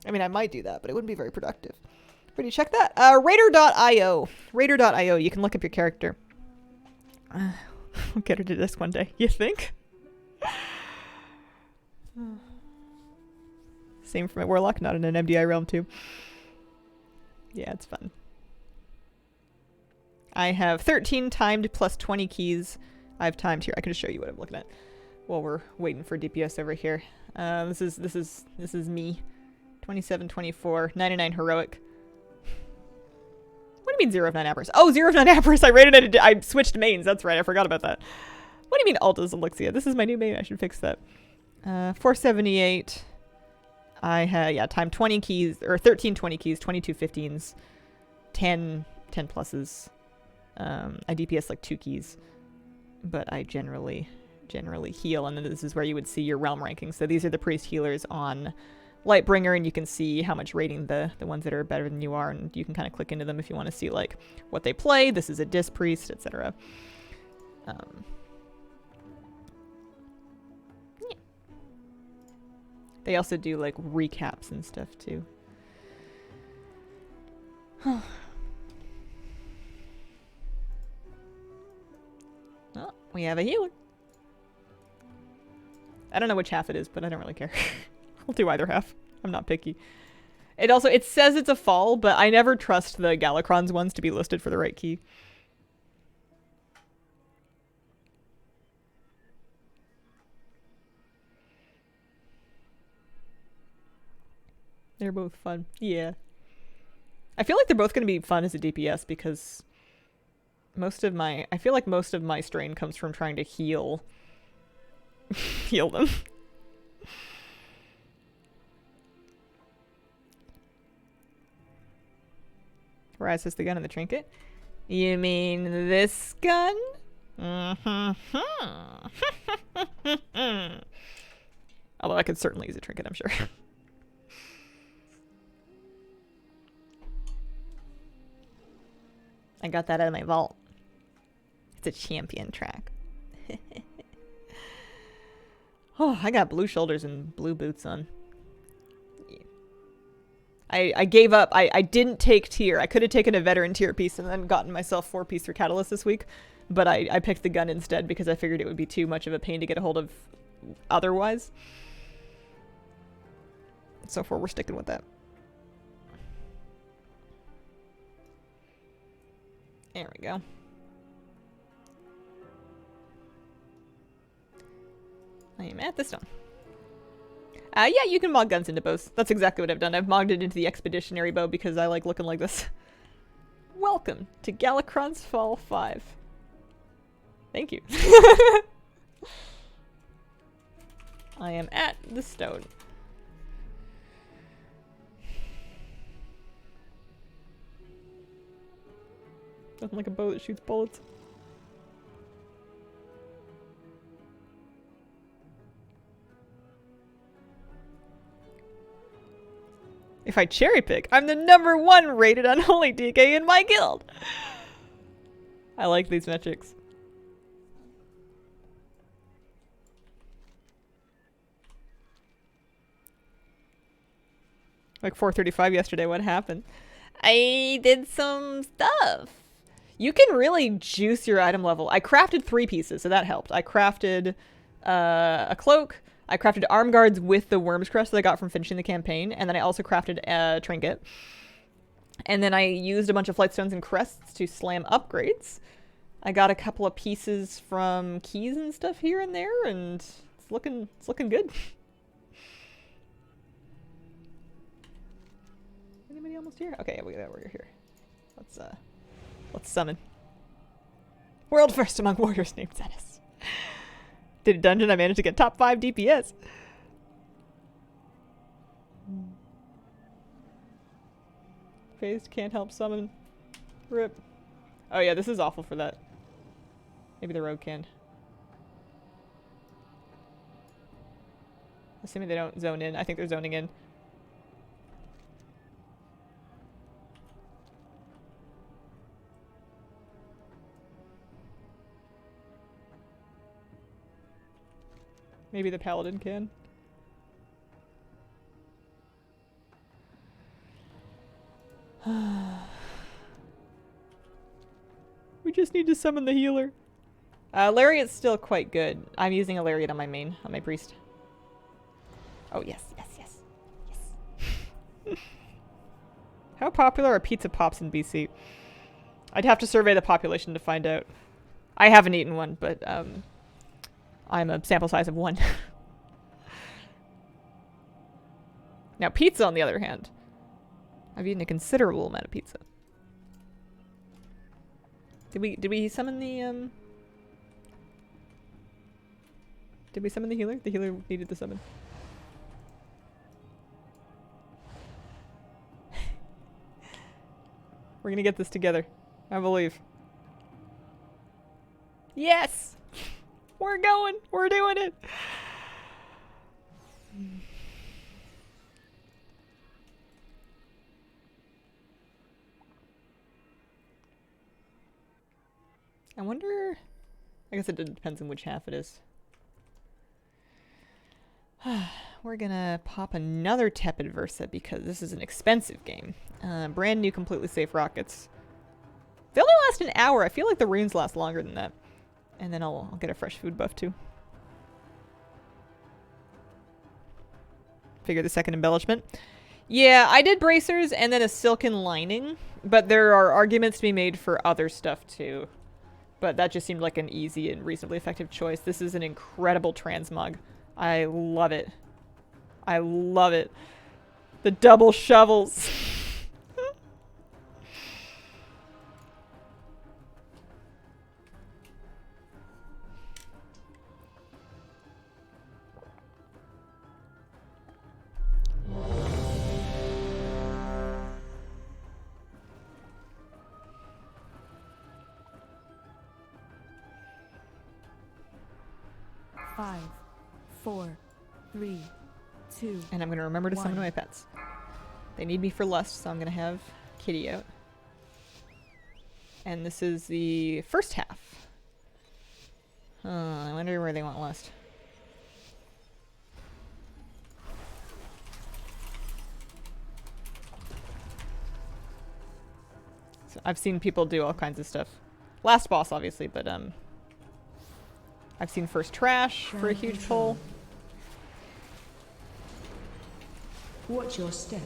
I mean, I might do that, but it wouldn't be very productive. Ready to check that? Raider.io. Raider.io. You can look up your character. I'll get her to disc one day. You think? Same for my Warlock, not in an MDI realm too. Yeah, it's fun. I have 13 timed plus 20 keys. I have timed here. I can just show you what I'm looking at while we're waiting for DPS over here. This is me. 27, 24, 99 heroic. What do you mean 0 of 9 Apris? Oh, 0 of 9 Apris. I rated it. I switched mains. That's right. I forgot about that. What do you mean Alta's Elixia? This is my new main. I should fix that. 478. I had, yeah, time 20 keys, or 13 20 keys, 22 15s, 10 pluses. I DPS like 2 keys, but I generally heal, and then this is where you would see your realm rankings. So these are the priest healers on Lightbringer, and you can see how much rating the ones that are better than you are, and you can kind of click into them if you want to see like what they play. This is a Dis priest, etc. Yeah. They also do like recaps and stuff too. Oh, we have a healer. I don't know which half it is, but I don't really care. I'll do either half. I'm not picky. It says it's a fall, but I never trust the Galakron's ones to be listed for the right key. They're both fun. Yeah. I feel like they're both going to be fun as a DPS because I feel like most of my strain comes from trying to heal them. Rise is the gun and the trinket. You mean this gun? Mm-hmm. Although I could certainly use a trinket, I'm sure. I got that out of my vault. It's a champion track. Oh, I got blue shoulders and blue boots on. Yeah. I gave up. I didn't take tier. I could have taken a veteran tier piece and then gotten myself 4-piece for Catalyst this week. But I picked the gun instead because I figured it would be too much of a pain to get a hold of otherwise. So far, we're sticking with that. There we go. I am at the stone. Yeah, you can mod guns into bows. That's exactly what I've done. I've modded it into the expeditionary bow because I like looking like this. Welcome to Galakron's Fall 5. Thank you. I am at the stone. Nothing like a bow that shoots bullets. If I cherry pick, I'm the #1 rated unholy DK in my guild. I like these metrics. Like 4:35 yesterday, what happened? I did some stuff. You can really juice your item level. I crafted 3 pieces, so that helped. I crafted a cloak. I crafted arm guards with the worm's crest that I got from finishing the campaign, and then I also crafted a trinket. And then I used a bunch of flightstones and crests to slam upgrades. I got a couple of pieces from keys and stuff here and there, and it's looking good. Anybody almost here? Okay, we're here. Let's summon. World first among warriors named Zenis. Did a dungeon, I managed to get top 5 DPS. Phased, can't help summon. Rip. Oh yeah, this is awful for that. Maybe the rogue can. Assuming they don't zone in. I think they're zoning in. Maybe the paladin can. We just need to summon the healer. Lariat's still quite good. I'm using a lariat on my priest. Oh yes. How popular are pizza pops in BC? I'd have to survey the population to find out. I haven't eaten one, but I'm a sample size of 1. Now, pizza, on the other hand. I've eaten a considerable amount of pizza. Did we summon the Did we summon the healer? The healer needed the summon. We're gonna get this together. I believe. Yes! We're going! We're doing it! I wonder... I guess it depends on which half it is. We're gonna pop another Tepid Versa because this is an expensive game. Brand new, completely safe rockets. They only last an hour. I feel like the runes last longer than that. And then I'll get a fresh food buff too. Figure the second embellishment. Yeah, I did bracers and then a silken lining, but there are arguments to be made for other stuff too. But that just seemed like an easy and reasonably effective choice. This is an incredible transmog. I love it. I love it. The double shovels. Five, 4, 3, 2. And I'm going to remember to summon 1. my pets. They need me for lust, so I'm going to have Kitty out. And this is the first half. I wonder where they want lust. So I've seen people do all kinds of stuff. Last boss, obviously, but I've seen first trash for a huge pull. Watch your step.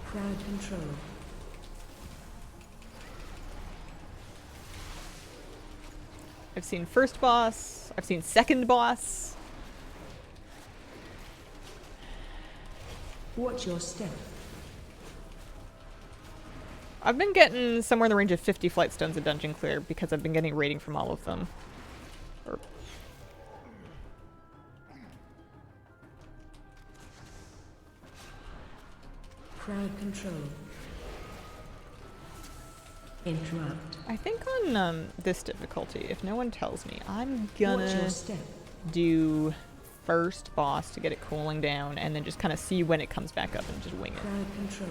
Crowd control. I've seen first boss. I've seen second boss. Watch your step. I've been getting somewhere in the range of 50 flight stones a dungeon clear because I've been getting rating from all of them. Or Crowd control. Interrupt. I think on this difficulty, if no one tells me, I'm Watch your gonna step. do first boss to get it cooling down and then just kind of see when it comes back up and just wing it. Crowd control.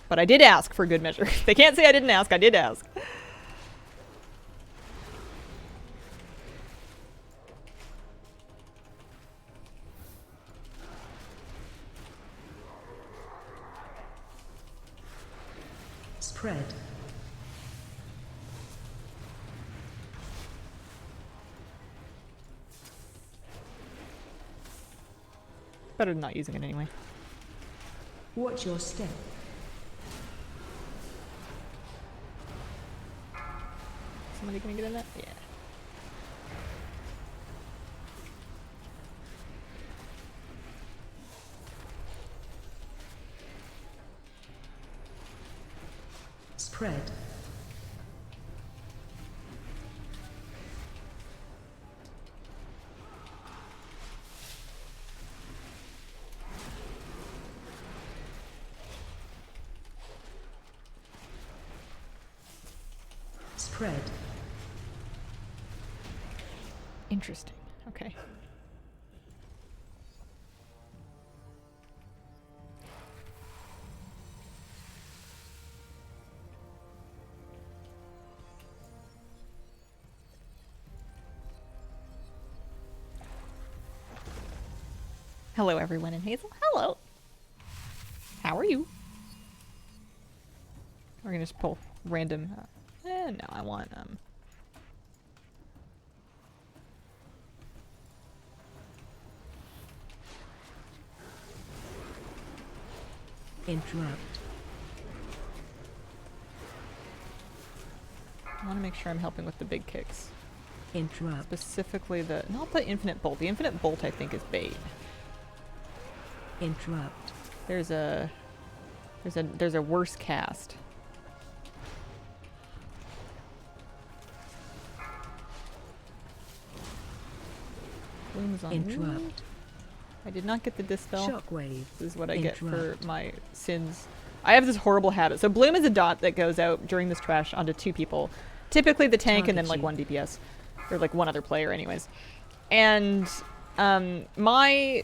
But I did ask for good measure. They can't say I didn't ask. I did ask. Spread. Better than not using it anyway. Watch your step. Somebody gonna get in that? Yeah. Spread. Spread. Interesting. Okay. Hello, everyone in Hazel. Hello. How are you? We're gonna just pull random. No, I want Interrupt. I want to make sure I'm helping with the big kicks. Interrupt. Specifically the... Not the infinite bolt. The infinite bolt, I think, is bait. Interrupt. There's a worse cast. Bloom is on me. Interrupt. I did not get the dispel. Shockwave. This is what I get for Interrupt. my sins. I have this horrible habit. So Bloom is a dot that goes out during this trash onto 2 people. Typically the tank and then like 1 DPS. Or like 1 other player anyways. And my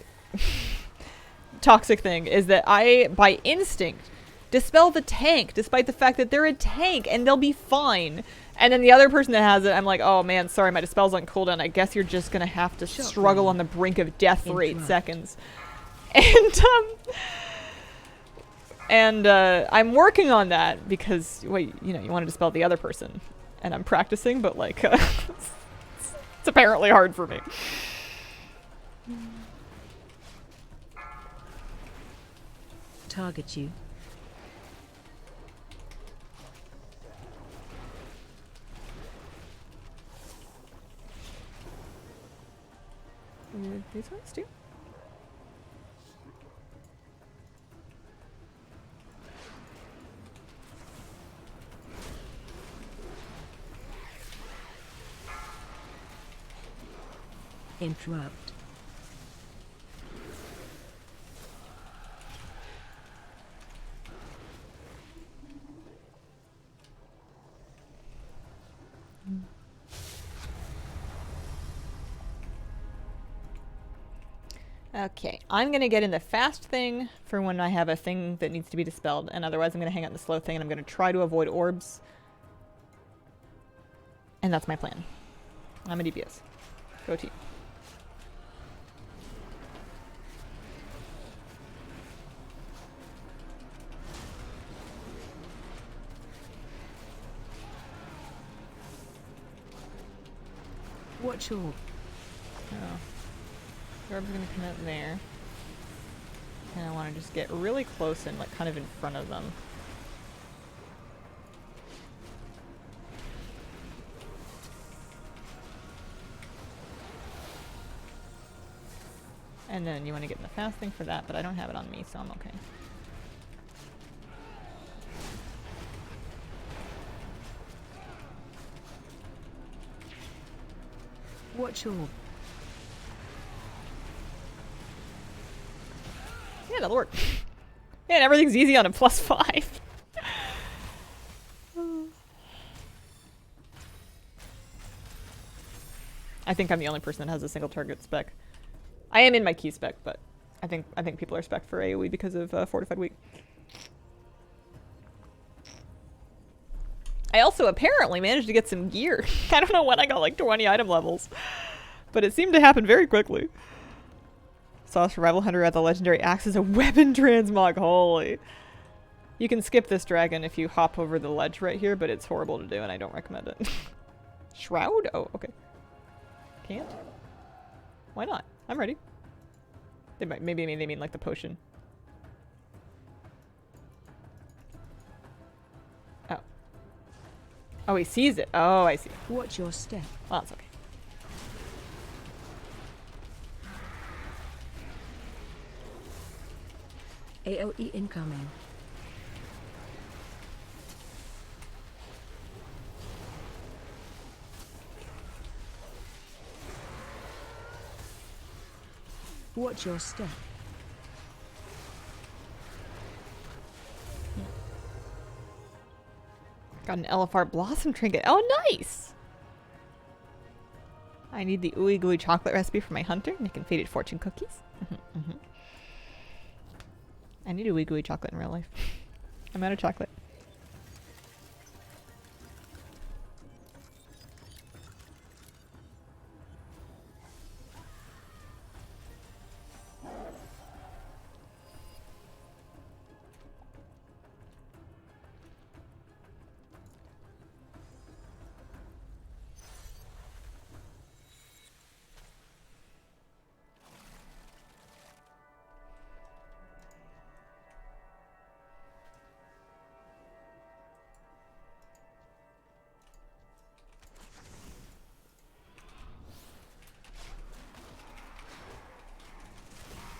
toxic thing is that I, by instinct, dispel the tank despite the fact that they're a tank and they'll be fine. And then the other person that has it, I'm like, oh man, sorry, my dispel's on cooldown. I guess you're just gonna have to struggle on the brink of death for 8 seconds. And I'm working on that because, wait, you know, you want to dispel the other person. And I'm practicing, but like, it's apparently hard for me. Target you. These ones too? Interrupt. Okay, I'm gonna get in the fast thing for when I have a thing that needs to be dispelled, and otherwise I'm gonna hang out in the slow thing and I'm gonna try to avoid orbs. And that's my plan. I'm a DPS. Go team. Watch your... Oh. Orb's gonna come out there. And I want to just get really close and like kind of in front of them. And then you want to get in the fast thing for that, but I don't have it on me, so I'm okay. Watch your... Yeah, that'll work. Yeah, and everything's easy on a +5. I think I'm the only person that has a single target spec. I am in my key spec, but I think people are spec for AoE because of Fortified Weak. I also apparently managed to get some gear. I don't know when I got like 20 item levels, but it seemed to happen very quickly. Saw Survival Hunter at the legendary axe as a weapon transmog. Holy. You can skip this dragon if you hop over the ledge right here, but it's horrible to do and I don't recommend it. Shroud? Oh, okay. Can't? Why not? I'm ready. They might, maybe they mean like the potion. Oh. Oh, he sees it. Oh, I see. Watch your step. Well, that's okay. AOE incoming. Watch your step. Got an LFR Blossom trinket. Oh, nice! I need the ooey gooey chocolate recipe for my hunter. Nick and Faded Fortune cookies. I need ooey gooey chocolate in real life. I'm out of chocolate.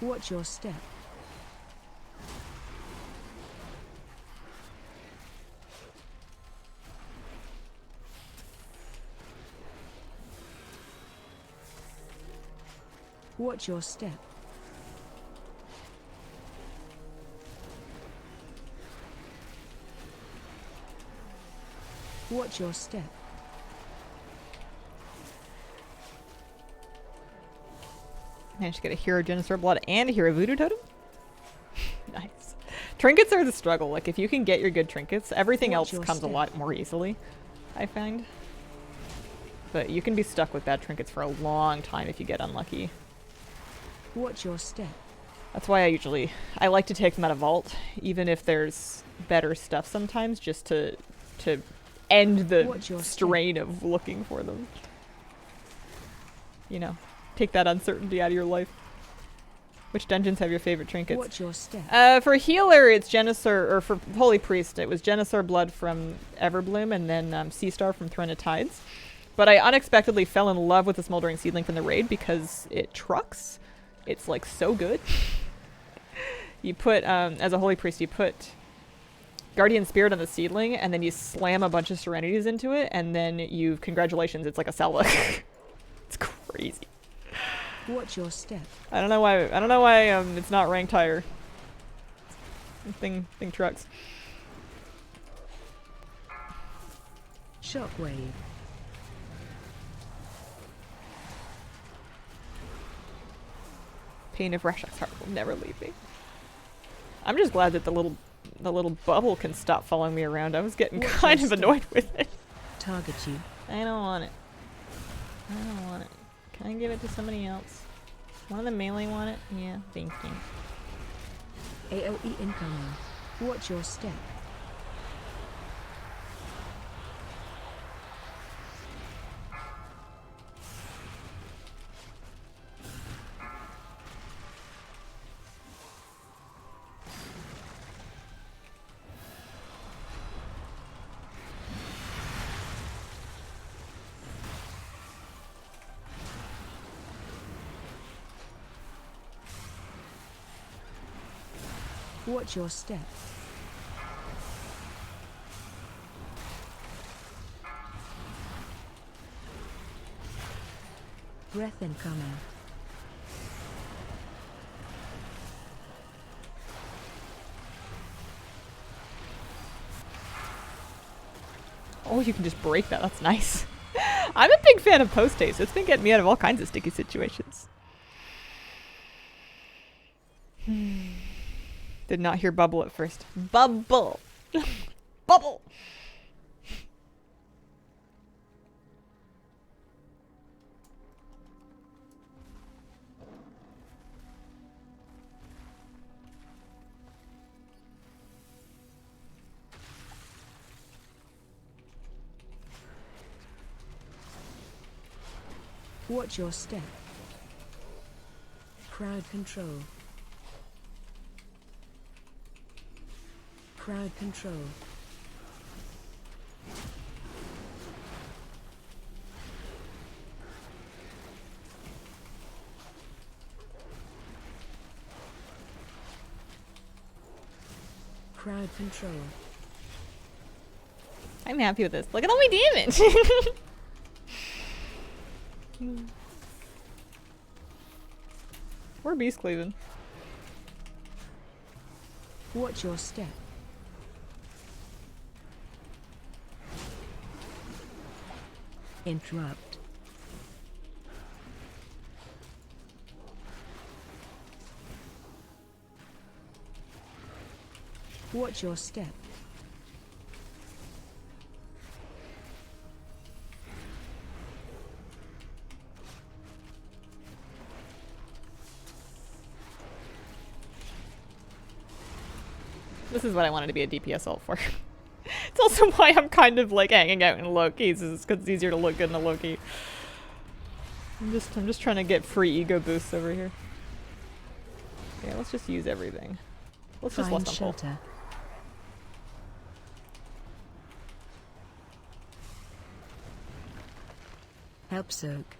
Watch your step. Watch your step. Watch your step. Managed to get a hero Genesaur Blood and a hero Voodoo Totem. Nice. Trinkets are the struggle. Like, if you can get your good trinkets, everything Watch else your comes a step. lot more easily, I find. But you can be stuck with bad trinkets for a long time if you get unlucky. Watch your step. That's why I like to take them out of vault, even if there's better stuff sometimes, just to end the Watch your strain of looking for them. You know, take that uncertainty out of your life. Which dungeons have your favorite trinkets? Watch your step. For healer, it's Genesaur, or for Holy Priest, it was Genesaur Blood from Everbloom, and then Sea Star from Throne of Tides. But I unexpectedly fell in love with the Smoldering Seedling from the raid because it trucks. It's like so good. You put, as a Holy Priest, you put Guardian Spirit on the Seedling, and then you slam a bunch of Serenities into it, and then congratulations, it's like a Selwa. It's crazy. Watch your step. I don't know why it's not ranked higher. Thing trucks. Shockwave. Pain of Rashok's heart will never leave me. I'm just glad that the little bubble can stop following me around. I was getting Watch kind your of step. annoyed with it. Target you. I don't want it. I don't want it. Can I give it to somebody else? One of the melee want it? Yeah, thank you. AoE incoming. Watch your step. Watch your step. Breath incoming. Oh, you can just break that. That's nice. I'm a big fan of post haste. It's been getting me out of all kinds of sticky situations. Did not hear bubble at first. Bubble! Bubble! Watch your step. Crowd control. Crowd control. Crowd control. I'm happy with this. Look at all my damage! We're beast cleaving. Watch your step. Interrupt. Watch your step. This is what I wanted to be a DPS ult for. It's also why I'm kind of like hanging out in low keys, is because it's easier to look good in a low key. I'm just trying to get free ego boosts over here. Yeah, let's just use everything. Let's just Find less them pull. shelter. Help soak.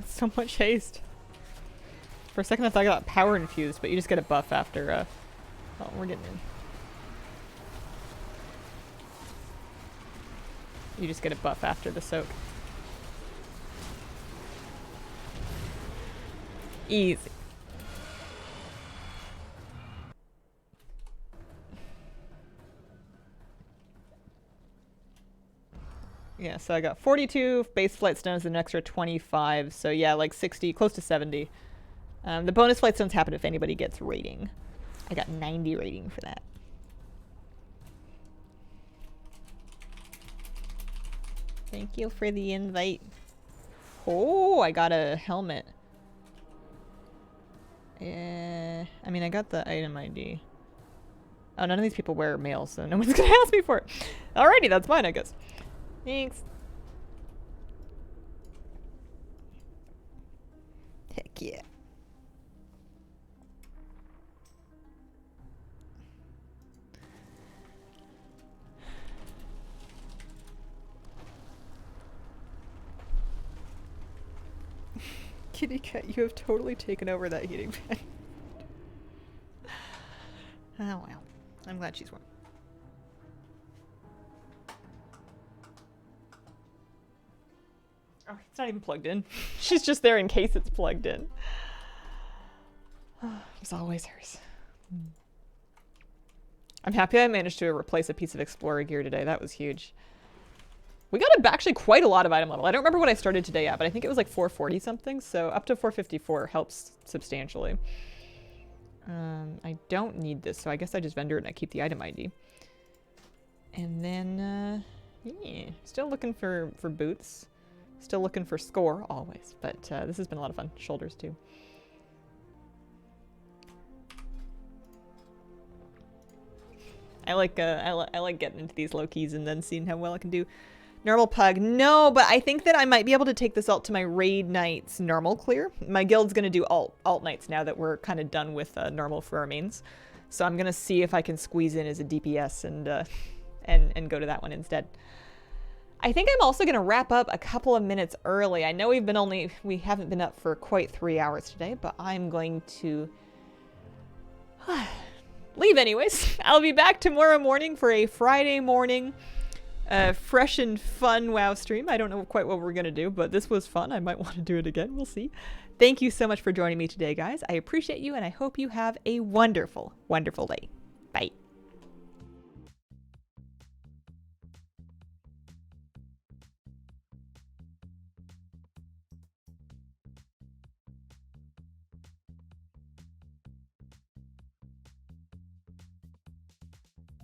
So much haste. For a second I thought I got power infused, but you just get a buff after, oh, we're getting in. You just get a buff after the soak. Easy. Yeah, so I got 42 base flight stones and an extra 25, so yeah, like 60, close to 70. The bonus flight stones happen if anybody gets rating. I got 90 rating for that. Thank you for the invite. Oh, I got a helmet. I mean, I got the item ID. Oh, none of these people wear mail, so no one's gonna ask me for it. Alrighty, that's mine, I guess. Thanks. Heck yeah. Kitty cat, you have totally taken over that heating pad. Oh well. I'm glad she's warm. Oh, it's not even plugged in. She's just there in case it's plugged in. It's always hers. I'm happy I managed to replace a piece of Explorer gear today. That was huge. We got actually quite a lot of item level. I don't remember what I started today at, but I think it was like 440 something. So up to 454 helps substantially. I don't need this, so I guess I just vendor it and I keep the item ID. And then, yeah, still looking for boots. Still looking for score, always. But this has been a lot of fun. Shoulders, too. I like getting into these low keys and then seeing how well I can do. Normal pug. No, but I think that I might be able to take this alt to my raid nights normal clear. My guild's going to do alt nights now that we're kind of done with normal for our mains. So I'm going to see if I can squeeze in as a DPS and go to that one instead. I think I'm also going to wrap up a couple of minutes early. I know we haven't been up for quite 3 hours today, but I'm going to leave anyways. I'll be back tomorrow morning for a Friday morning fresh and fun WoW stream. I don't know quite what we're going to do, but this was fun. I might want to do it again. We'll see. Thank you so much for joining me today, guys. I appreciate you, and I hope you have a wonderful, wonderful day. Bye.